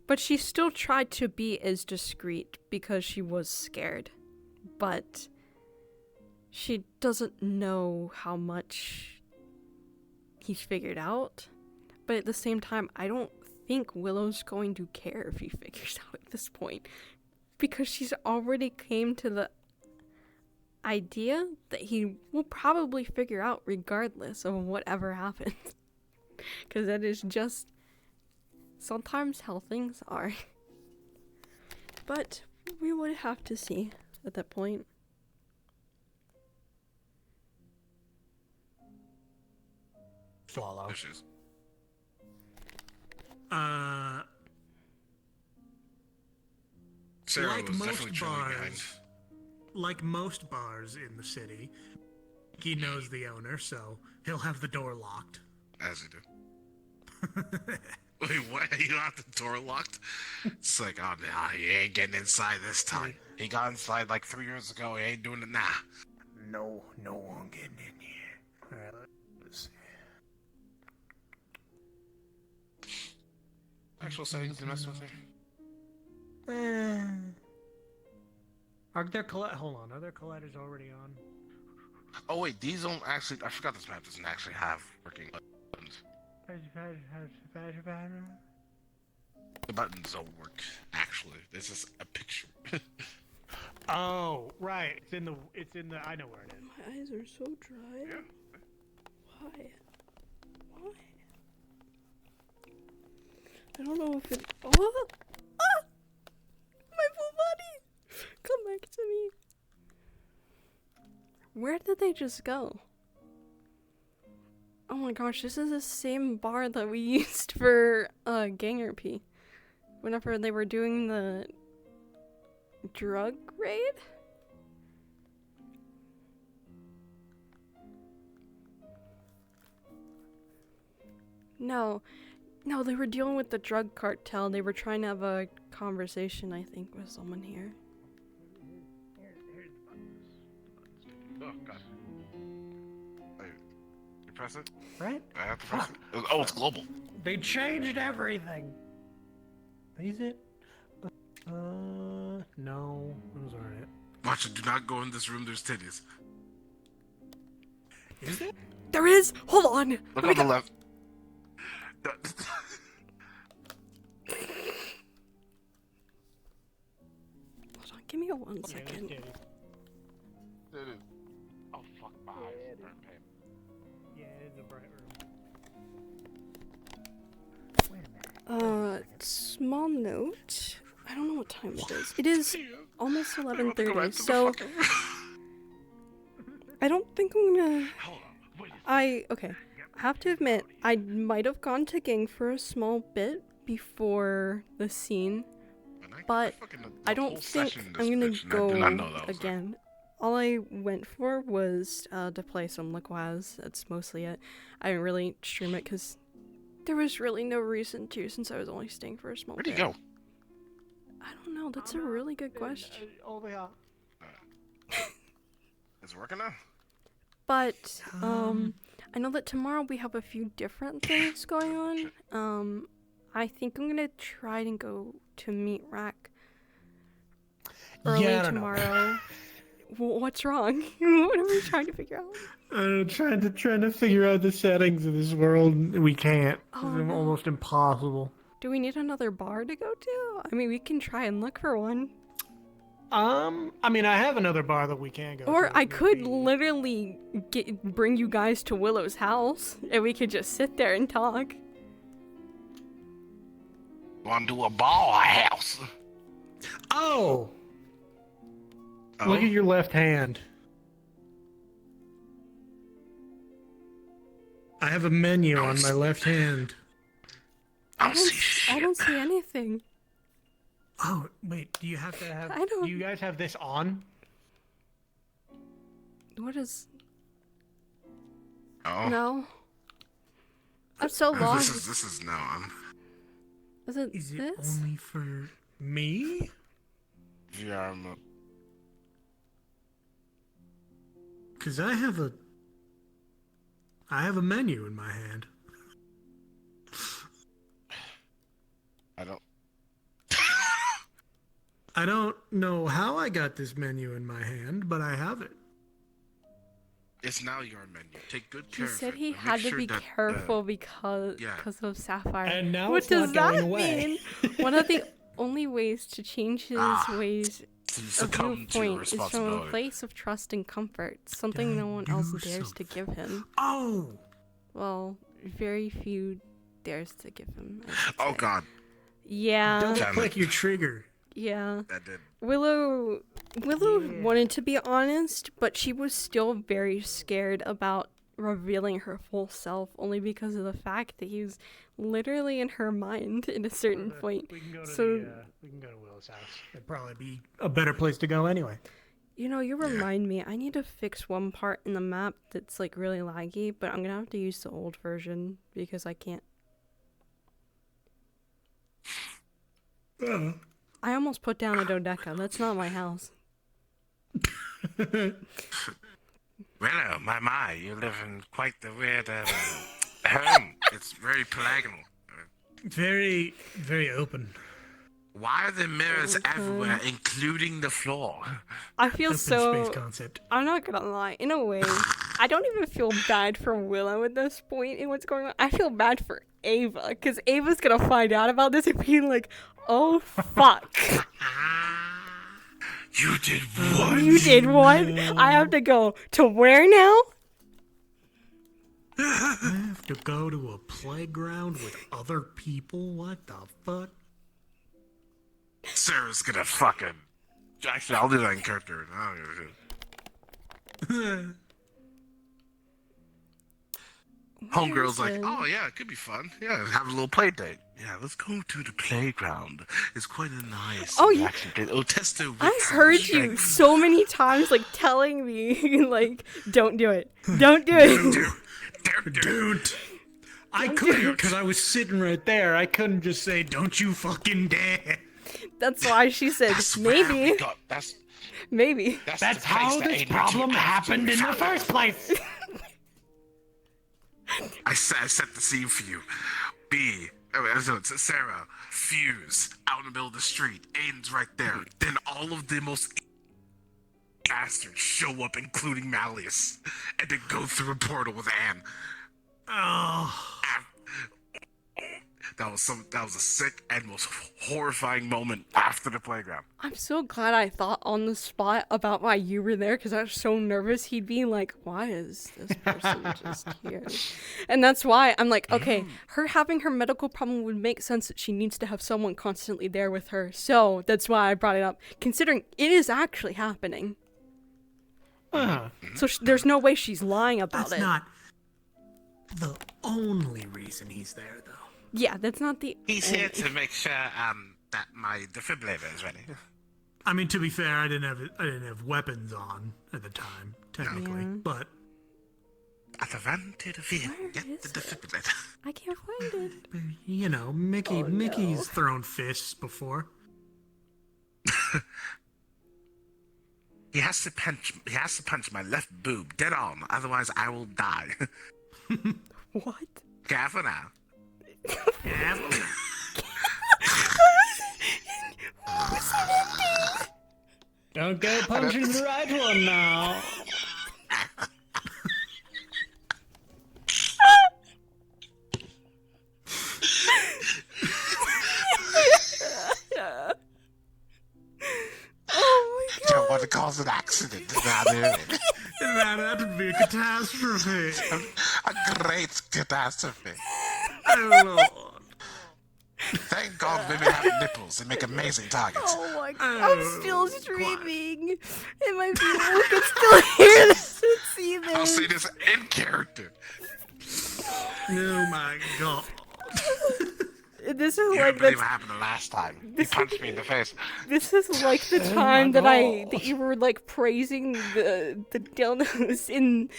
But she still tried to be as discreet because she was scared. But she doesn't know how much he's figured out. But at the same time, I don't think Willow's going to care if he figures out at this point. Because she's already came to the idea that he will probably figure out regardless of whatever happens. Because that is just sometimes how things are. But we would have to see at that point. Swallow. Issues. Sarah Like was most definitely trailing behind. bars, like most bars in the city, he knows the owner, so he'll have the door locked. As you do. Wait, what? You have the door locked? It's like, oh, nah, he ain't getting inside this time. He got inside like 3 years ago. He ain't doing it now. No one getting in here. Alright, let's see. Actual settings didn't mess with me. Are there hold on, are there colliders already on? Oh wait, these don't actually. I forgot this map doesn't actually have working buttons. The buttons don't work. Actually, this is a picture. Oh, right. It's in the. I know where it is. My eyes are so dry. Yeah. Why? Why? I don't know if it. Oh! Ah! My full body! Come back to me. Where did they just go? Oh my gosh, this is the same bar that we used for Ganger P. Whenever they were doing the drug raid? No, they were dealing with the drug cartel. They were trying to have a conversation, I think, with someone here. Oh god. Wait, you press it? Right? I have to press it. Oh, it's global. They changed everything. Is it? No. Those aren't it. Watch it. Do not go in this room. There's titties. Is it? There is! Hold on! Look Let me on the go- left. Hold on, give me 1 second. Oh fuck my eyes. Burn pain. Yeah, it's a bright room. Wait a minute. Small note. I don't know what time it is. It is almost I want to go 11:30, back to the so fucking- I don't think I'm gonna... Hold on. Wait. Okay. I have to admit, I might have gone to Gang for a small bit before the scene, but I don't think I'm gonna go again. All I went for was to play some Liquaz. That's mostly it. I didn't really stream it because there was really no reason to, since I was only staying for a small Where'd bit. he go? I don't know. That's a really good question. Over here. Is it working now? But I know that tomorrow we have a few different things going on. I think I'm gonna try and go to Meat Rack early I don't know. tomorrow. What's wrong? What are we trying to figure out? Trying to figure out the settings of this world. We can't. Oh, It's no. almost impossible. Do we need another bar to go to? I mean, we can try and look for one. I mean, I have another bar that we can go to. Or I It could would be- literally bring you guys to Willow's house, and we could just sit there and talk. Want to do a ball house? Oh! Oh, Look at your left hand. I have a menu on my left hand. I don't see shit. I don't see anything. Oh, wait, do you have to have... I don't- Do you guys have this on? What is... Oh, No. I'm so lost. this is no. Is it Is it this? only for me? VR mode. Because I have a menu in my hand. I don't. I don't know how I got this menu in my hand, but I have it. It's now your menu. Take good He care of said it. he Make had to sure be that, careful because yeah. of Sapphire. And now what it's not does that going away. mean? One of the only ways to change his ways to of succumb to your viewpoint is from a responsibility. place of trust and comfort, something no one else dares to give him. Oh! Well, very few dares to give him. I should Oh say. God, Yeah, Double Damn click it. your trigger. yeah. that did. Willow wanted to be honest, but she was still very scared about revealing her full self, only because of the fact that he was literally in her mind at a certain point. We can go to So- we can go to Willow's house. It'd probably be a better place to go anyway. You know, you remind me, I need to fix one part in the map that's like really laggy, but I'm gonna have to use the old version because I can't. I almost put down a dodeca. That's not my house. Willow, my, you live in quite the weird home. It's very polygonal. Very, very open. Why are there mirrors Okay. everywhere, including the floor? I feel Open so. space concept. I'm not gonna lie. In a way, I don't even feel bad for Willow at this point in what's going on. I feel bad for Ava, because Ava's gonna find out about this and be like, oh fuck. You did what? You did what? I have to go to where now? I have to go to a playground with other people? What the fuck? Sarah's gonna fucking. Actually, I'll do that in character. I don't give a shit. Homegirl's like, oh yeah, it could be fun. Yeah, have a little play date. Yeah, let's go to the playground. It's quite a nice. Oh, yeah. Oh, test the. I heard you so many times, like, telling me, like, don't do it. Don't do it. Dude, I couldn't because I was sitting right there. I couldn't just say, "Don't you fucking dare." That's why she said, maybe. Maybe. That's how this problem happened in the first place. I set the scene for you. Sarah, Fuse, out in the middle of the street. Aiden's right there. Then all of the most bastards show up, including Malius, and then go through a portal with Anne. Oh, That was a sick and most horrifying moment after the playground. I'm so glad I thought on the spot about why you were there, because I was so nervous he'd be like, why is this person just here? And that's why I'm like, okay, her having her medical problem would make sense that she needs to have someone constantly there with her. So that's why I brought it up, considering it is actually happening. So there's no way she's lying about that's it. not the only reason he's there, though. Yeah, that's not the He's only... here to make sure that my defibrillator is ready. I mean, to be fair, I didn't have weapons on at the time, technically, Yeah. but At the run to the field, Where get is the it? defibrillator. I can't find it. you know, Mickey's thrown fists before. He has to punch my left boob dead on, otherwise I will die. What? Careful now. Don't go punching the right one now. Oh my god. Don't want to cause an accident. That would be a catastrophe. A great catastrophe. Oh, Lord. Thank God women have nipples and make amazing targets. Oh my god. I'm still streaming. And my people can still hear this and see this. I'll say this in character. Oh my god. This is You like don't believe the what happened the last time. You punched me in the face. this is like the time that you were like praising the dildos in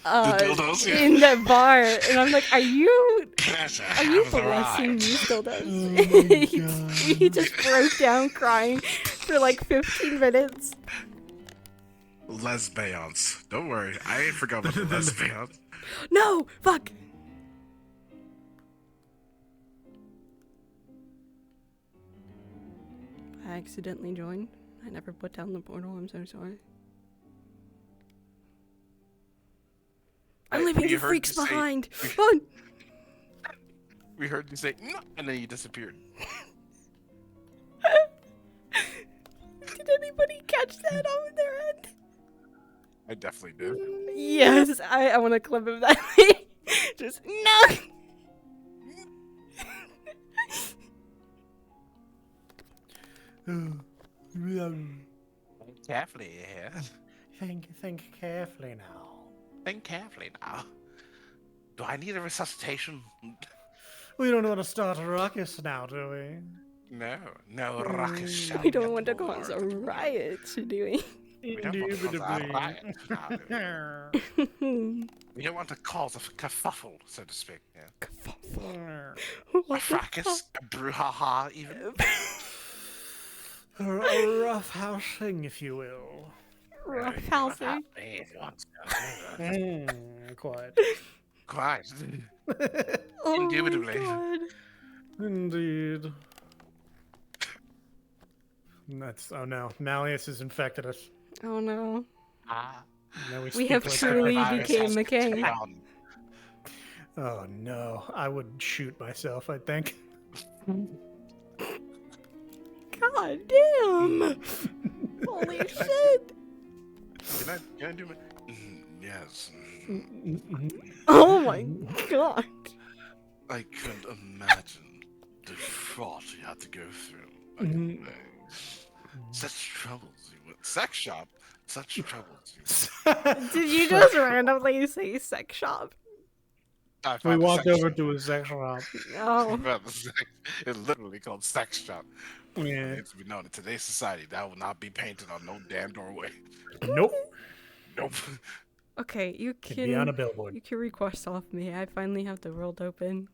dildos, yeah. in that bar, and I'm like, are you Pleasure are you has blessing arrived. these dildos? He just broke down crying for like 15 minutes. Lesbians. Don't worry, I ain't forgot about the lesbians. No, fuck. I accidentally joined. I never put down the portal. I'm so sorry. I'm leaving we you heard freaks you say- behind. we- Run! We heard you say, no, and then you disappeared. Did anybody catch that on their end? I definitely did. Yes, I want a clip of that. Just no. Carefully here. Think carefully now. Think carefully now. Do I need a resuscitation? We don't want to start a ruckus now, do we? No ruckus shall We don't be want to cause a aboard. riot, do we? We don't want to cause a riot now, do we? We don't want to cause a kerfuffle, so to speak. Yeah. A What the fracas, a brouhaha, even. A rough housing, if you will. rough housing? Quite. Quite. Oh my Indubitably. god. Indeed. Oh no, Malius has infected us. Oh no. Now We speak have like truly that. became McKay. Oh no, I would shoot myself, I think. God damn! Holy shit! Can I do my? Yes. Oh my god! I couldn't imagine the fraud you had to go through. Mhm. Such troubles you went. Sex shop. Such troubles you. Did you just randomly say sex shop? I We found a walked sex over shop. to a sex shop. Oh. It's literally called sex shop. Yeah. It's to be known in today's society that will not be painted on no damn doorway. Nope. Nope. Okay, you Could be on a can billboard. request off me. I finally have the world open.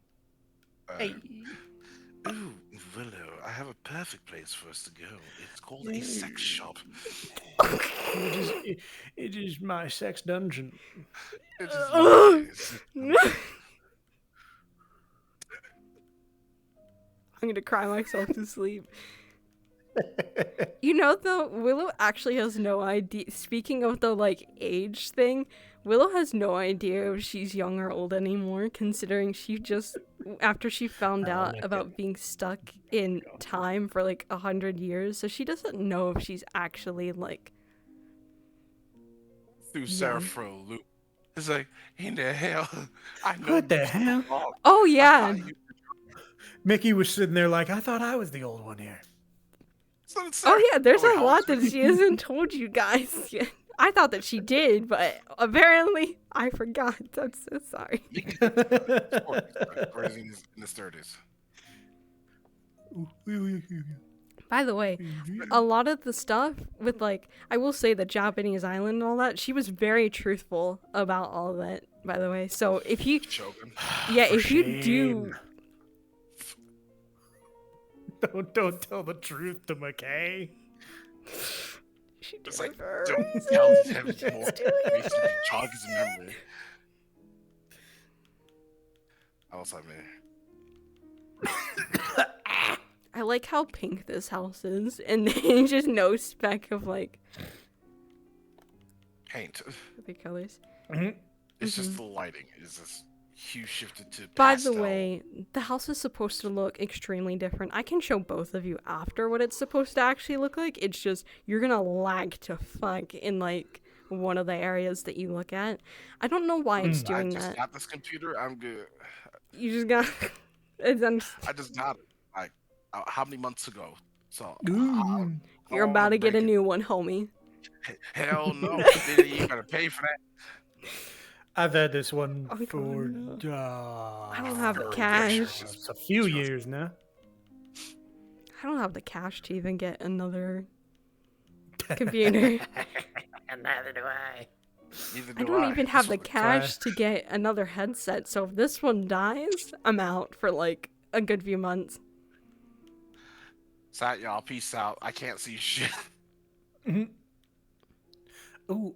Ooh, Willow, I have a perfect place for us to go. It's called a sex shop. It is my sex dungeon. It is I'm gonna cry myself to sleep. You know, though, Willow actually has no idea. Speaking of the, like, age thing, Willow has no idea if she's young or old anymore, considering she just, after she found out about being stuck in time for, like, 100 years, so she doesn't know if she's actually, like... through Sarah for a loop. It's like, in the hell? I know What the you hell? wrong. Oh, I yeah! thought you- Mickey was sitting there like, I thought I was the old one here. So it's Sarah. Oh, yeah, there's Wait, a how lot old that she hasn't told you guys yet. I thought that she did, but apparently I forgot. I'm so sorry. Or is he in his 30s? By the way, a lot of the stuff with, like, I will say the Japanese island and all that, she was very truthful about all of that, by the way. So if you, Choking. yeah, For if you do, Don't tell the truth to McKay. she It's like, deserves. don't tell him more. Makes him jog his memory. Else I mean. I like how pink this house is, and there's just no speck of, like, Paint. other colors. It's just the lighting. It's just hue shifted to By pastel. the way, the house is supposed to look extremely different. I can show both of you after what it's supposed to actually look like. It's just, you're gonna lag to fuck in, like, one of the areas that you look at. I don't know why it's doing I just that. got this computer. I'm good. You just got... it's I just got it. Like, how many months ago? So You're about to get a new one, homie. Hell no. Then you gotta pay for that. I've had this one Oh, for no. I don't have the for cash. a few years now. I don't have the cash to even get another computer. Neither do I. Neither I do don't even have the This one- cash to get another headset, so if this one dies, I'm out for, like, a good few months. Sat y'all. Peace out. I can't see shit. Ooh,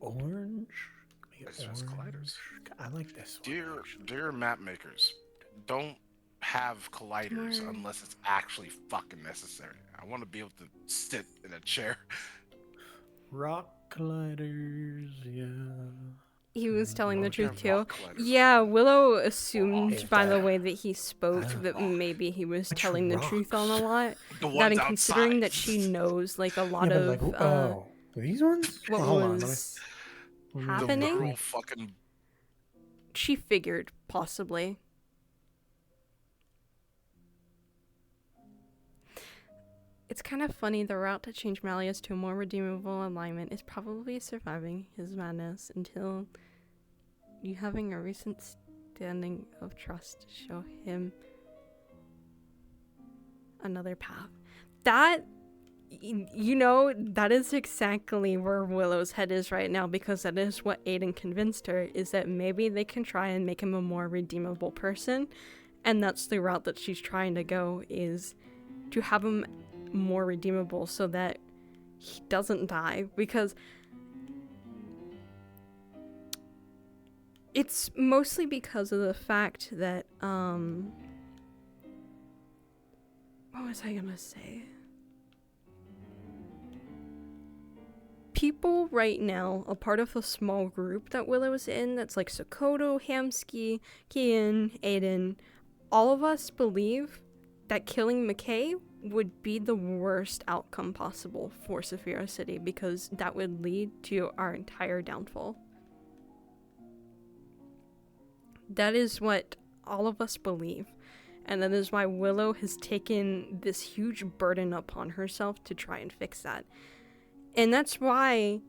orange. It's just colliders. I like this one. Dear map makers, don't have colliders Tomorrow. unless it's actually fucking necessary. I want to be able to sit in a chair. Rock colliders, yeah. He was telling the Don't have truth too. rock colliders. Yeah, Willow assumed Is by the that- way that he spoke that maybe he was Which telling the truth on a lot. The That ones in considering outside. that she knows, like, a lot Yeah, but of like, oh, these ones? what Oh, hold on, let me- was The happening, literal fucking she figured possibly. It's kind of funny, the route to change Malius to a more redeemable alignment is probably surviving his madness until you having a recent standing of trust to show him another path. That, you know, that is exactly where Willow's head is right now, because that is what Aiden convinced her, is that maybe they can try and make him a more redeemable person, and that's the route that she's trying to go, is to have him more redeemable so that he doesn't die, because it's mostly because of the fact that what was I gonna say? people right now, a part of a small group that Willow is in, that's like Sokoto, Hamsky, Kian, Aiden, all of us believe that killing McKay would be the worst outcome possible for Saphira City, because that would lead to our entire downfall. That is what all of us believe. And that is why Willow has taken this huge burden upon herself to try and fix that. And that's why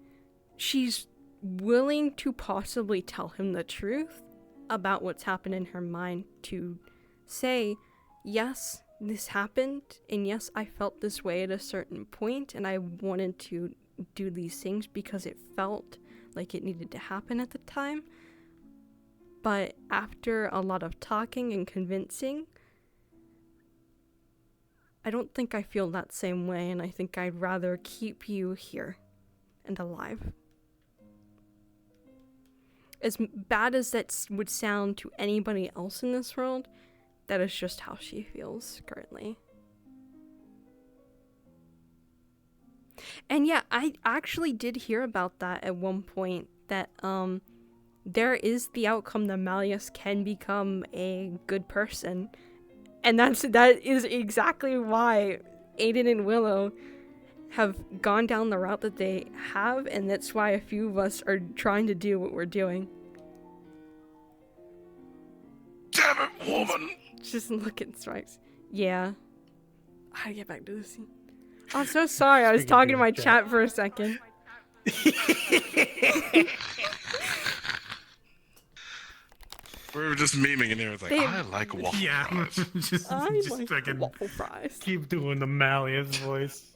she's willing to possibly tell him the truth about what's happened in her mind, to say, yes, this happened, and yes, I felt this way at a certain point, and I wanted to do these things because it felt like it needed to happen at the time. But after a lot of talking and convincing, I don't think I feel that same way, and I think I'd rather keep you here and alive. As bad as that would sound to anybody else in this world, that is just how she feels currently. And yeah, I actually did hear about that at one point, that there is the outcome that Malius can become a good person. And that is exactly why Aiden and Willow have gone down the route that they have, and that's why a few of us are trying to do what we're doing. Damn it, woman! Just look at strikes. Yeah. I gotta get back to the scene. I'm so sorry, I was talking to my chat for a second. We were just memeing and everything. They- I like waffle Yeah, fries. just I like fucking waffle fries. keep doing the Malius voice.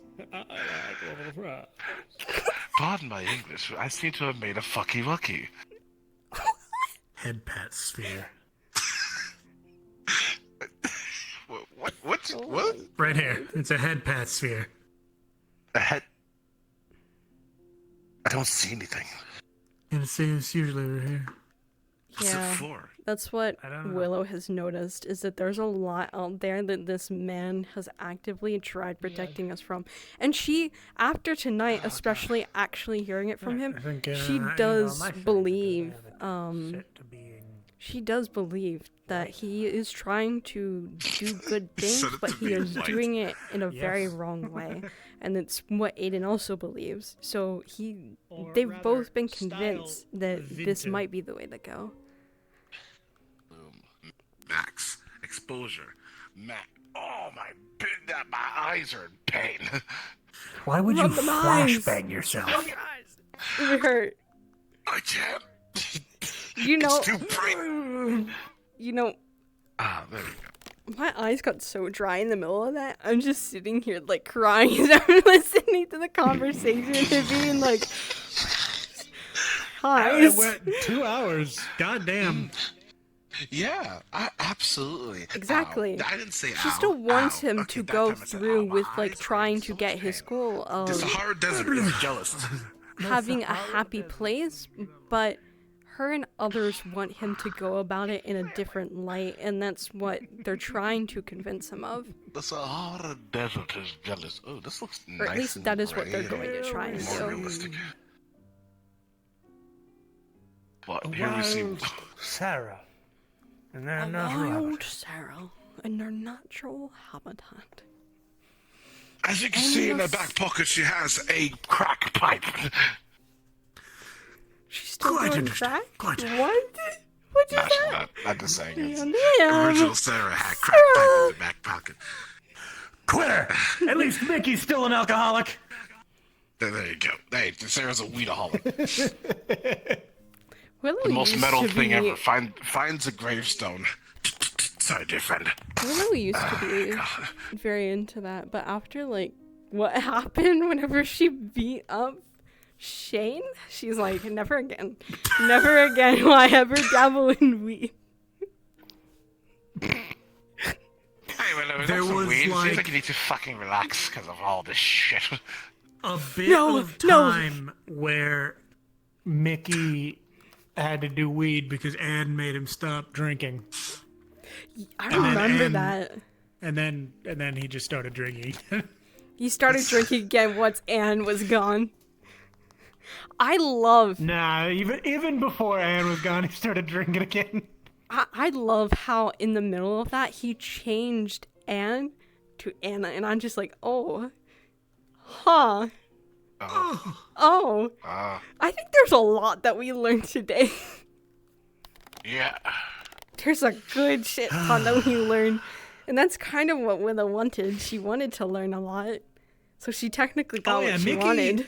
Pardon my English, I seem to have made a fucky wucky. Head pat sphere. What? Right here. It's a head pat sphere. A head? I don't see anything. And it's usually over here. What's Yeah. it for? That's what I don't know. Willow has noticed, is that there's a lot out there that this man has actively tried protecting us from. And she, after tonight, especially actually hearing it from him, I think, she does my friend, believe, set to being... she does believe that he is trying to do good things, Set it but to he be is white. doing it in a very Yes. wrong way. And it's what Aiden also believes. So Or they've rather, both been style convinced that this vintage. might be the way to go. Max. Exposure. Mac. Oh my, my eyes are in pain. Why would you Rub them eyes. flashbang yourself? It hurt. I can't. You know, It's too bright. you know, Ah, there we go. my eyes got so dry in the middle of that. I'm just sitting here like crying as I'm listening to the conversation and being like, It eyes. went 2 hours. Goddamn. Yeah, absolutely. Exactly. Ow. I didn't say She ow. still wants Ow. him Okay, to that go time I said, through ow, my with like eyes are trying in to so get much his pain. goal The of Sahara Desert is jealous. having a happy place, but her and others want him to go about it in a different light, and that's what they're trying to convince him of. The Sahara Desert is jealous. Oh, this looks nice. Or at least and that is what gray they're and going to try and more do. realistic. But here we see. Sarah. And they're A not wild Sarah in their natural habitat. As you can see in her back pocket, she has a Crack pipe. She's still Quite doing interesting. that? Quite. What? What is that? not just saying. It's Damn. original Sarah had crack pipe in the back pocket. Quitter! At least Mickey's still an alcoholic. There you go. Hey, Sarah's a weedaholic. Willow The most used metal to thing be, ever. Finds a gravestone. Sorry, dear friend. Willow used to be very into that, but after like what happened whenever she beat up Shane, she's like, never again. Never again will I ever dabble in weed. Hey, well, There that's some was, weed. like- Seems like you need to fucking relax because of all this shit. A bit No, of no. time where Mickey had to do weed because Anne made him stop drinking. I then remember Anne- that. And then he just started drinking. He started drinking again once Anne was gone. I love Nah, even before Anne was gone, he started drinking again. I love how in the middle of that he changed Anne to Anna, and I'm just like, oh, huh, oh. I think there's a lot that we learned today. Yeah. There's a good shit ton that we learned, and that's kind of what Willow wanted. She wanted to learn a lot, so she technically got what she wanted.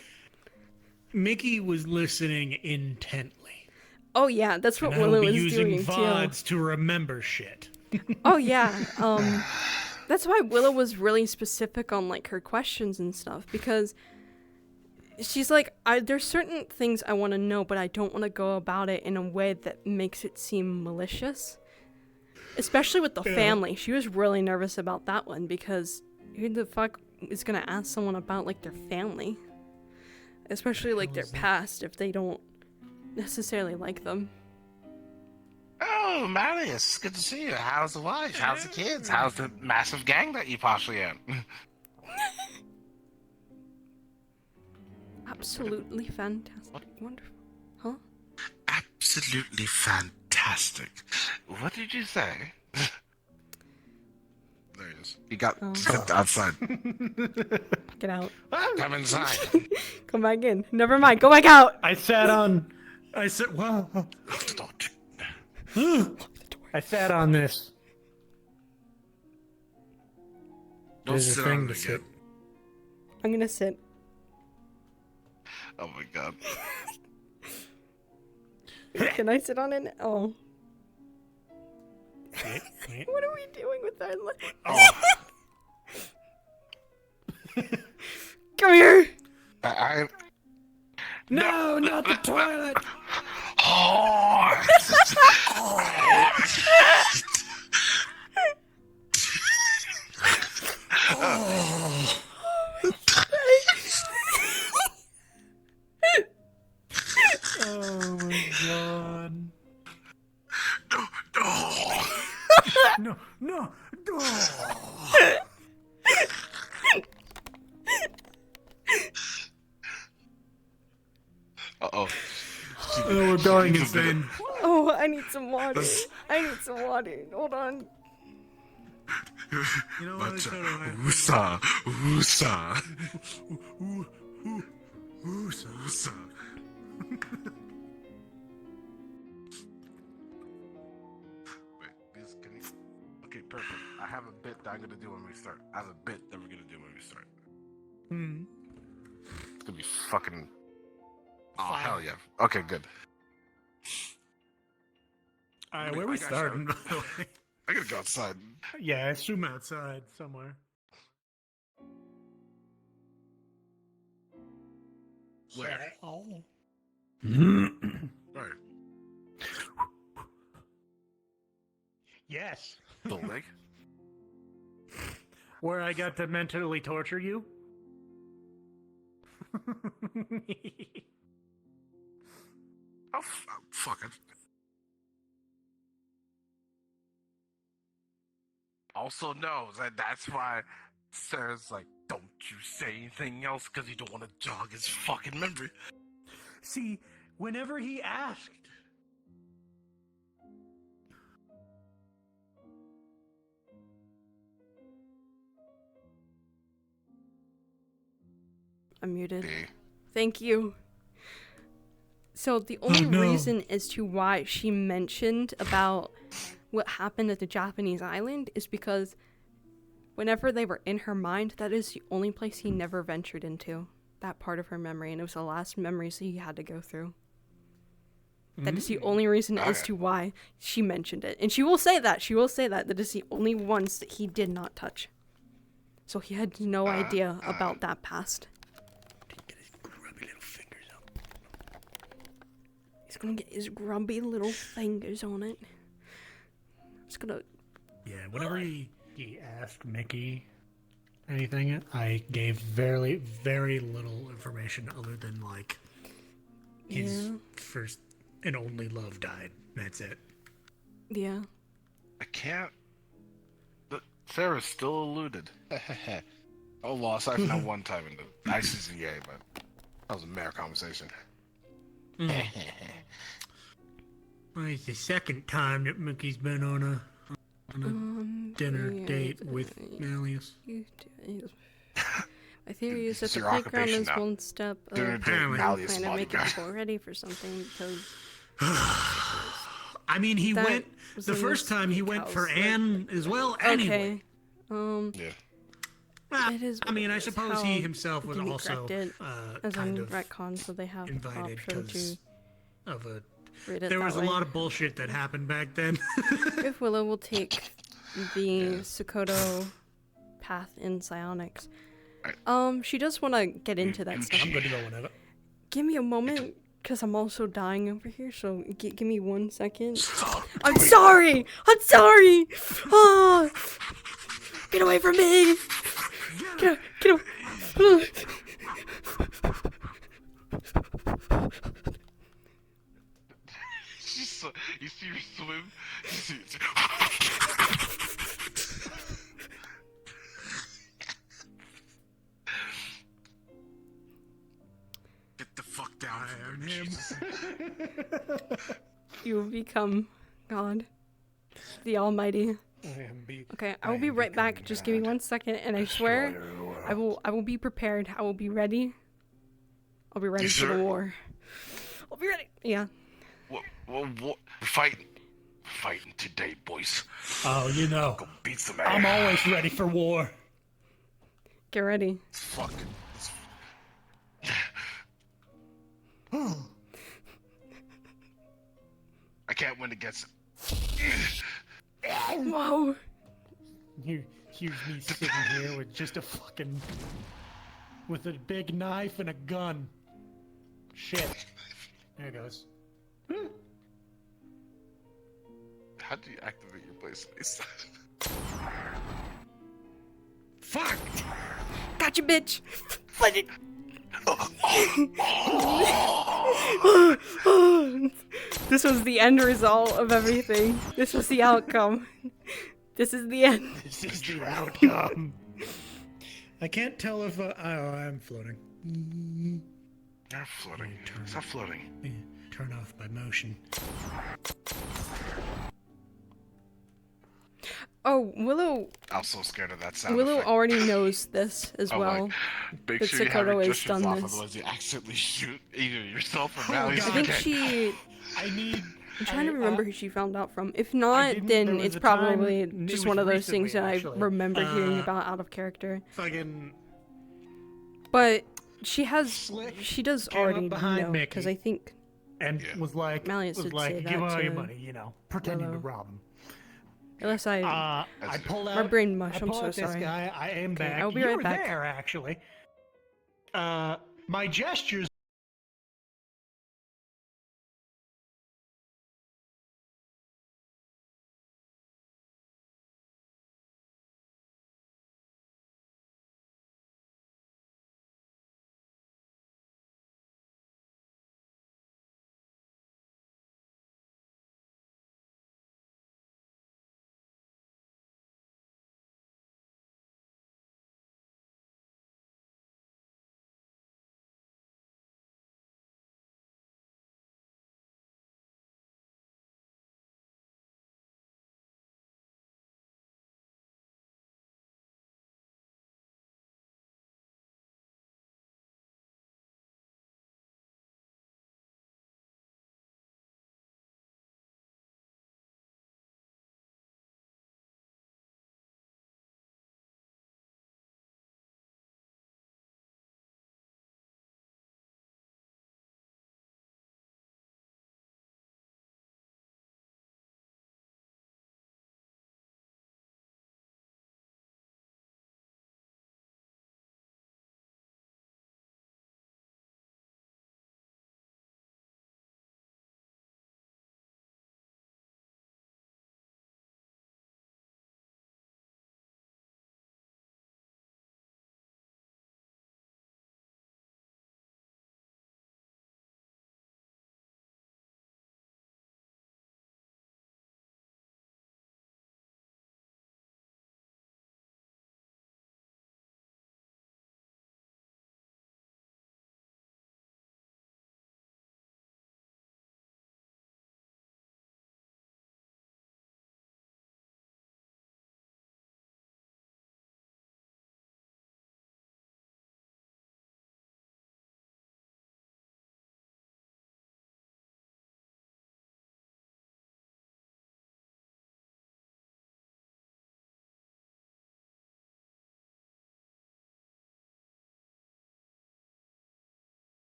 Mickey was listening intently. Oh yeah, that's what And Willow I will be is using doing VODs to remember shit. Oh yeah, that's why Willow was really specific on like her questions and stuff, because she's like, there's certain things I want to know, but I don't want to go about it in a way that makes it seem malicious. Especially with the family. She was really nervous about that one, because who the fuck is gonna ask someone about like their family? Especially like their past if they don't necessarily like them. Oh, Malius, good to see you. How's the wife? How's the kids? How's the massive gang that you partially in? Absolutely fantastic. Wonderful. Huh? Absolutely fantastic. What did you say? There he is. He got stepped outside. Get out. Come inside. Come back in. Never mind. Go back out. I said, wow. I sat on this. Don't There's a sit thing on to it sit. again. I'm gonna sit. Oh my god. Can I sit on it? Oh. Wait. What are we doing with our Come here! No, not the toilet. Oh! Oh my god. No. Uh-oh. Oh, we're going insane. Oh, I need some water. Hold on. You know what? Woosa. Wait, can you... Okay, perfect. I have a bit that I'm gonna do when we start. I have a bit that we're gonna do when we start. It's gonna be fucking... Oh, hell yeah. Okay, good. Alright, where are we starting, by the way? I gotta go outside. Yeah, I assume outside somewhere. Where? Oh. Where? Yes. The lake? Where I got to mentally torture you? Oh, fuck it. Also knows that that's why Sarah's like, don't you say anything else because you don't want to jog his fucking memory. See, whenever he asked. I'm muted. Hey. Thank you. So the only no. reason as to why she mentioned about what happened at the Japanese island is because whenever they were in her mind, that is the only place he never ventured into. That part of her memory, and it was the last memories he had to go through. That is the only reason as to why she mentioned it. And she will say that. That is the only ones that he did not touch. So he had no idea about that past. Get his grubby little fingers up. He's gonna get his grubby little fingers on it. It's gonna... Yeah, whenever he asked Mickey anything, I gave very, very little information other than, like, his first and only love died. That's it. Yeah. I can't. But Sarah's still eluded. Oh, well, aside from that one time in the ICCA, but that was a mere conversation. Well, it's the second time that Mickey's been on a dinner date with Malius. My theory is that It's the your playground occupation is now. one step Dinner of date, Malius trying to make bodyguard. people ready for something because I mean, he That went was the in first the time he steak went for house, Anne as well. Anyway, okay. Yeah. Well, It is I mean, what I it is. suppose How he himself it was can be also corrected, as kind in of retcon, so they have the invited option because to of a. read it There that was a way. lot of bullshit that happened back then. If Willow will take the Sokoto path in psionics, she does want to get into that stuff. I'm good to go whenever. Give me a moment, because I'm also dying over here, so give me 1 second. I'm sorry! I'm sorry! Ah! Get away from me! Get away! You see her swim? You see Get the fuck down from there, him. Jesus. You will become God. The Almighty. Okay, I will be right back. Just give me 1 second, and I swear, I will be prepared. I will be ready. I'll be ready You for the sure? war. I'll be ready. Yeah. What? We're fighting. We're fighting today, boys. Oh, you know, Go beat some ass. I'm always ready for war. Get ready. Fuck. I can't win against him. Whoa. Here's me sitting here with just a fucking, with a big knife and a gun. Shit. There it goes. How do you activate your play space? Fuck! Gotcha, bitch. Fight it. This was the end result of everything. This was the outcome. This is the end. This is the outcome. I can't tell if oh, I'm floating. You're floating. Stop floating. Turn off by motion. Oh, Willow. I'm so scared of that sound Willow effect. already knows this as I'm well. like, make But sure you have Sokoto your has gestures done off, this. otherwise you accidentally shoot either yourself or Oh, Malius. God. I think again. she. I need. I'm trying to remember who she found out from. If I not, didn't- there then was it's a time- probably it just was one of those things that recently, I actually. remember hearing about out of character. Fucking But she has. Slick She does came up already behind know, because Mickey. I think. and Yeah. was like, Malius did say give that all your to money, you know, pretending to Willow. rob him. Unless I. I That's- pulled out. My brain mush, I I'm pull so out this sorry. guy. I aim Okay, back. I'll be you right were back. there, actually. My gestures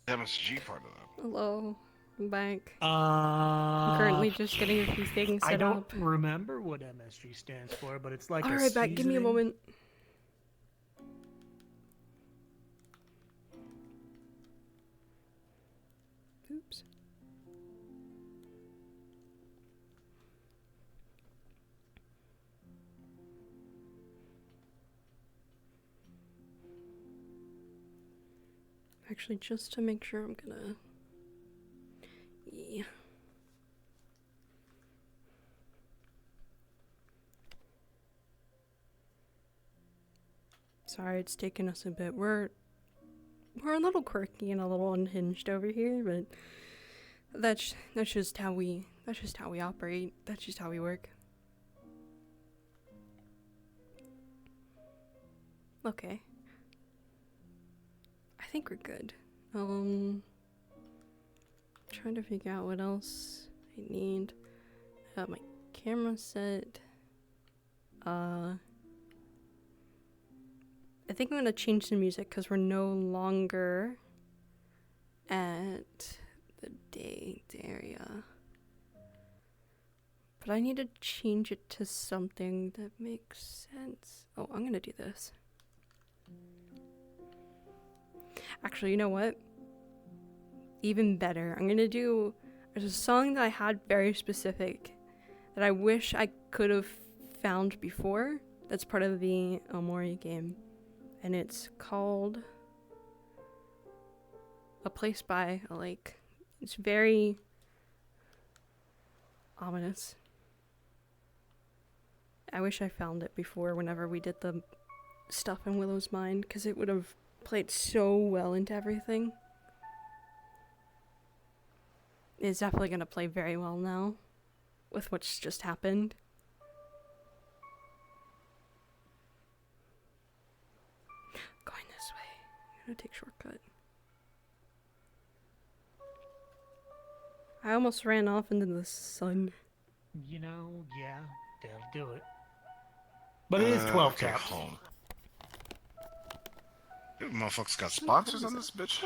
MSG part of that. Hello, I'm back. I'm currently just getting a few things set I don't up. remember what MSG stands for, but it's like All a right, back. Give me a seasoning. moment. Oops. Actually, just to make sure, I'm gonna. Yeah. Sorry, it's taken us a bit. We're a little quirky and a little unhinged over here, but that's just how we operate. That's just how we work. Okay. I think we're good. Trying to figure out what else I need. I have my camera set. I think I'm gonna change the music because we're no longer at the date area. But I need to change it to something that makes sense. Oh, I'm gonna do this. Actually, you know what? Even better. I'm gonna do... There's a song that I had very specific that I wish I could have found before. That's part of the Omori game. And it's called A Place by a Lake. It's very ominous. I wish I found it before whenever we did the stuff in Willow's mind, because it would have played so well into everything. It's definitely going to play very well now with what's just happened. Going this way. I'm going to take a shortcut. I almost ran off into the sun. You know, yeah, they'll do it. But it is 12 okay, caps. home. Dude, motherfuckers got sponsors on this bitch.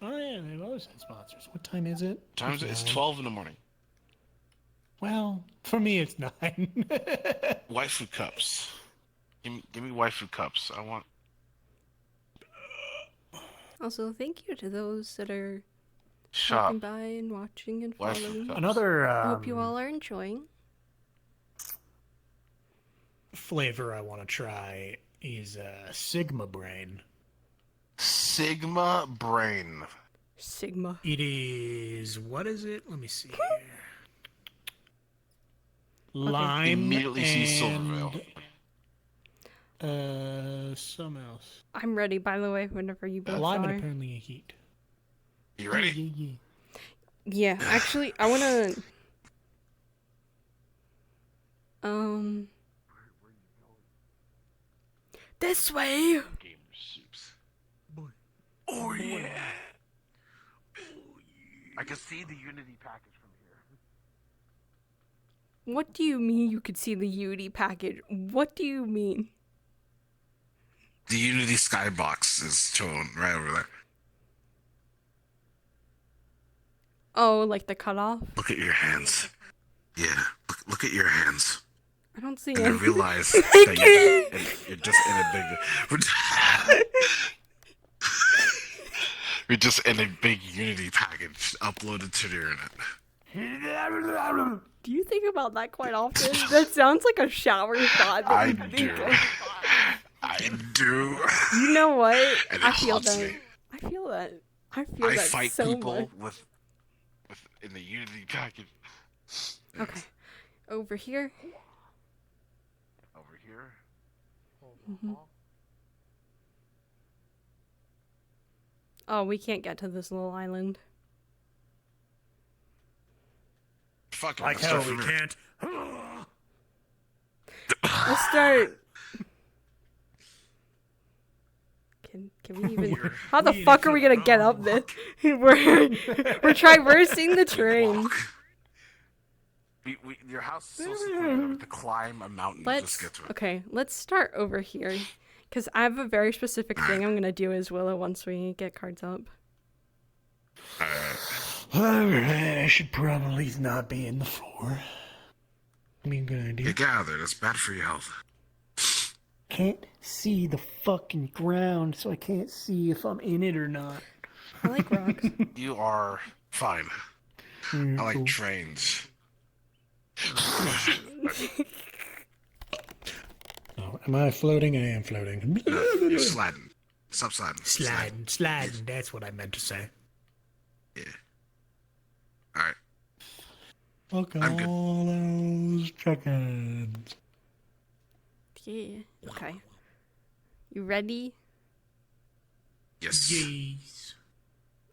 Oh yeah, they've always had sponsors. What time is it? Times it's 12 in the morning. Well, for me it's 9. Waifu cups. Give me waifu cups. I want. Also, thank you to those that are Shop. stopping by and watching and Waifu following. cups. Another I hope you all are enjoying. flavor I want to try is Sigma Brain. Sigma Brain. Sigma. It is, what is it? Let me see here. Okay. Lime Immediately see Silvervale. Something else. I'm ready, by the way, whenever you both Lime are. and apparently a heat. You ready? Yeah. Yeah, actually, I wanna... This way! Gamer soups. Boy. Oh yeah. I can see the Unity package from here. What do you mean you could see the Unity package? What do you mean? The Unity skybox is shown right over there. Oh, like the cutoff? Look at your hands. Yeah, look at your hands. I don't see And I it. realize that you're just in a big... You're just in a big Unity package uploaded to the internet. Do you think about that quite often? That sounds like a shower thought that I you think do. of. I do. You know what? And I it feel haunts that. me. I feel that. I feel I that fight so People much. with in the Unity package. Okay. Over here. Over here. Mhm. Oh, we can't get to this little island. Fuck it, Like let's hell start we from here. can't. Let's start. Can we even? We're- How the we fuck are we gonna need to get up this? We're traversing the terrain. Walk. Your house is so secluded that we have to climb a mountain to just Let's get to it. okay. Let's start over here, because I have a very specific thing I'm gonna do as Willow once we get cards up. Alright, I should probably not be in the floor. I mean, good idea. Get out of there. That's bad for your health. Can't see the fucking ground, so I can't see if I'm in it or not. I like rocks. You are fine. I like Cool. trains. Oh, am I floating? I am floating. No, you're sliding. Stop sliding. Sliding. That's what I meant to say. Yeah. Alright. Fuck I'm good. all those chickens. Yeah. Okay. You ready? Yes. Yes.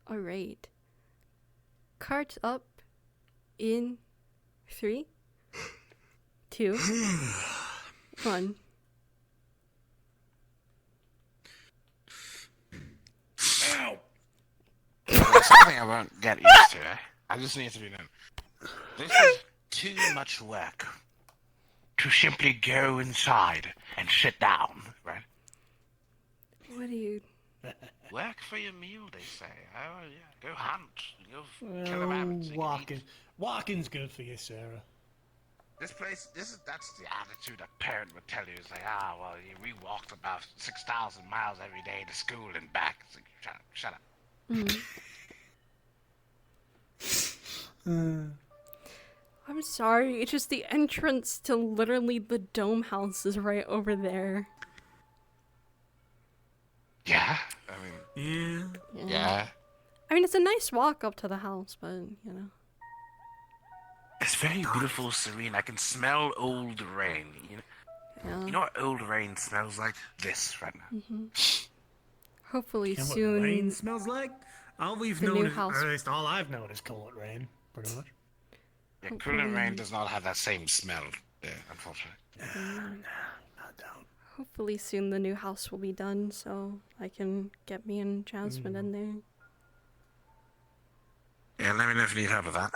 All right. Cart up in 3, 2, 1. There's something I won't get used to. I just need to be known. This is too much work to simply go inside and sit down, right? What do you? Work for your meal, they say. Oh yeah, go hunt, go kill a rabbit. so you can eat. Walking's good for you, Sarah. That's the attitude a parent would tell you. It's like, well, we walked about 6,000 miles every day to school and back. It's like, shut up. I'm sorry. It's just the entrance to literally the dome house is right over there. Yeah, I mean, yeah. I mean, it's a nice walk up to the house, but you know. It's very beautiful, serene. I can smell old rain. Yeah. You know what old rain smells like? This right now. Hopefully And what soon. rain smells like? All we've the known new is, house- or at least all I've known is cold rain, pretty much. Yeah, cooler rain does not have that same smell. Yeah, unfortunately. I don't. Hopefully soon the new house will be done, so I can get me and Jasmine in there. Yeah, let me know if you need help with that.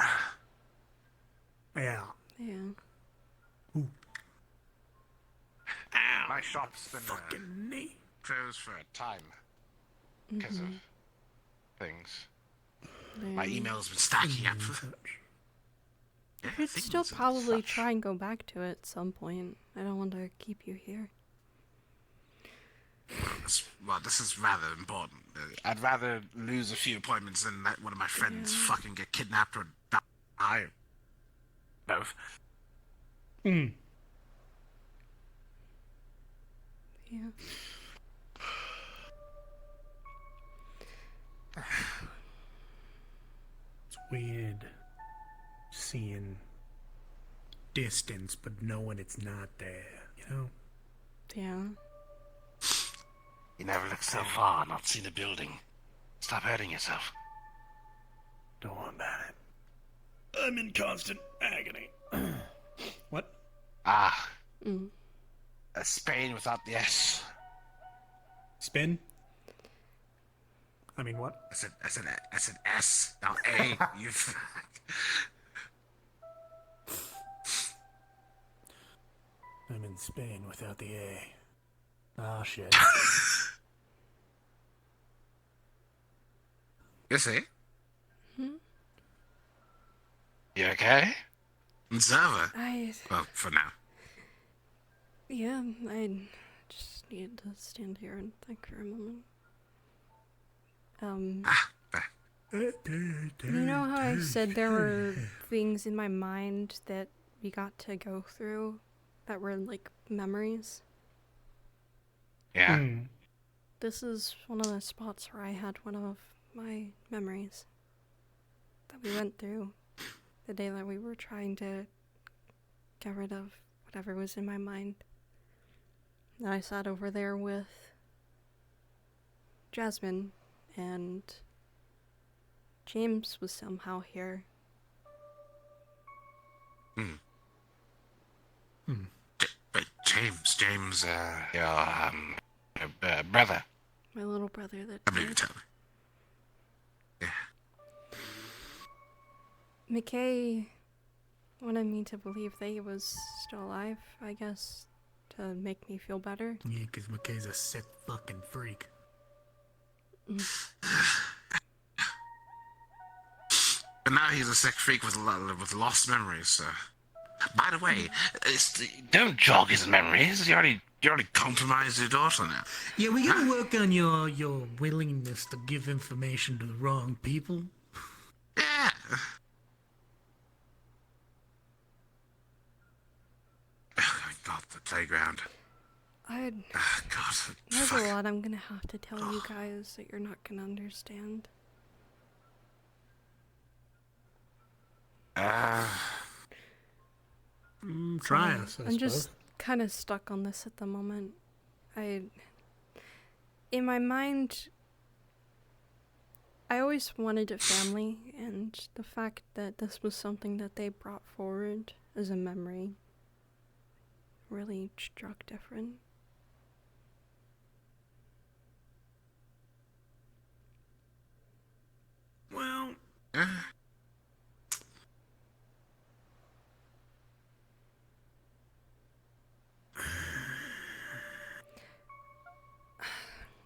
Yeah. Yeah. My shop's been Fucking neat. closed for a time because of things. My email's been stacking up. Yeah, I could things still and probably such. try and go back to it at some point. I don't want to keep you here. Well, this is rather important. I'd rather lose a few appointments than let one of my friends fucking get kidnapped or die. Both. Yeah. It's weird seeing distance, but knowing it's not there, you know? Yeah. You never look so far, not see the building. Stop hurting yourself. Don't worry about it. I'm in constant agony. What? Ah. A Spain without the S. Spin? I mean, what? I said S, not A. You. I'm in Spain without the A. Oh, shit. You see? You okay? Zava. I Well, for now. just need to stand here and think for a moment. You know how I said there were things in my mind that we got to go through that were like memories? Yeah. This is one of the spots where I had one of my memories that we went through the day that we were trying to get rid of whatever was in my mind. And I sat over there with Jasmine, and James was somehow here. But James, Your brother. My little brother that I believe you died. tell me. Yeah. McKay wanted me to believe that he was still alive, I guess, to make me feel better. Yeah, because McKay's a sick fucking freak. But now he's a sick freak with lost memories. So. By the way, don't jog his memories. You already compromised your daughter now. Yeah, we gotta work on your willingness to give information to the wrong people. Yeah. Oh my God, the playground. God, there's Fuck. a lot I'm gonna have to tell you guys that you're not gonna understand. Try us, I I'm suppose. just kind of stuck on this at the moment. In my mind, I always wanted a family, and the fact that this was something that they brought forward as a memory really struck different. Well,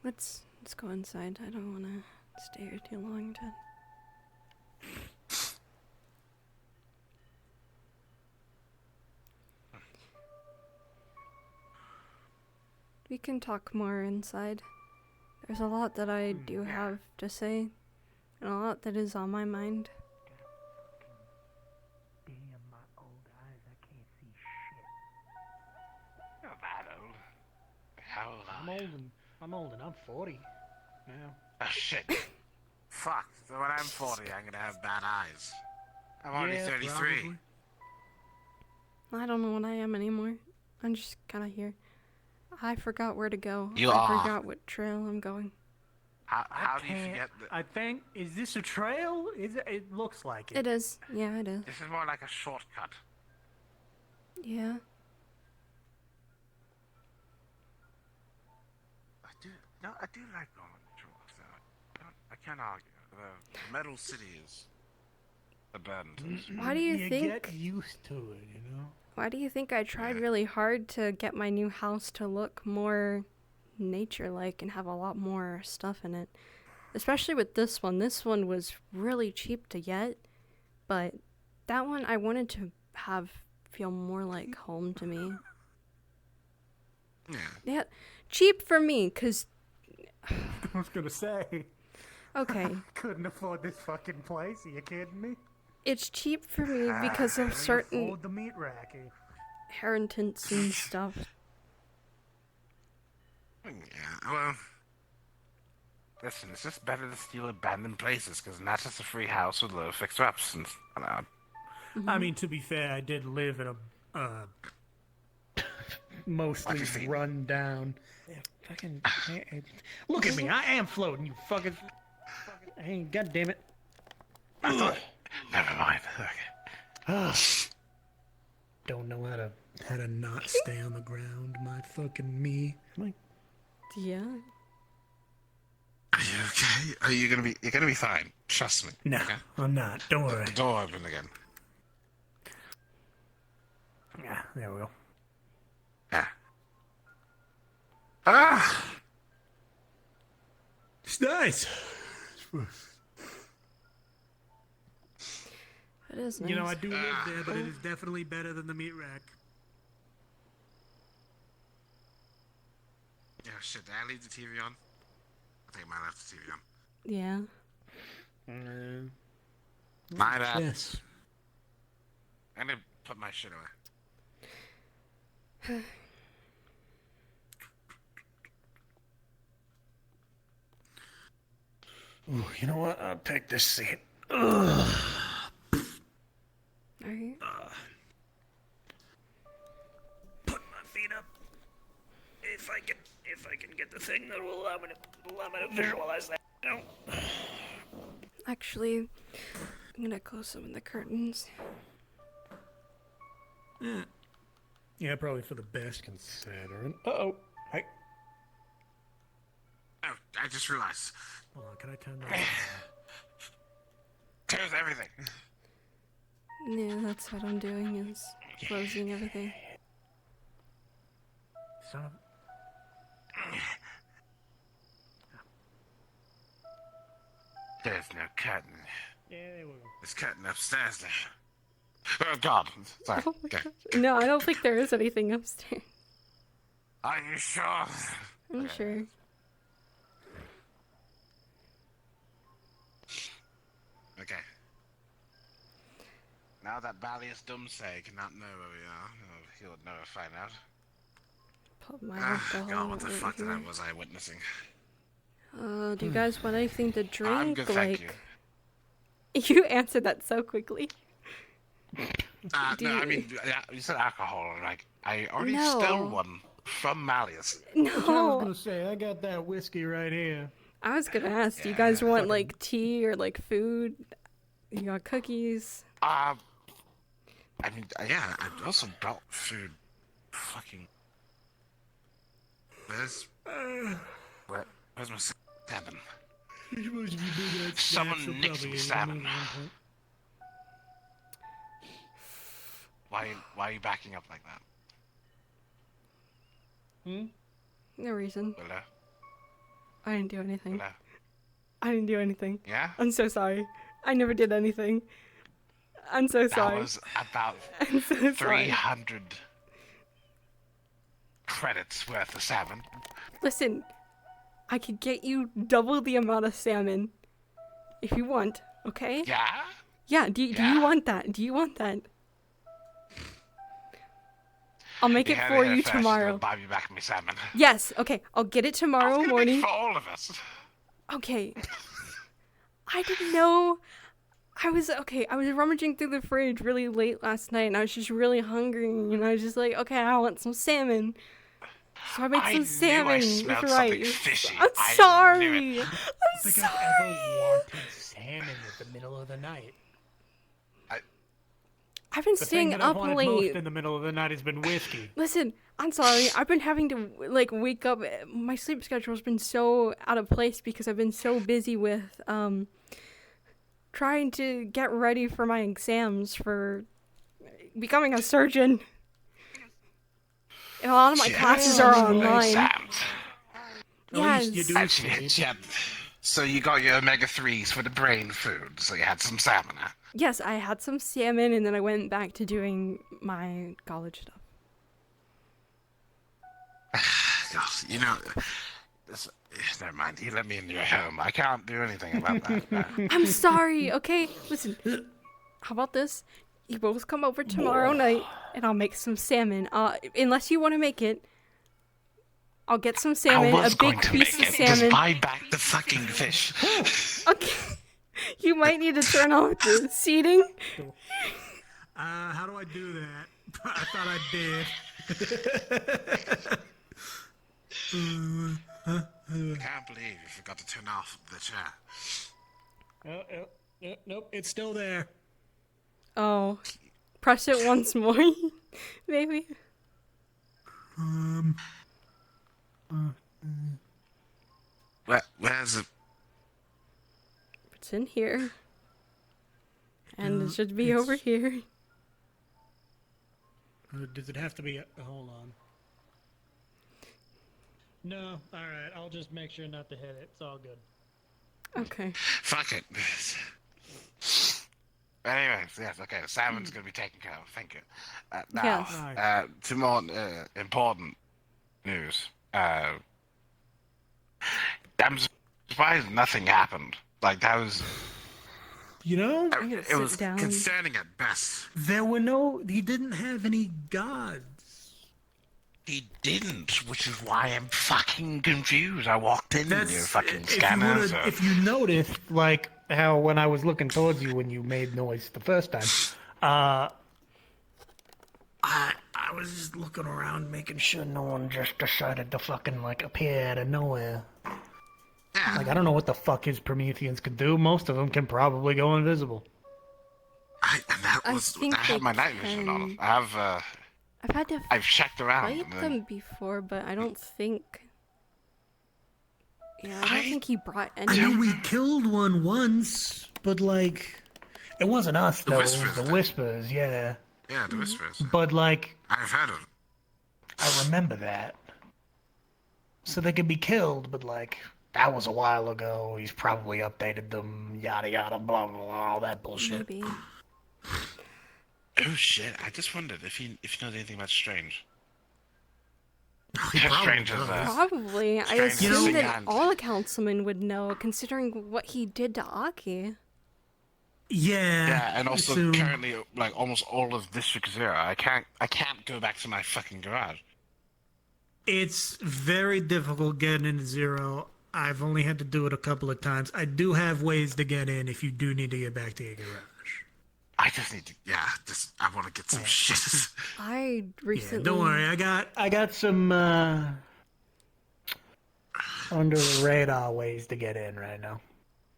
Let's go inside. I don't want to stay here too long to... We can talk more inside. There's a lot that I do have to say, and a lot that is on my mind. damn, my old eyes, I can't see shit. Not that old. How old I'm are you? old and I'm 40 now. Oh, shit. Fuck. So when I'm 40, I'm gonna have bad eyes. I'm already Yeah, 33. probably. I don't know what I am anymore. I'm just kind of here. I forgot where to go. You I are. forgot what trail I'm going. How do you forget that? I think, is this a trail? It looks like it. It is. Yeah, it is. This is more like a shortcut. Yeah. I do like going on the trails. I can't argue. The Metal City is abandoned. Why do you think... get used to it, you know? Why do you think I tried really hard to get my new house to look more nature-like and have a lot more stuff in it? Especially with this one. This one was really cheap to get, but that one I wanted to have feel more like home to me. Yeah. Yeah, cheap for me, 'cause... I was gonna say, Okay, couldn't afford this fucking place. Are you kidding me? it's cheap for me because of certain Afford the meat rack. inheritance and stuff. Yeah, well... Listen, it's just better to steal abandoned places, because not just a free house with low fixer-ups and... I mean, to be fair, I did live in a mostly What'd you see? run down. Yeah, fucking look at me! I am floating. You fucking. Hey, god damn it! Never mind. Okay. Don't know how to not stay on the ground. My fucking me. Yeah. Are you okay? You're gonna be fine. Trust me. No, Okay? I'm not. Don't worry. The door open again. Yeah, there we go. Yeah. Ah! It's nice. It is nice. You know, I do live there, but it is definitely better than the meat rack. Yeah, shit, did I leave the TV on? I think I might have the TV on. Yeah. My bad. Yes. I'm gonna put my shit away. Ooh, you know what? I'll take this seat. Alright. Put my feet up. If I can get the thing that will allow me to visualize that. No. Actually, I'm gonna close some of the curtains. Yeah, probably for the best considering. Uh-oh. Hey. Oh, I just realized. Hold on, can I turn that? Close everything. Yeah, that's what I'm doing, is closing everything. Son of... There's no curtain. Yeah, they will. There's curtain upstairs there. Oh God! Sorry. Oh my Okay. gosh. No, I don't think there is anything upstairs. Are you sure? I'm Okay. sure. Okay. Now that Malius Dumsay cannot know where we are, he will never find out. Put my Ah, alcohol God, what the right fuck here. was I witnessing? Do you guys want anything to drink? I'm good, thank you. You answered that so quickly. Do No, I you- mean, yeah, you said alcohol, like, I already No. stole one from Malius. I was No. gonna say, I got that whiskey right here. I was gonna ask, do you guys Yeah, want fucking- like tea or like food? You got cookies? I mean, yeah, I also brought food. Fucking. Where's my salmon? You're supposed to be big like Someone snacks, so nicked probably some ate salmon. them at one point. Why are you backing up like that? No reason. Willow? I didn't do anything. Willow? I didn't do anything. Yeah? I'm so sorry. I never did anything. I'm so That sorry. was about I'm so sorry. 300 credits worth of salmon. Listen, I could get you double the amount of salmon if you want, okay? Yeah? Yeah, do you Yeah. want that? Do you want that? I'll make it heard for here you first, tomorrow. Don't buy me back my salmon. Yes, okay. I'll get it I tomorrow was gonna morning. make for all of us. Okay. I didn't know. I was rummaging through the fridge really late last night and I was just really hungry and I was just like, okay, I want some salmon. So I made I some knew I salmon smelled with something rice. fishy. I'm I knew sorry. it. I'm I think I've ever sorry. wanted salmon in the middle of the night. I've been The thing staying that up I've wanted most late. in the middle of the night has been whiskey. Listen, I'm sorry. I've been having to like wake up. My sleep schedule's been so out of place because I've been so busy with trying to get ready for my exams for becoming a surgeon. And a lot of my Yeah, classes are sounds like online. Sam's. At least you Yes. do Actually, sleep. yeah. So you got your omega-3s for the brain food, so you had some salmon, huh? Yes, I had some salmon and then I went back to doing my college stuff. God, you know, never mind. You let me into your home. I can't do anything about that. No. I'm sorry, okay? Listen, how about this? You both come over tomorrow night and I'll make some salmon. Unless you want to make it, I'll get some salmon, I was a going big to piece make of it. Just salmon. buy back the fucking fish. Okay. You might need to turn off the seating. How do I do that? I thought I did. Can't believe you forgot to turn off the chair. Nope, it's still there. Oh. Press it once more, maybe. Where's it? It's in here. And it should be over here. Does it have to be? Hold on. No, alright, I'll just make sure not to hit it. It's all good. Okay. Fuck it. Anyways, yes, okay, the salmon's gonna be taken care of. Thank you. Now, Yes. to more important news. I'm surprised nothing happened. Like, that was. You know, I'm gonna It sit was down. concerning at best. he didn't have any gods. He didn't, which is why I'm fucking confused. I walked in and you fucking if you scanners. would've- if you noticed, like how when I was looking towards you when you made noise the first time, I was just looking around, making sure no one just decided to fucking like appear out of nowhere. Yeah. Like I don't know what the fuck his Prometheans could do. Most of them can probably go invisible. I I think have they my night vision on. can. I've I've had to I've checked around. fight and then- them before, but I don't think... Yeah, I don't I- think he brought I any... know we killed one once, but like, it wasn't us though. It was Whispers the did. Whispers, yeah. Yeah, the whispers. But like, I've heard of it. I remember that. So they could be killed, but like, that was a while ago. He's probably updated them, yada yada, blah blah blah, all that bullshit. Maybe. Oh shit! I just wondered if you knows anything about Strange. He probably Strange as does. Probably. I Strange assume thing that happened. all the councilmen would know, considering what he did to Aki. Yeah. Yeah, and also so- currently, like almost all of District Zero, I can't go back to my fucking garage. It's very difficult getting into Zero. I've only had to do it a couple of times. I do have ways to get in if you do need to get back to your garage. I just need to. I want to get some shit. I recently. Yeah, don't worry. I got some under the radar ways to get in right now.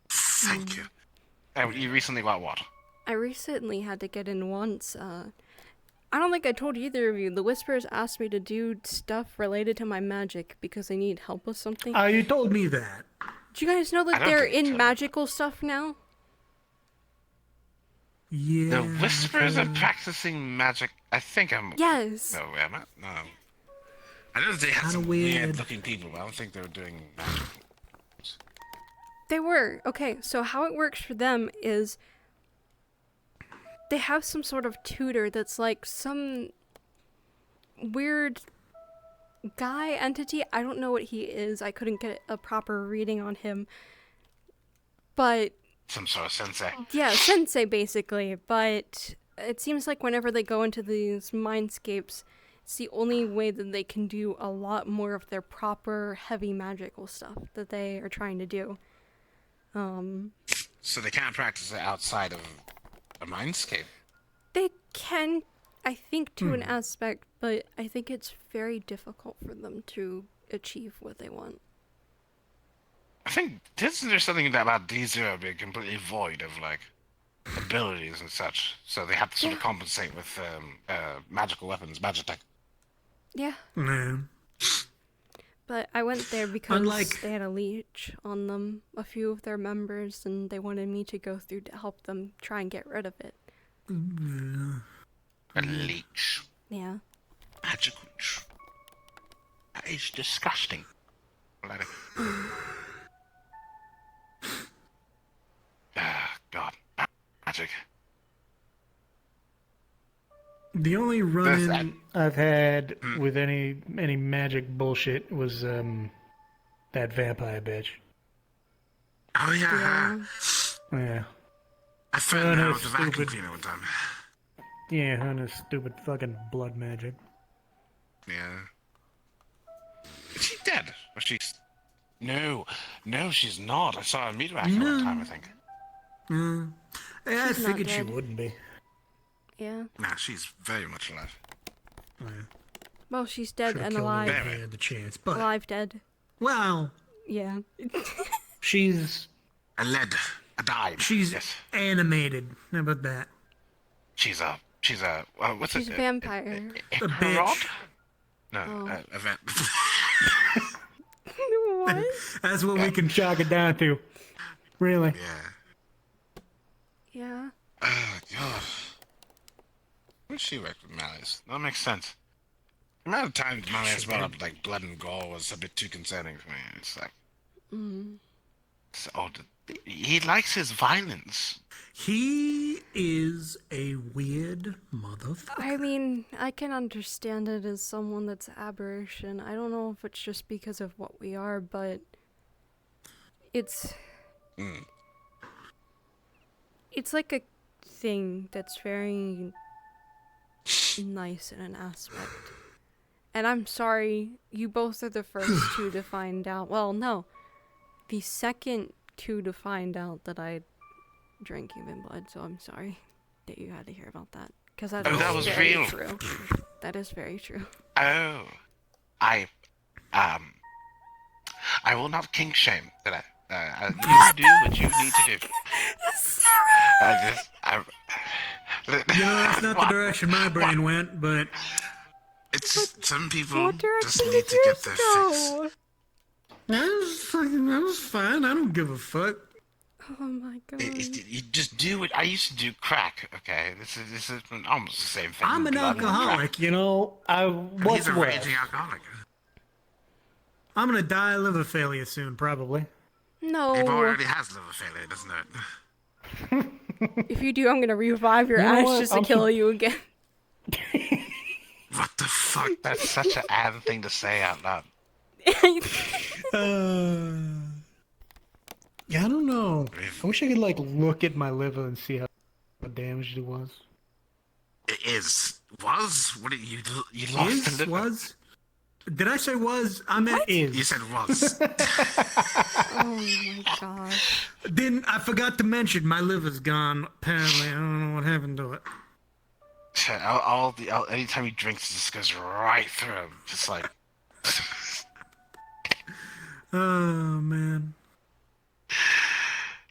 Thank you. And you recently got what? I recently had to get in once. I don't think I told either of you. The Whispers asked me to do stuff related to my magic because they need help with something. You told me that. Do you guys know I that don't they're think in so. magical stuff now? Yeah. The Whispers are practicing magic. I think I'm. Yes. No, am I? No. I know they had Kinda some weird. weird-looking people, but I don't think they were doing magic. They were. Okay, so how it works for them is they have some sort of tutor that's like some weird guy entity. I don't know what he is. I couldn't get a proper reading on him. But Some sort of sensei. yeah, sensei basically. But it seems like whenever they go into these mindscapes, it's the only way that they can do a lot more of their proper heavy magical stuff that they are trying to do. So they can't practice it outside of a mindscape. They can, I think, to an aspect, but I think it's very difficult for them to achieve what they want. I think isn't there something about D0 being completely void of like abilities and such, so they have to sort of compensate with magical weapons, magitech. Yeah, Yeah. but I went there because Unlike- they had a leech on them, a few of their members, and they wanted me to go through to help them try and get rid of it. A leech. Yeah. Magical. That is disgusting. Ah, God. Magic. The only That- run-in I've had with any magic bullshit was that vampire bitch. Oh yeah. Yeah. I found no, out with the vacuum stupid. cleaner one time. Yeah, on this stupid fucking blood magic. Yeah. Is she dead? Or she's... No, she's not. I saw her meet her actually one time, I think. Yeah, I She's not figured she dead. wouldn't be. Yeah. Nah, she's very much alive. Well, she's dead Should've and killed her alive. if we had the chance, but Alive, dead. well, Yeah. she's A lead. I died. she's Yes. animated. How about that? She's a what's She's it? a vampire. A Herod? bitch. No, Oh. Event. What? That's what we can chalk it down to. Really? Yeah. Yeah. Oh, God. When she worked with Malius. that makes sense. The amount of times Malius brought up, like, blood and gore was a bit too concerning for me. It's like... It's odd. He likes his violence. He is a weird motherfucker. I mean, I can understand it as someone that's aberration. I don't know if it's just because of what we are, but it's it's like a thing that's very nice in an aspect. And I'm sorry, you both are the first two to find out. Well, no, the second two to find out that I drank human blood. So I'm sorry that you had to hear about that, because that, Oh, is that was very real. true. That is very true. Oh, I will not kink shame. That you do what you need to do. That's not the direction my brain went, but It's... Some people What just direction need did to get their yours fix. go? that was fine. I don't give a fuck. Oh my god. You just do it. I used to do crack. Okay, this is almost the same thing. I'm an Blood and crack. alcoholic, you know. He's What's a worse? raging alcoholic. I'm gonna die of liver failure soon, probably. No. He already has liver failure, doesn't it? If you do, I'm gonna revive your You know ash what? just to kill you again. What the fuck? That's such an Adam thing to say out loud. Yeah, I don't know. I wish I could like look at my liver and see how damaged it was. It is. Was? What did you lost Is? the liver? Was? Did I say was? I meant is. You said was. Oh my gosh. Then I forgot to mention my liver's gone. Apparently, I don't know what happened to it. Anytime he drinks, it just goes right through him. Just like. Oh man.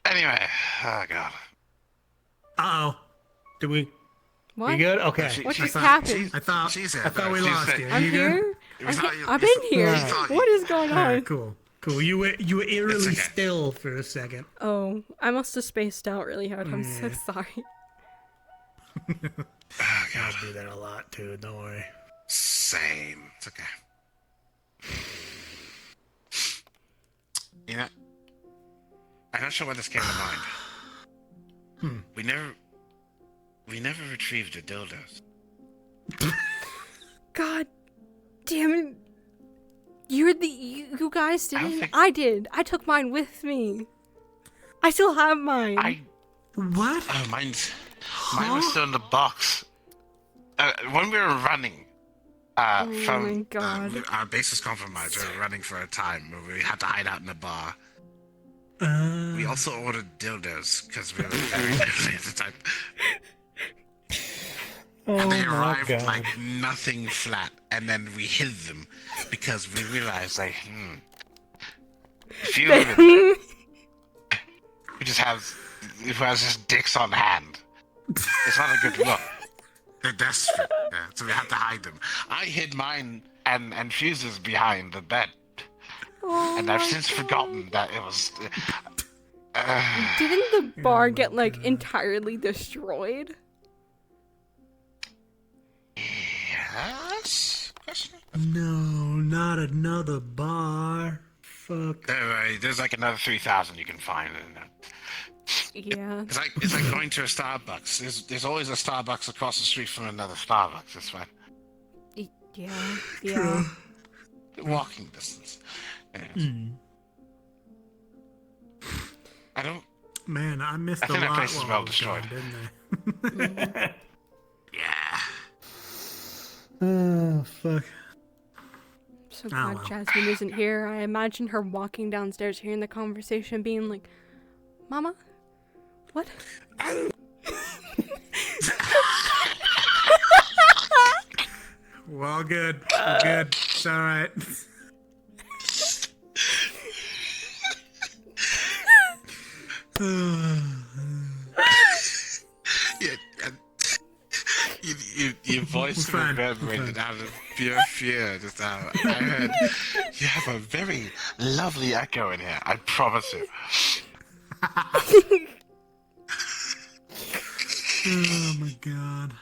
Anyway, oh god. Uh oh. Did we? What? You good? Okay. What she- just she- happened? I thought She's I thought we she's lost it. you. I'm You good? here. It was not you- I've been here. Alright. What is going on? Alright, cool. Cool. You were eerily okay. still for a second. Oh, I must have spaced out really hard. I'm so sorry. Oh, I God. do that a lot too. Don't worry. Same. It's okay. You know, I'm not sure why this came to mind. We never retrieved the dildos. God damn it. You guys I don't didn't? think- I did. I took mine with me. I still have mine. What? Oh, mine was still in the box. When we were running, Oh my from god. Our base was compromised. We were running for a time where we had to hide out in a bar. We also ordered dildos because we were at the time. And they arrived like nothing flat, and then we hid them because we realized, like, if you just has just dicks on hand, it's not a good look. they're desperate. Yeah, so we had to hide them. I hid mine and fuses behind the bed, Oh and I've my since God. forgotten that it was. Didn't the bar get like entirely destroyed? Yes? No, not another bar. Fuck. Don't worry, there's like another 3,000 you can find in there. Yeah. It's like going to a Starbucks. There's always a Starbucks across the street from another Starbucks. That's fine. Yeah. Yeah. Walking distance. Yes. I don't. Man, I missed I a think that lot place is while well I was gone, destroyed. didn't I? Yeah. Oh, fuck. So glad well. Jasmine isn't here. I imagine her walking downstairs hearing the conversation being like, Mama? What? We're all good. We're good. It's alright. Your voice We're fine. reverberated out of pure fear just now. I heard you have a very Lovely echo in here, I promise you. Oh my god.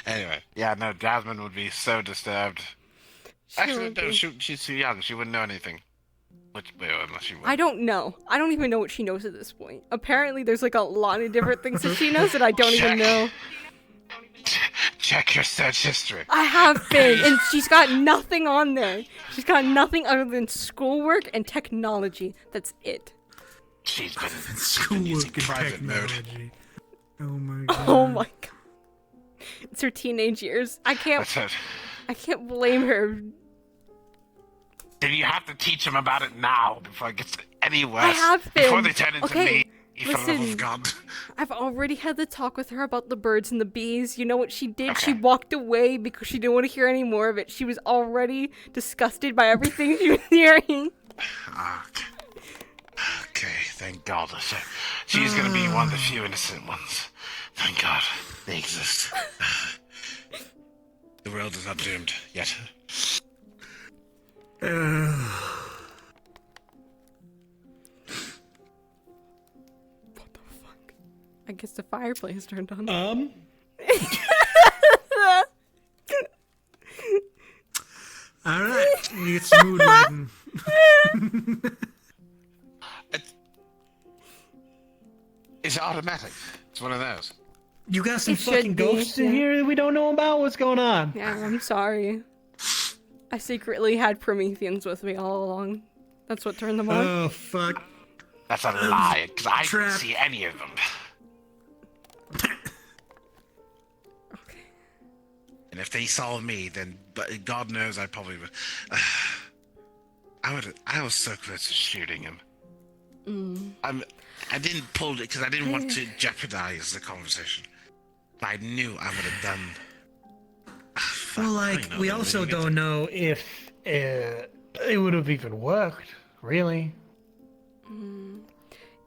Anyway, yeah, no, Jasmine would be so disturbed. Actually, no, Sure. she's too young. She wouldn't know anything. Which, well, unless she would. I don't know. I don't even know what she knows at this point. Apparently, there's like a lot of different things that she knows that I don't even know. Check your search history. I have been, and she's got nothing on there. She's got nothing other than schoolwork and technology. That's it. She's been using Schoolwork and private mode. technology. Oh my god. Oh my god. It's her teenage years. I can't blame her. Then you have to teach them about it now before it gets any worse. I have been. Before they turn into Okay, me. For the love listen. of God. I've already had the talk with her about the birds and the bees. You know what she did? She Okay. walked away because she didn't want to hear any more of it. She was already disgusted by everything she was hearing. Okay, thank God. So she's gonna be one of the few innocent ones. Thank God they exist. The world is not doomed yet. What the fuck? I guess the fireplace turned on. All right, you get some mood lighting. It's automatic. It's one of those. You got some It should fucking be, ghosts in yeah. here that we don't know about? What's going on? Yeah, I'm sorry. I secretly had Prometheans with me all along. That's what turned them on. Oh, fuck. That's a lie, because I Trap. didn't see any of them. Okay. And if they saw me, then God knows I probably would. I was so close to shooting him. I didn't pull it because I didn't want to jeopardize the conversation. But I knew I would have done. Well, like, we also don't know if it would have even worked, really.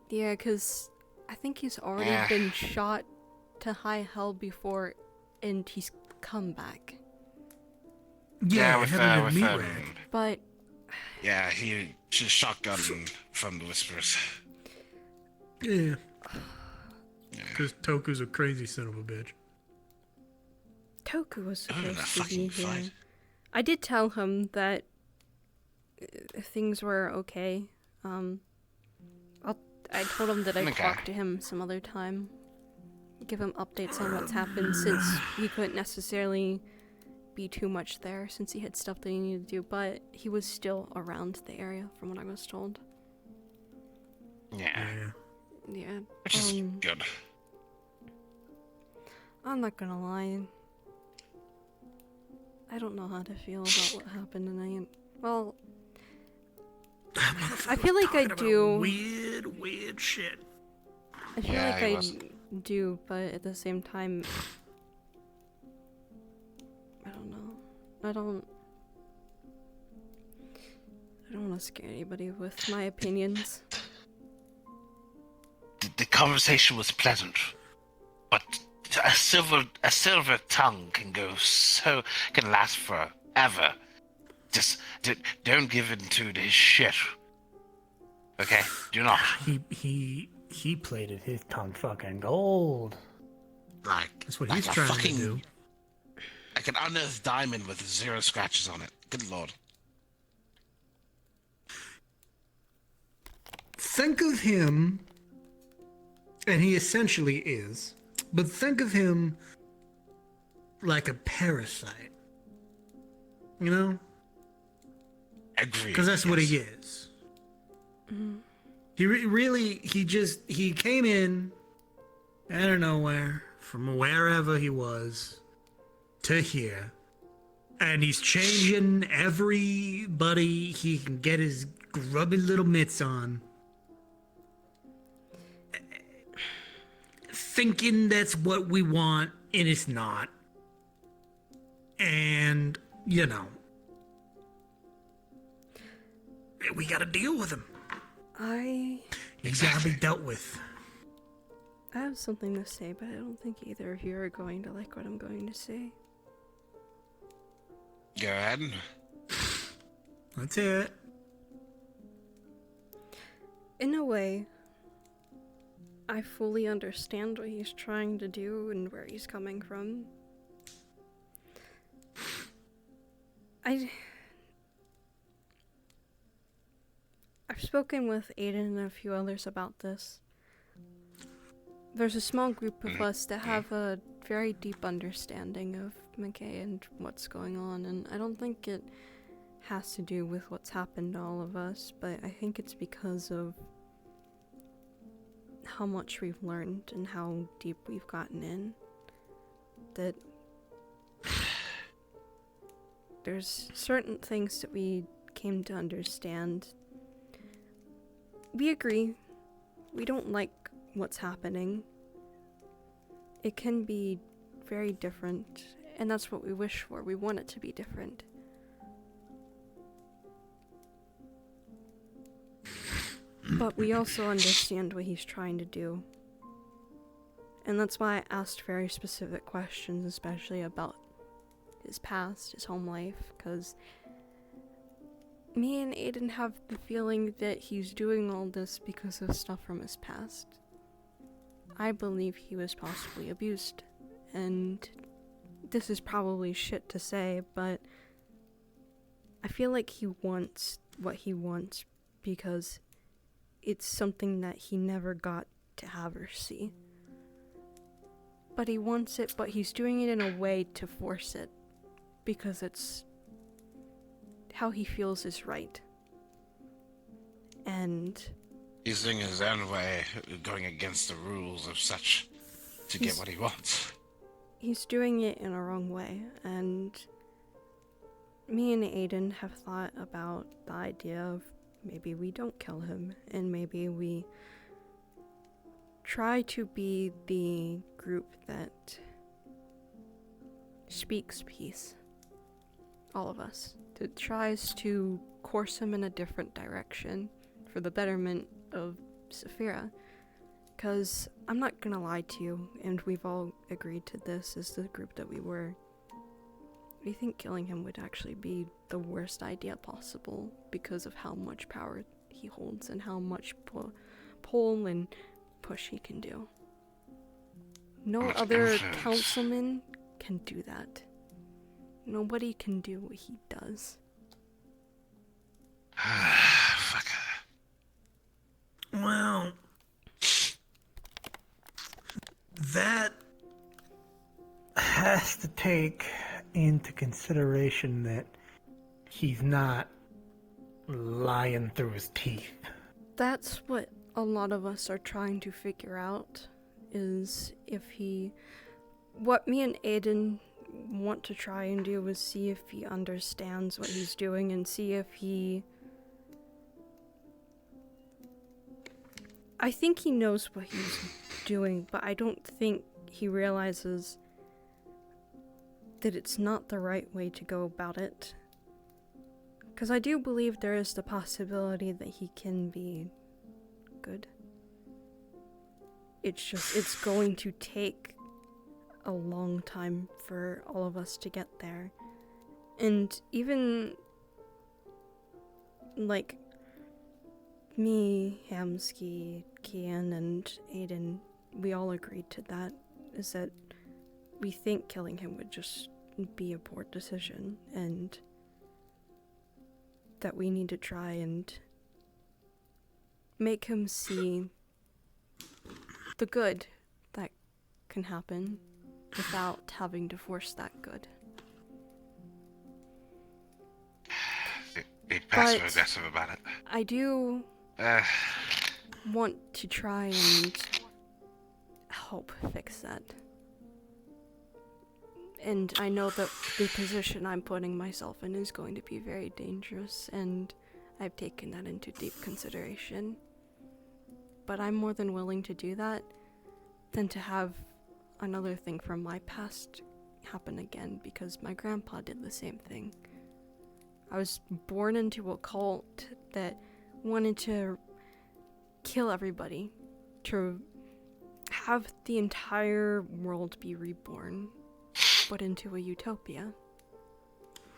Yeah, because I think he's already been shot to high hell before, and he's come back. Yeah, with, having with a meat rag. But yeah, he just shotgun from the whispers. Yeah. Because Toku's a crazy son of a bitch. Toku was Oh, that supposed to be fucking here. fight. I did tell him that things were okay. I told him that I'd Okay. talk to him some other time. Give him updates on what's happened since he couldn't necessarily be too much there since he had stuff that he needed to do, but he was still around the area from what I was told. Yeah, Yeah. which is good. I'm not gonna lie. I don't know how to feel about what happened tonight. Well, I feel like I do. Weird shit. I feel Yeah, like he I was. do, but at the same time, I don't know. I don't want to scare anybody with my opinions. The conversation was pleasant, but a silver tongue can last forever. Just don't give in to his shit. Okay, do not. He plated his tongue fucking gold. Like That's what like he's a trying fucking, to do. Like an unearthed diamond with 0 scratches on it. Good lord. Think of him, and he essentially is, but think of him like a parasite. You know? Agreed. Because that's what he yes. is. He came in out of nowhere from wherever he was to here, and he's changing everybody he can get his grubby little mitts on, thinking that's what we want, and it's not. And, you know, we gotta deal with him. He's gotta be dealt with. I have something to say, but I don't think either of you are going to like what I'm going to say. Go ahead. Let's hear it. In a way, I fully understand what he's trying to do and where he's coming from. I've spoken with Aiden and a few others about this. There's a small group of us that have a very deep understanding of McKay and what's going on, and I don't think it has to do with what's happened to all of us, but I think it's because of how much we've learned and how deep we've gotten in. That there's certain things that we came to understand. We agree. We don't like what's happening. It can be very different, and that's what we wish for. We want it to be different. But we also understand what he's trying to do. And that's why I asked very specific questions, especially about his past, his home life, because me and Aiden have the feeling that he's doing all this because of stuff from his past. I believe he was possibly abused, and this is probably shit to say, but I feel like he wants what he wants because it's something that he never got to have or see. But he wants it, but he's doing it in a way to force it because it's how he feels is right. And He's doing his own way, going against the rules of such to get what he wants. he's doing it in a wrong way, and me and Aiden have thought about the idea of maybe we don't kill him, and maybe we try to be the group that speaks peace. All of us. That tries to course him in a different direction for the betterment of Saphira. Because I'm not gonna lie to you, and we've all agreed to this as the group that we were. We think killing him would actually be the worst idea possible because of how much power he holds and how much pull and push he can do. No other councilman can do that. Nobody can do what he does. Fuck. Well, that has to take into consideration that he's not lying through his teeth. That's what a lot of us are trying to figure out, is if he... What me and Aiden want to try and do is see if he understands what he's doing and see if he... I think he knows what he's doing, but I don't think he realizes that it's not the right way to go about it. Because I do believe there is the possibility that he can be good. It's going to take a long time for all of us to get there. And even, like, me, Hamsky, Kian, and Aiden, we all agreed to that, is that we think killing him would just be a poor decision, and that we need to try and make him see the good that can happen without having to force that good. Be passive aggressive about it. I do want to try and help fix that. And I know that the position I'm putting myself in is going to be very dangerous, and I've taken that into deep consideration. But I'm more than willing to do that than to have another thing from my past happen again, because my grandpa did the same thing. I was born into a cult that wanted to kill everybody, to have the entire world be reborn, but into a utopia,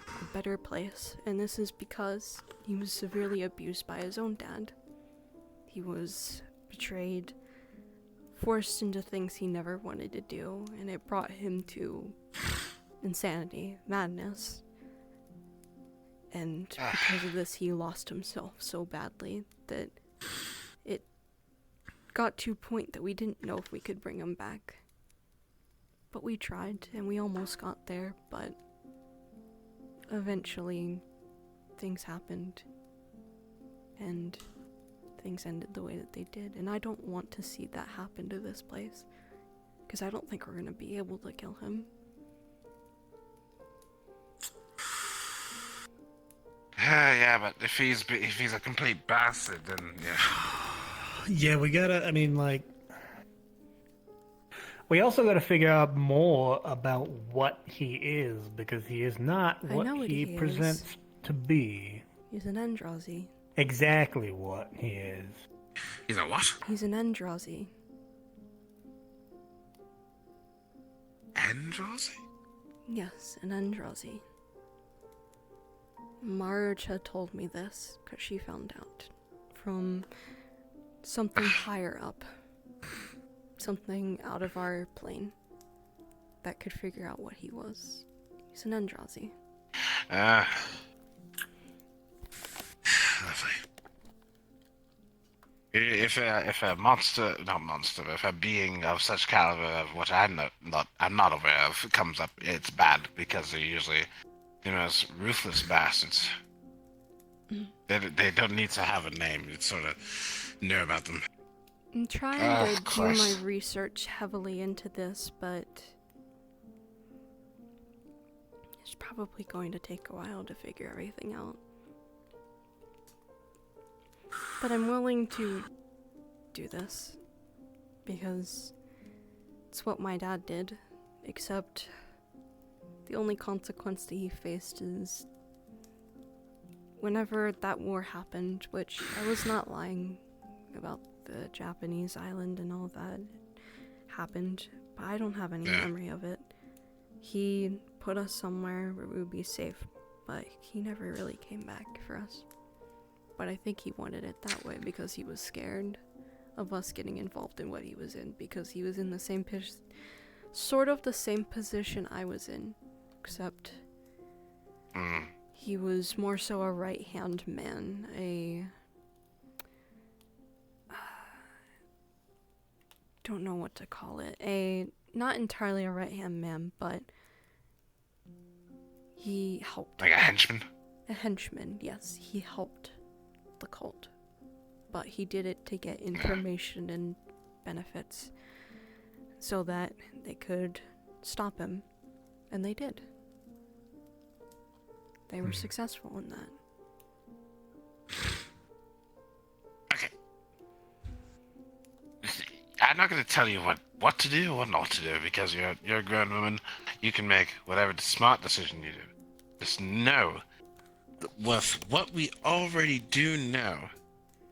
a better place. And this is because he was severely abused by his own dad. He was betrayed, forced into things he never wanted to do, and it brought him to insanity, madness. And because of this, he lost himself so badly that it got to a point that we didn't know if we could bring him back. But we tried, and we almost got there, but eventually things happened, and things ended the way that they did. And I don't want to see that happen to this place, because I don't think we're going to be able to kill him. Yeah, but if he's a complete bastard, then yeah. Yeah, we gotta, I mean, like, we also gotta figure out more about what he is, because he is not what he presents to be. He's an Andrazi. Exactly what he is. He's a what? He's an Andrazi. Andrazi? Yes, an Andrazi. Marcha told me this because she found out from something higher up, something out of our plane that could figure out what he was. He's an Andrazi. If a monster, not monster, if a being of such caliber of what I'm not aware of comes up, it's bad because they're usually the most ruthless bastards. They don't need to have a name. You sort of know about them. I'm trying to do Christ. my research heavily into this, but it's probably going to take a while to figure everything out. But I'm willing to do this because it's what my dad did, except the only consequence that he faced is whenever that war happened, which I was not lying about the Japanese island and all that happened, but I don't have any memory of it. He put us somewhere where we would be safe, but he never really came back for us. But I think he wanted it that way because he was scared of us getting involved in what he was in, because he was in the same sort of the same position I was in, except he was more so a right-hand man, don't know what to call it, not entirely a right-hand man, but he helped. Like a henchman? A henchman, yes. He helped the cult, but he did it to get information and benefits so that they could stop him, and they did. They were successful in that. Okay. I'm not going to tell you what to do or what not to do, because you're a grown woman. You can make whatever smart decision you do. Just know that with what we already do know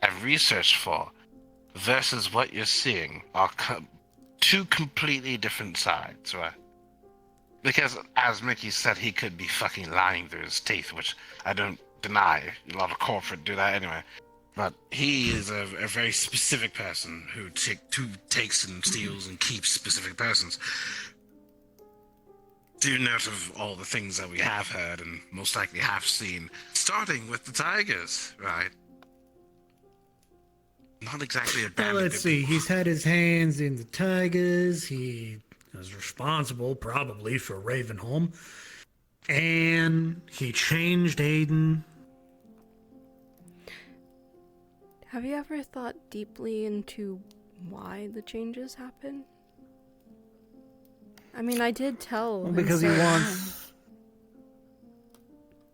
and research for versus what you're seeing are two completely different sides, right? Because, as Mickey said, he could be fucking lying through his teeth, which I don't deny. A lot of corporate do that anyway. But he is a very specific person who takes and steals and keeps specific persons. Do note of all the things that we have heard and most likely have seen, starting with the tigers, right? Not exactly a Well, band. let's see. He's had his hands in the tigers. He is responsible, probably, for Ravenholm. And he changed Aiden. Have you ever thought deeply into why the changes happen? I mean, I did tell Well, him because he so wants.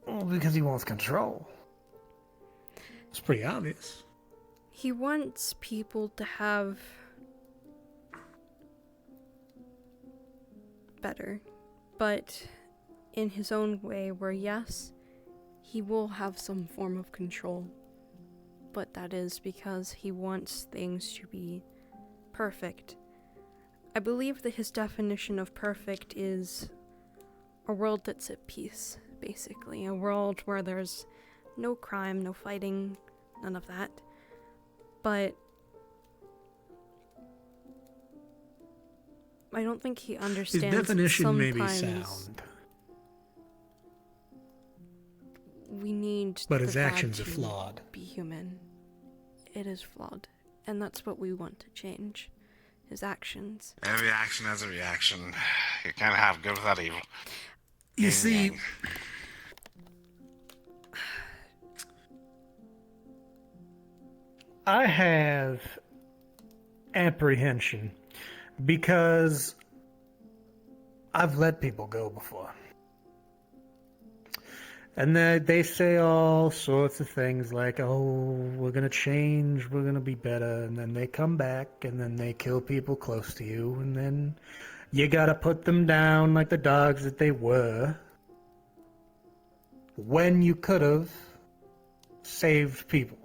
Well, because he wants control. It's pretty obvious. He wants people to have better, but in his own way, where yes, he will have some form of control, but that is because he wants things to be perfect. I believe that his definition of perfect is a world that's at peace, basically. A world where there's no crime, no fighting, none of that. But I don't think he His understands definition may be sometimes sound, we need but the his bad actions are to flawed. be human. It is flawed, and that's what we want to change. His actions. Every action has a reaction. You can't have good without evil. You see, Yang. I have apprehension because I've let people go before. And they say all sorts of things like, oh, we're going to change, we're going to be better. And then they come back and then they kill people close to you. And then you got to put them down like the dogs that they were. When you could have saved people.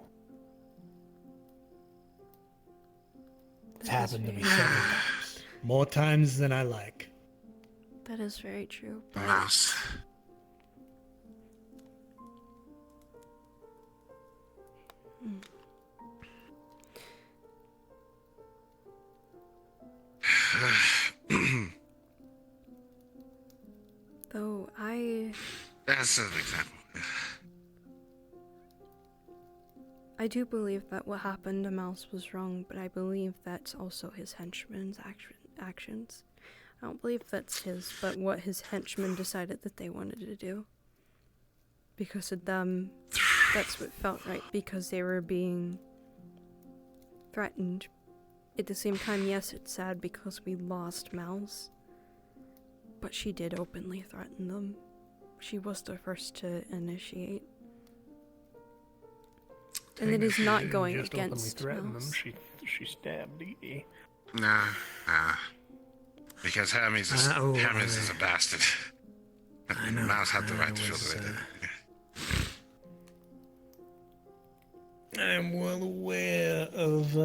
It's That is happened to me very- several times. More times than I like. That is very true. But Mouse. though That's an example. I do believe that what happened to Mouse was wrong, but I believe that's also his henchman's actions. I don't believe that's his, but what his henchmen decided that they wanted to do. Because of them, that's what felt right, because they were being threatened. At the same time, yes, it's sad because we lost Mouse, but she did openly threaten them. She was the first to initiate. And it is not going against Mouse. She stabbed Edie. Nah. Because Hermes is a bastard. I know. Mouse had the right to feel the way they did. I'm well aware of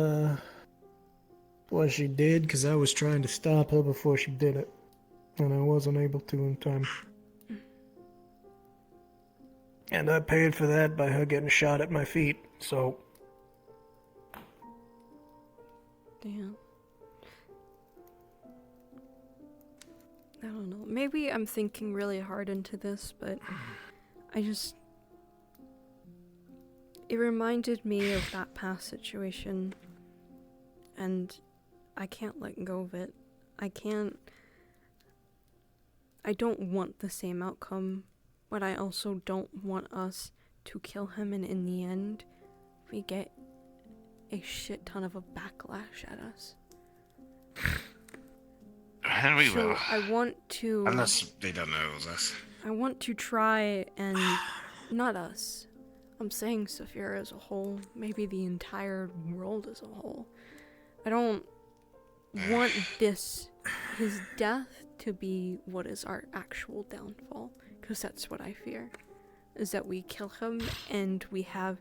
what she did, because I was trying to stop her before she did it, and I wasn't able to in time. And I paid for that by her getting shot at my feet, so... Damn. I don't know. Maybe I'm thinking really hard into this, but it reminded me of that past situation, and I can't let go of it. I don't want the same outcome, but I also don't want us to kill him, and in the end, we get a shit ton of a backlash at us. And we will. I want to... Unless they don't know it was us. I want to try and... Not us. I'm saying Saphira as a whole. Maybe the entire world as a whole. I don't want his death to be what is our actual downfall. Because that's what I fear. Is that we kill him and we have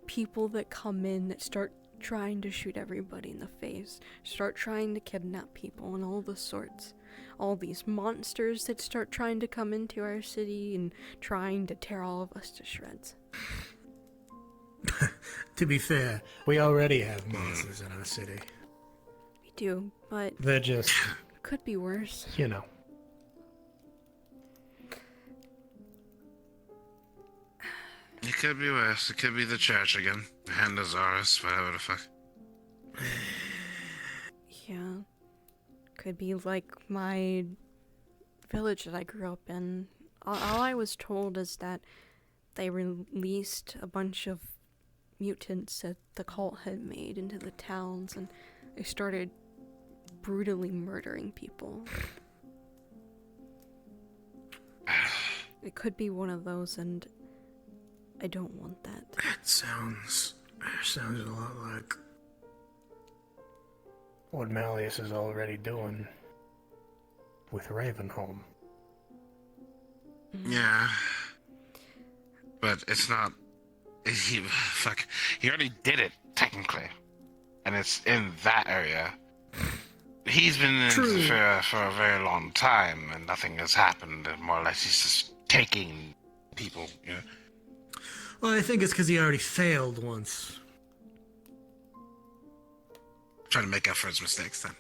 people that come in that start trying to shoot everybody in the face, start trying to kidnap people and all the sorts. All these monsters that start trying to come into our city and trying to tear all of us to shreds. To be fair, we already have monsters in our city. We do, but They're just, could be worse. you know. It could be worse. It could be the church again. And Azaris, whatever the fuck. Yeah. Could be like my village that I grew up in. All I was told is that they released a bunch of mutants that the cult had made into the towns, and they started brutally murdering people. It could be one of those, and I don't want that. That sounds a lot like what Malius is already doing with Ravenholm. Yeah. But it's not... He already did it, technically. And it's in that area. He's been in Zephyr for a very long time, and nothing has happened. And more or less, he's just taking people, you know? Well, I think it's because he already failed once. Trying to make up for his mistakes, then.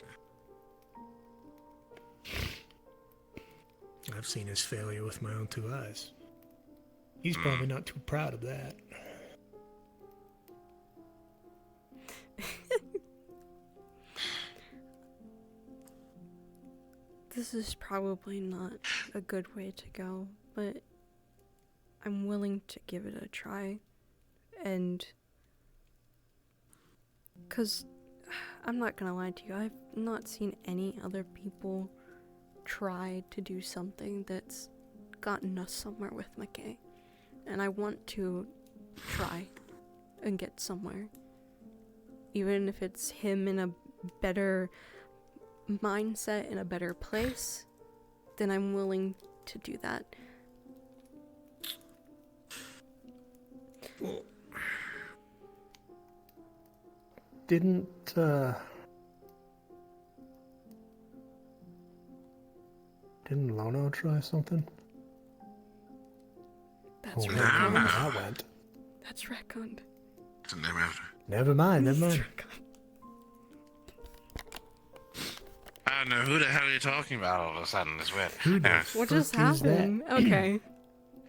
I've seen his failure with my own two eyes. He's probably not too proud of that. This is probably not a good way to go, but I'm willing to give it a try. And... 'cause I'm not gonna lie to you, I've not seen any other people try to do something that's gotten us somewhere with McKay. And I want to try and get somewhere. Even if it's him in a better mindset, in a better place, then I'm willing to do that. Well, didn't Lono try something? That's Oh, retconned. that went. That's retconned. It's a name after. Never mind. It's retconned. I don't know. Who the hell are you talking about all of a sudden? It's weird. Who the What fuck just is that? happened? Okay.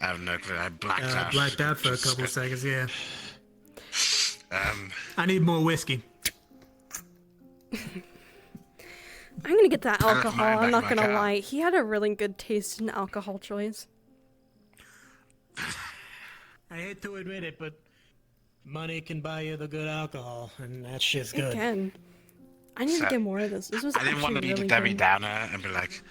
I have no clue. I blacked out. Blacked out for a Just couple got- seconds, yeah. I need more whiskey. I'm gonna get that left alcohol. mine back I'm in not my gonna car. lie. He had a really good taste in alcohol choice. I hate to admit it, but money can buy you the good alcohol, and that shit's It good. can. I need to So, get more of this. This was I didn't want to actually be really the Debbie good. Downer and be like,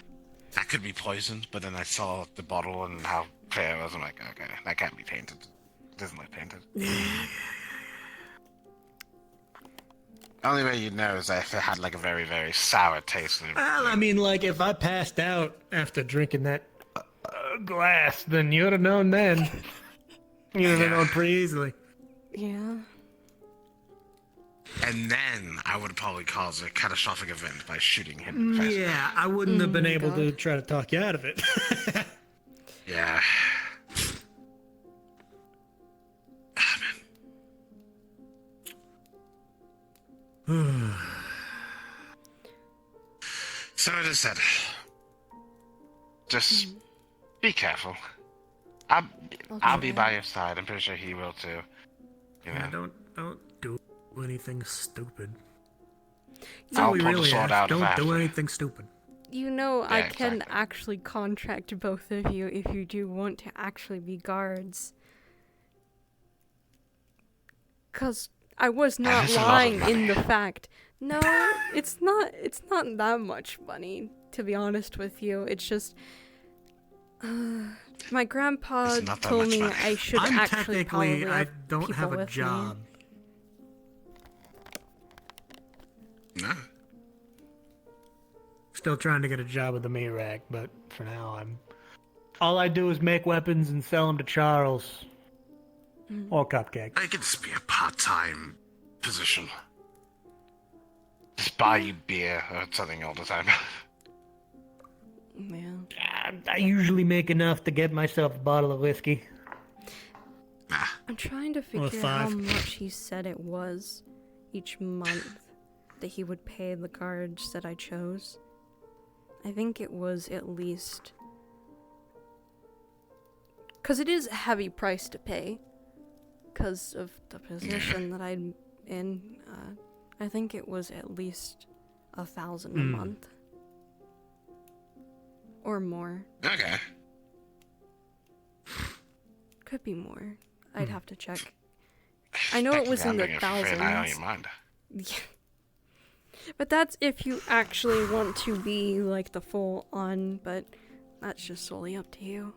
that could be poisoned, but then I saw the bottle and how clear it was. I'm like, okay, that can't be tainted. It doesn't look tainted. The only way you'd know is if it had like a very, very sour taste. Well, I mean, like, if I passed out after drinking that glass, then you'd have known then. You'd have known pretty easily. Yeah. And then I would probably cause a catastrophic event by shooting him in the face. Yeah, I wouldn't have been able to God. try to talk you out of it. Yeah. Ah, man. So I just said, just be careful. I'll be by your side. I'm pretty sure he will too. You know, Yeah, don't do anything stupid. That's I'll all we pull the really sword ask. out if Don't I have do to. anything stupid. You know, I can exactly. actually contract both of you if you do want to actually be guards. Cause I was not is a lot of lying in money. the fact. No, it's not that much money, to be honest with you. It's just my grandpa It's not that told much me money. I should I'm actually probably technically, I have don't people have a with me. job. no. Still trying to get a job at the meat rack, but for now, all I do is make weapons and sell them to Charles. Or Cupcake. I could just be a part-time position. Just buy you beer or something all the time. Yeah. I usually make enough to get myself a bottle of whiskey. Nah. I'm trying to Or figure how 5. much he said it was each month that he would pay the guards that I chose. I think it was at least... Because it is a heavy price to pay. Because of the position that I'm in. I think it was at least 1,000 a month. Or more. Okay. Could be more. I'd have to check. I know it was in the thousands. Mind. But that's if you actually want to be like the full on, but that's just solely up to you.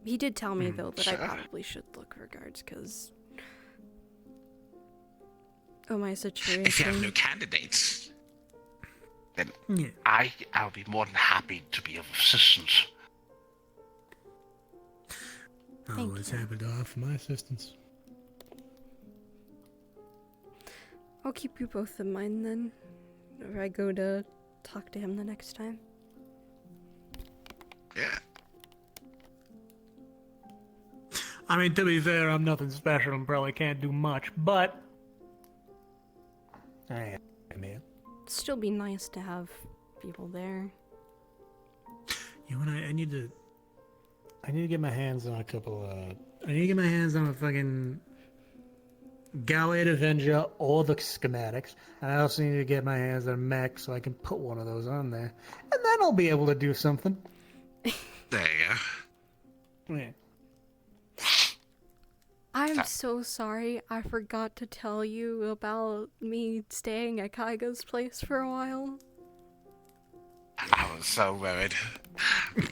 He did tell me though that I sure. probably should look for guards because of my situation. If you have no candidates, then Yeah. I'll be more than happy to be of assistance. I'm Thank always you. happy to offer my assistance. I'll keep you both in mind then, if I go to talk to him the next time. yeah. I mean, to be fair, I'm nothing special and probably can't do much, but I am here. Still be nice to have people there. You know what? I need to get my hands on a couple. I need to get my hands on a fucking Galliard Avenger or the schematics, and I also need to get my hands on a mech so I can put one of those on there, and then I'll be able to do something. There you go. Yeah. I'm so sorry. I forgot to tell you about me staying at Kaiga's place for a while. I was so worried.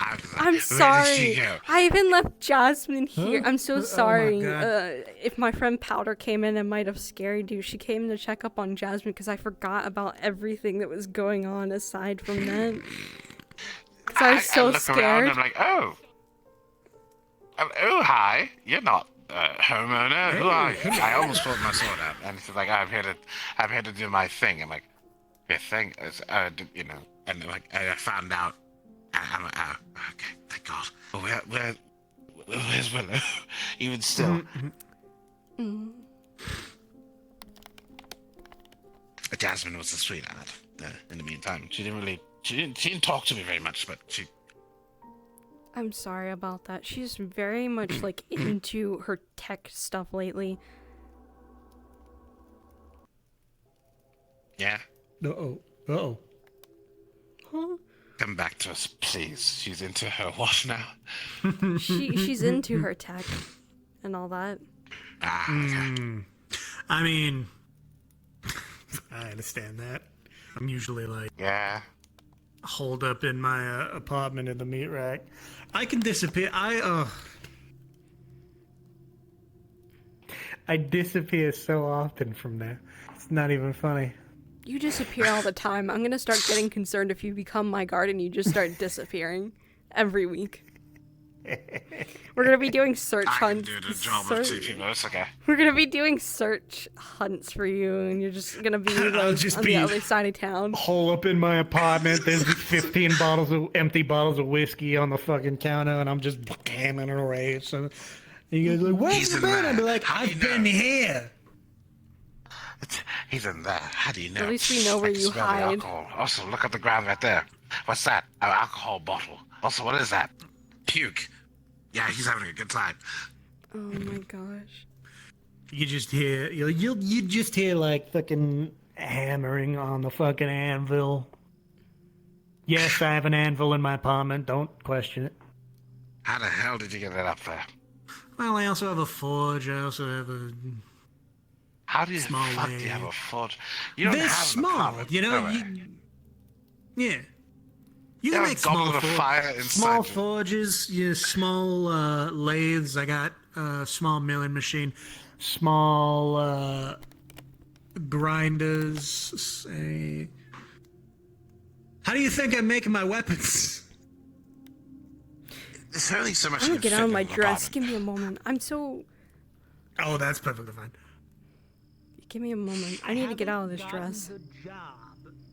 I was like, I'm where sorry. did she go? I even left Jasmine here. Huh? I'm so Oh my sorry. God. If my friend Powder came in, it might have scared you. She came to check up on Jasmine because I forgot about everything that was going on aside from that. Because I was so look scared. Around, I'm like, oh, hi. You're not homeowner. Who are you? I almost pulled my sword out, and she's like, I'm here to do my thing. I'm like, your thing is, you know, and like I found out. And I'm like, oh, okay, thank God. But where's Willow? Even still. Mm. Jasmine was a sweetheart. In the meantime, she didn't talk to me very much, but she I'm sorry about that. She's very much like into her tech stuff lately. Yeah? Uh-oh. Huh? Come back to us, please. She's into her what now? She's into her tech and all that. Okay. I mean, I understand that. I'm usually like Yeah. holed up in my apartment in the meat rack. I can disappear. I disappear so often from there. It's not even funny. You disappear all the time. I'm gonna start getting concerned if you become my guard and you just start disappearing every week. We're gonna be doing search I can hunts. do the job of two people. It's okay. We're gonna be doing search hunts for you, and you're just gonna be like, just on be- the other side of town. Hole up in my apartment. There's 15 empty bottles of whiskey on the fucking counter, and I'm just hammering away. So you guys are like, "Where's He's the in been?" there. I'd be like, How do you "I've been know?" here." He's in there. How do you know? At least we know where I can you smell the hide. alcohol. Also, look at the ground right there. What's that? An alcohol bottle. Also, what is that? Puke. Yeah, he's having a good time. Oh my gosh. You just hear you just hear like fucking hammering on the fucking anvil. Yes, I have an anvil in my apartment. Don't question it. How the hell did you get that up there? Well, I also have a forge. I also have a. How do you Small fuck do you way. have a forge? You don't They're have an small, apartment, you know. do Yeah. You You can have make a small goblet of fire inside small you. forges, small lathes. I got a small milling machine, small grinders. How do you think I'm making my weapons? There's only so much I'm you gonna can get fit out of in my an dress. apartment. Give me a moment. I'm so. Oh, that's perfectly fine. Give me a moment. I need to get out of this haven't dress. gotten the job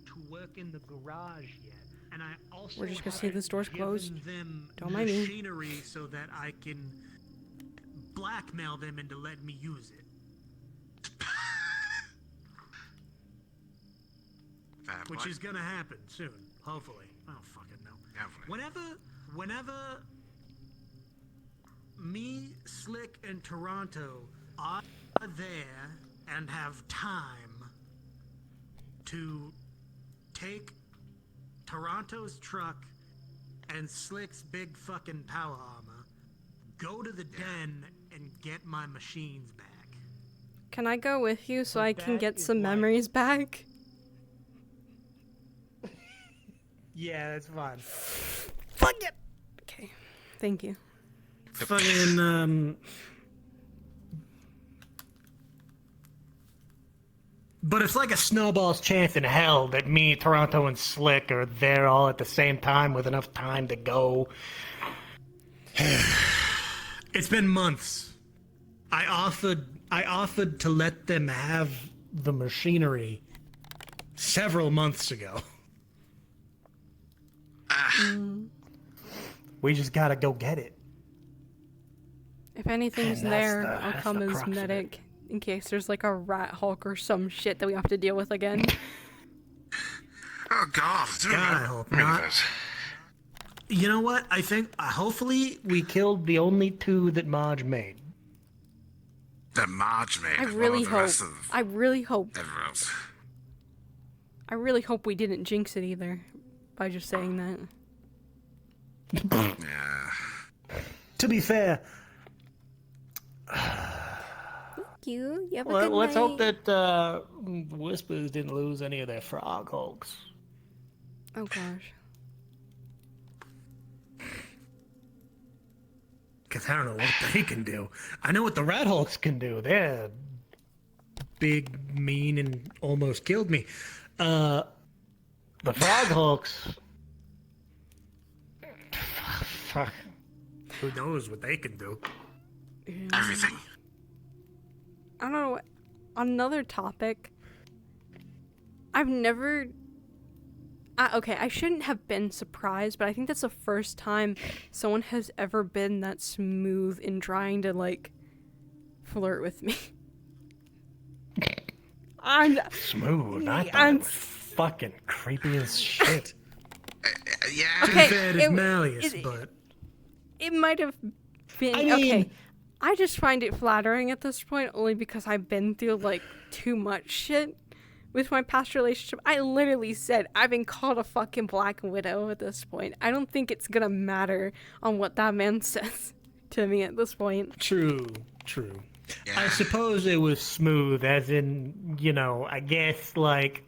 to work in the garage yet, and I also We're just gonna see haven't this door's given closed. them Don't mind me. machinery so that I can blackmail them into letting me use it, Fair which point. is gonna happen soon, hopefully. I don't fucking know. Hopefully. Whenever me, Slick, and Toronto are there and have time to take Toronto's truck and Slick's big fucking power armor, go to the den and get my machines back. Can I go with you so I can that get is some like- memories back? Yeah, that's fine. Fuck it. Okay. Thank you. Fucking, But it's like a snowball's chance in hell that me, Toronto, and Slick are there all at the same time with enough time to go. It's been months. I offered to let them have the machinery several months ago. We just gotta go get it. If anything's And that's there, the- I'll that's come the as crux of it. medic in case there's like a rat hulk or some shit that we have to deal with again. Oh God! God, I hope not. You know what? I think hopefully we killed the only two that Marge made. That Marge made. I what really about the hope. rest of I really hope. everyone else? I really hope we didn't jinx it either by just saying that. Yeah. To be fair, Thank you. You have a good let's hope night. that Whispers didn't lose any of their frog hulks. Oh gosh. Because I don't know what they can do. I know what the rat hulks can do. They're big, mean, and almost killed me. The frog hulks. Fuck. Who knows what they can do? Everything. I don't know what. On another topic, I've never. Okay, I shouldn't have been surprised, but I think that's the first time someone has ever been that smooth in trying to, like, flirt with me. I'm. Smooth. I thought I'm it was fucking creepy as shit. Yeah. Okay, Fair is it- Malius, it- but It might have been I mean- okay. I just find it flattering at this point only because I've been through like too much shit with my past relationship. I literally said I've been called a fucking Black Widow at this point. I don't think it's gonna matter on what that man says to me at this point. True. I suppose it was smooth, as in, I guess, like,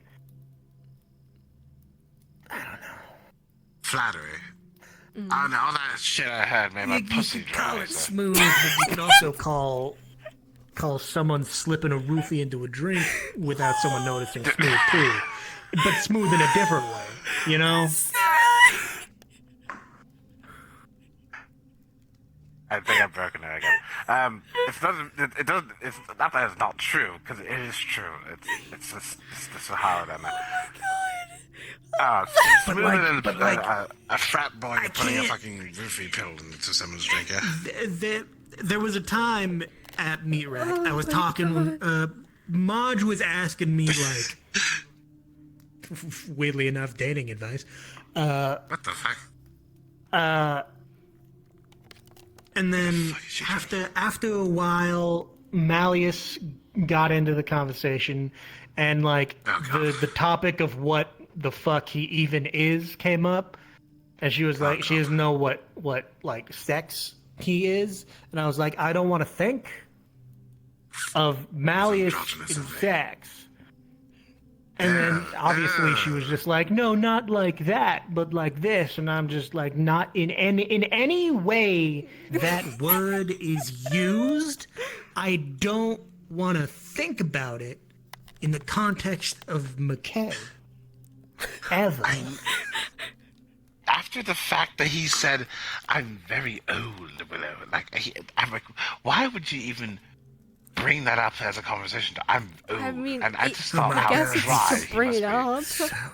I don't know. Flattery. I don't know, all that shit I had made my You pussy could call dry. it So. smooth, but you could also call someone slipping a roofie into a drink without someone noticing smooth too. But smooth in a different way, you know? I think I've broken it again. It's not that it's not true, because it is true. It's just how I know. Smoother than a frat boy putting a fucking roofie pill into someone's drink, yeah? There was a time at Meat Rack, I was talking, Marge was asking me, like, weirdly enough, dating advice. What the fuck? And then after a while, Malius got into the conversation, and like the topic of what the fuck he even is came up, and she was like, she doesn't know what like sex he is, and I was like, I don't want to think of Malius in sex. And then obviously she was just like, no, not like that, but like this. And I'm just like, not in any way that word is used. I don't want to think about it in the context of McKay. Ever. After the fact that he said, I'm very old, Willow, I'm like, why would you even bring that up as a conversation? I'm old. I mean, and I it- just thought I how guess it's dry to he bring must it be. up.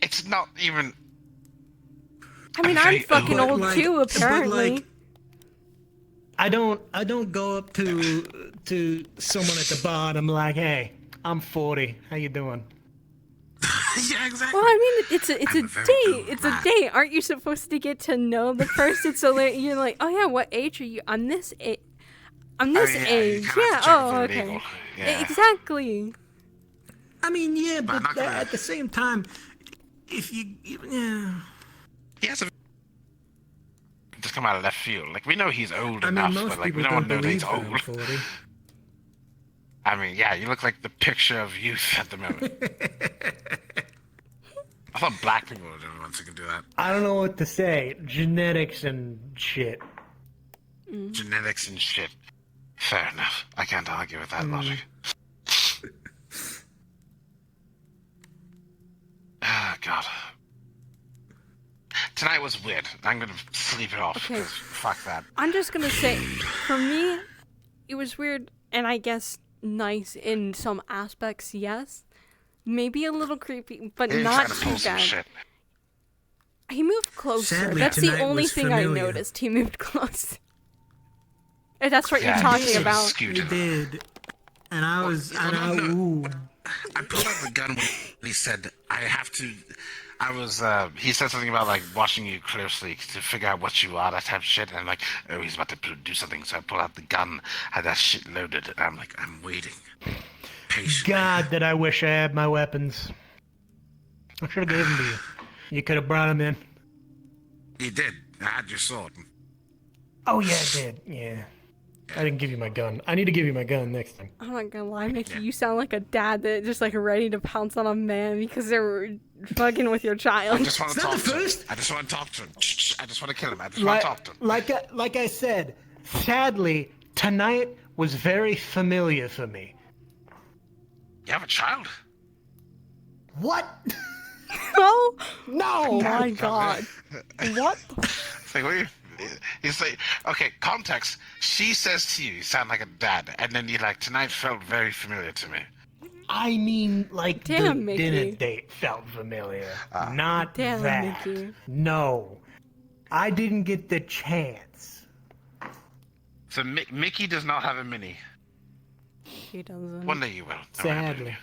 It's not even... I mean, I'm very fucking old. old Like, too, but, apparently. like, I don't go up to someone at the bar and I'm like, hey, I'm 40. How you doing? Yeah, exactly. Well, I mean, it's a I'm a very date. old It's a man. date. Aren't you supposed to get to know the person so that you're like, oh yeah, what age are you? I'm this age. I'm this yeah, you age. kinda Yeah. have to check Oh, if they're okay. legal. Yeah. Exactly. I mean, yeah, But I'm but not gonna- at the same time, if you, yeah. He has a Just come out of left field. Like, we know he's old I mean, enough, most but, like, people we don't don't know that he's believe that I'm old. 40. I mean, yeah, you look like the picture of youth at the moment. I thought black people were the only ones who can do that. I don't know what to say. Genetics and shit. Genetics and shit. Fair enough. I can't argue with that logic. Oh, God. Tonight was weird. I'm gonna sleep it off. Okay. 'Cause fuck that. I'm just gonna say, for me, it was weird, and I guess nice in some aspects. Yes, maybe a little creepy, but He not tried to pull too some bad. shit. He moved closer. Sadly, That's the tonight only was thing I familiar. noticed. He moved close. If that's what Yeah, you're he talking sort of about. skewed You it. did. And I was, ooh. I pulled out the gun when he said, I have to. He said something about, like, watching you closely to figure out what you are, that type of shit, and, like, oh, he's about to do something, so I pull out the gun, had that shit loaded, and I'm like, I'm waiting. Patiently. God, that I wish I had my weapons. I should have gave them to you. You could have brought them in. You did. I had your sword. Oh, yeah, I did. Yeah. I didn't give you my gun. I need to give you my gun next time. I'm not gonna lie, Mickey. You sound like a dad that just like ready to pounce on a man because they're fucking with your I child. just want to It's not talk the to him. first- I just want to talk to him. I just want to kill him. I just want to talk to him. Like I said, sadly, tonight was very familiar for me. you have a child? What? Oh No! my god! What? It's like, what are you... He's like, okay, context. She says to you sound like a dad, and then you're like, tonight felt very familiar to me. I mean, like, Damn, the Mickey. dinner date felt familiar. Not Damn, that. Mickey. No. I didn't get the chance. So Mickey does not have a mini. He doesn't. One day you will. No, I believe Sadly. you.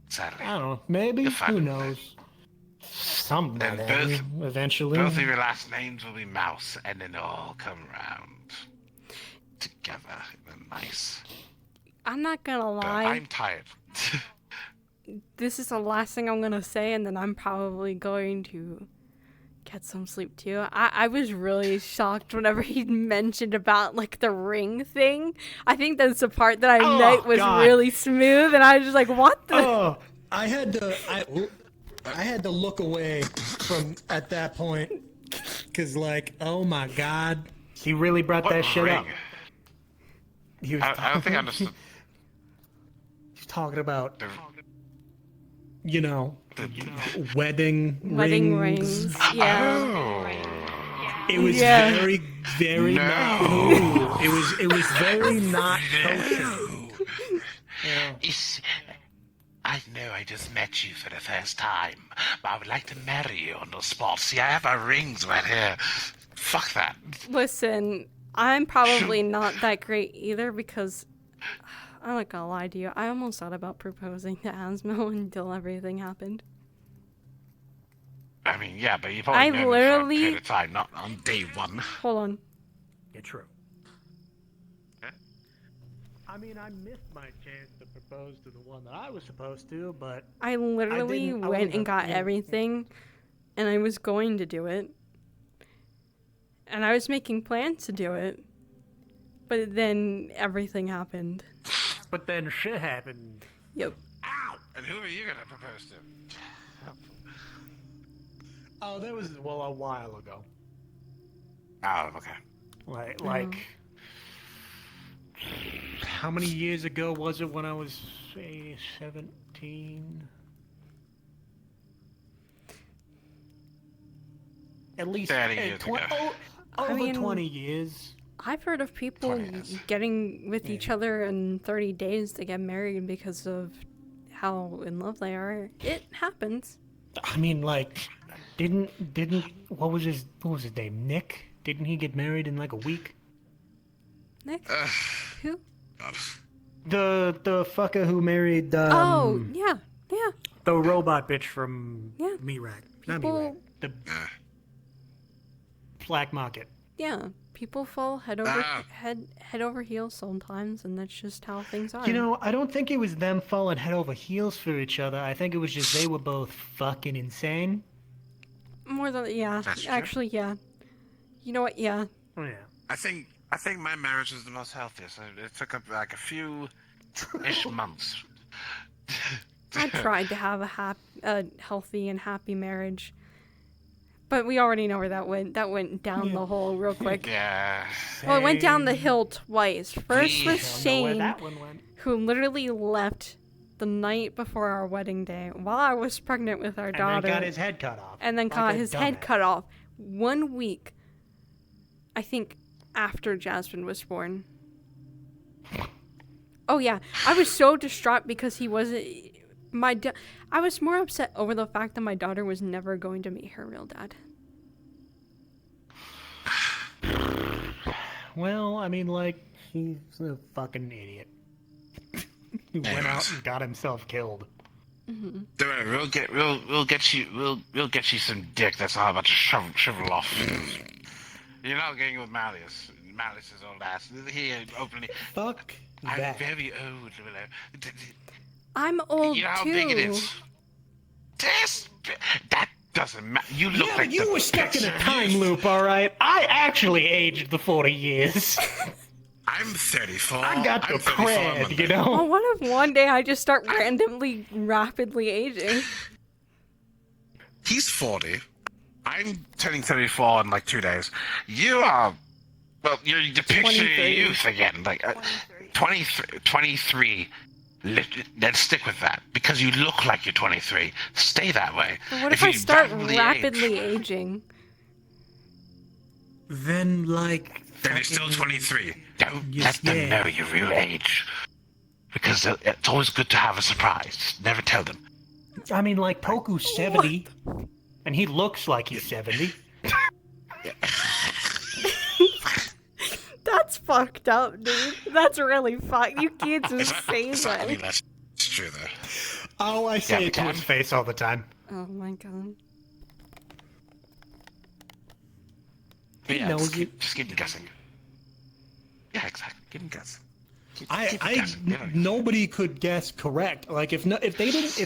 Sadly. I don't know. Maybe? You'll find Who it. knows? something And like that eventually. Both of your last names will be Mouse, and then they'll all come around together. Nice. I'm not gonna But lie. I'm tired. This is the last thing I'm gonna say, and then I'm probably going to get some sleep too. I was really shocked whenever he mentioned about like the ring thing. I think that's the part that I meant was God. really smooth, and I was just like, "What the?" Oh, I had to look away from at that point because, like, oh my God, he really brought What that shit ring? up. He was I don't think I understood. He's talking about, The, wedding Wedding rings. rings. Yeah. oh. It was Yeah. very, very No. not. Ooh, it was very not kosher. Yeah. I know I just met you for the first time, but I would like to marry you on the spot. See, I have our rings right here. Fuck that. Listen, I'm probably not that great either because I'm not gonna lie to you. I almost thought about proposing to Asmo until everything happened. I mean, yeah, but you probably I know me for a literally- period of time, not on day one. Hold on. Yeah, true. I mean, I missed my chance to propose to the one that I was supposed to, but I literally I went and wouldn't got have- yeah. everything, and I was going to do it. And I was making plans to do it. But then everything happened. but then shit happened. Yep. Ow! And who are you gonna propose to? Oh, that was a while ago. Oh, okay. Like, how many years ago was it when I was, say, 17? At least 30 years ago. Over mean- 20 years. I've heard of people 20 years. getting with each other in 30 days to get married because of how in love they are. It happens. I mean, like, didn't what was his name? Nick? Didn't he get married in like a week? Nick? Who? The fucker who married Oh, yeah. Yeah. the robot bitch from Yeah. Mirak. Not People- Mirak. The Black Market. Yeah. People fall head over Ah. head over heels sometimes, and that's just how things are. You know, I don't think it was them falling head over heels for each other. I think it was just they were both fucking insane. More than yeah. That's true. Actually, yeah. You know what? Yeah. Oh yeah. I think my marriage was the most healthiest. It took up like a few ish months. I tried to have a healthy and happy marriage, but we already know where that went. That went down the hole real quick. Yeah. Well, it went down the hill twice. First with I don't know where Shane, that one went. who literally left the night before our wedding day while I was pregnant with our And daughter, then got his head cut off. and then Like got a his head dumbass. cut off 1 week, I think, after Jasmine was born. Oh yeah, I was so distraught because he wasn't I was more upset over the fact that my daughter was never going to meet her real dad. Well, I mean, like, he's a fucking idiot. He went out and got himself killed. Don't worry, we'll get you some dick that's not about to shrivel off. You're not getting with Malius. Malius' old ass. He openly. Fuck I'm that. very old, Willow. I'm old You know how too. big it is. That doesn't matter. You look Yeah, like but you the were stuck in a picture. time loop, alright? I actually aged the 40 years. I'm 34. I got the I'm 34 on cred, Monday. you know? Well, what if one day I just start randomly, rapidly aging? He's 40. I'm turning 34 in like 2 days. You are. Well, you're the picture of 23. youth again. Like 23. Then stick with that because you look like you're 23. Stay that way. But what if I you start age, rapidly aging? Then, like... then you're still 23. Don't let them Yeah. know your real age. Because it's always good to have a surprise. Never tell them. I mean, like, Poku's 70. And he looks like he's 70. That's fucked up, dude. That's really fucked. You can't just say It's not- I mean, that. that's true though. Oh, I say Yeah, it to but his face all the time. Oh my god. But yeah, knows just keep me guessing. Yeah, exactly. Keep me guessing. Nobody could guess correct. Like if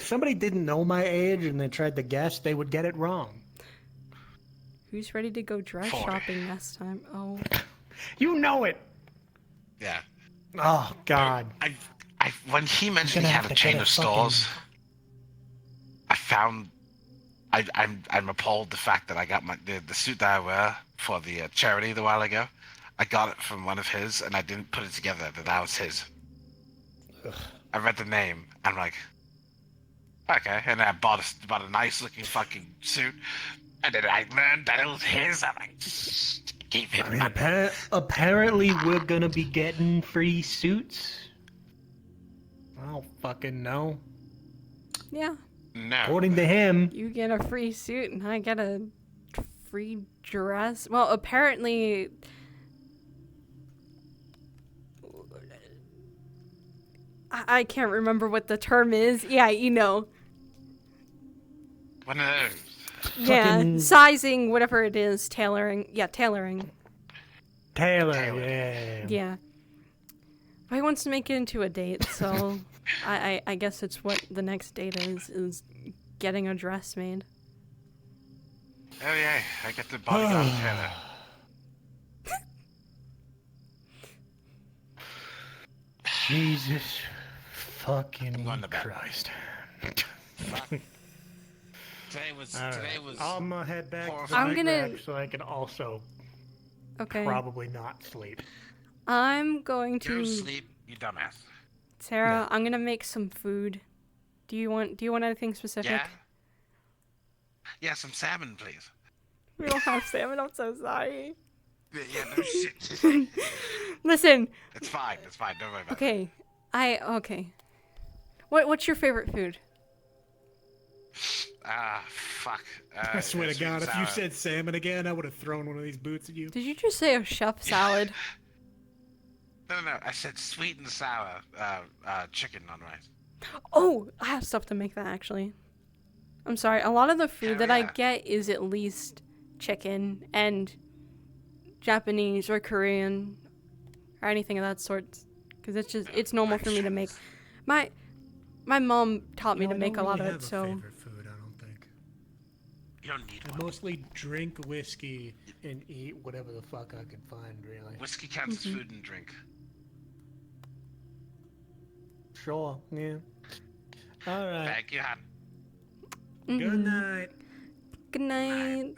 somebody didn't know my age and they tried to guess, they would get it wrong. Who's ready to go dress 40. shopping next time? Oh. You know it. Yeah. Oh God. When he mentioned gonna he have had a to chain get a of stores, I'm appalled the fact that I got the suit that I wear for the charity a while ago. I got it from one of his, and I didn't put it together that was his. Ugh. I read the name, and I'm like, okay. And then I bought a nice looking fucking suit, and then I learned that it was his. I'm like, keep it. I mean, apparently we're gonna be getting free suits. I don't fucking know. Yeah. No. According to him, You get a free suit and I get a free dress. Well, apparently... I can't remember what the term is. Yeah, you know. One of those. Yeah, Fucking- sizing, whatever it is, tailoring. Yeah, tailoring. Taylor, yeah. Yeah. But he wants to make it into a date, so I guess it's what the next date is getting a dress made. Oh yeah, I get the bodyguard Taylor. Jesus fucking going to bed. Christ. Today was I'm gonna head back to the I'm night gonna- rack so I can also Okay. probably not sleep. I'm going Go to sleep, you dumbass. Sarah, I'm gonna make some food. Do you want anything specific? Yeah. Yeah, some salmon, please. We don't have salmon, I'm so sorry. Yeah, no shit. Listen, It's fine. Don't worry about it. okay. Okay. What's your favorite food? Fuck. I swear to sweet God, and if you sour. said salmon again, I would have thrown one of these boots at you. Did you just say a chef salad? No. I said sweet and sour chicken on rice. Oh, I have stuff to make that actually. I'm sorry. A lot of the food Hell that I yeah. get is at least chicken and Japanese or Korean or anything of that sort. Because it's normal for me to make. My mom taught me No, to I make a don't lot really of it, have a so favorite food, I don't think. You don't need I one. mostly drink whiskey and eat whatever the fuck I can find, really. Whiskey counts as food and drink. Sure, yeah. All right. Thank you, hon. Good Mhm. night. Good night.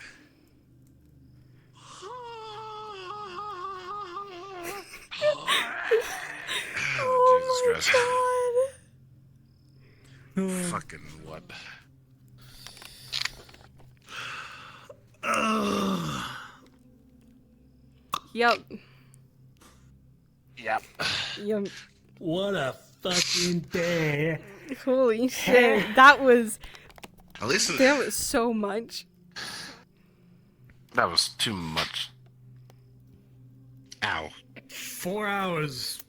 Oh, Jesus Christ. God. Fucking what? Yep. Yep. Yep. What a fucking day. Holy shit. That was At least so much. That was too much. Ow. 4 hours.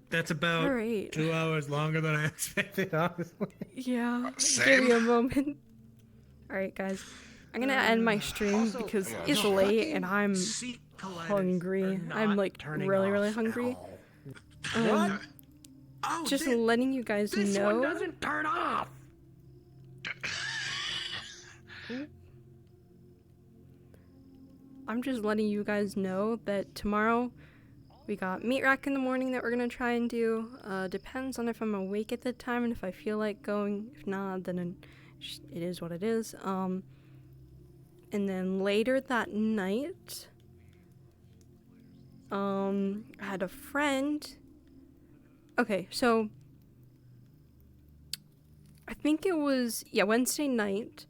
That's about All right. 2 hours longer than I expected, honestly. Yeah. Same. Give me a moment. Alright, guys. I'm gonna end my stream because it's late and I'm hungry. I'm like really hungry. What? Just letting you guys know. doesn't turn off. I'm just letting you guys know that tomorrow we got meat rack in the morning that we're gonna try and do. Depends on if I'm awake at the time and if I feel like going. If not, then it is what it is. And then later that night, I had a friend. Okay, so I think it was Wednesday night.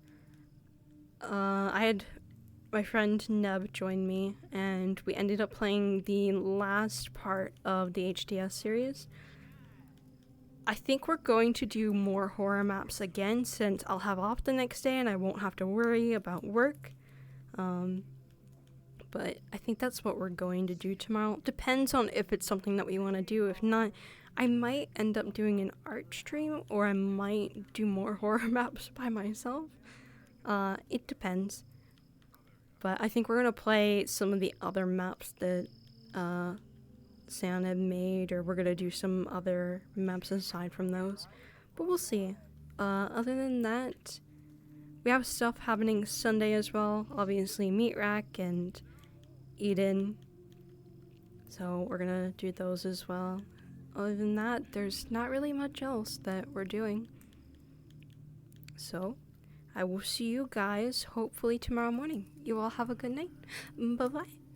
I had my friend Neb join me, and we ended up playing the last part of the HDS series. I think we're going to do more horror maps again, since I'll have off the next day and I won't have to worry about work. But I think that's what we're going to do tomorrow. Depends on if it's something that we want to do. If not, I might end up doing an art stream, or I might do more horror maps by myself. It depends. But I think we're gonna play some of the other maps that Santa made, or we're gonna do some other maps aside from those. But we'll see. Other than that, we have stuff happening Sunday as well. Obviously, Meat Rack and Eden. So we're gonna do those as well. Other than that, there's not really much else that we're doing. So, I will see you guys hopefully tomorrow morning. You all have a good night. Bye-bye.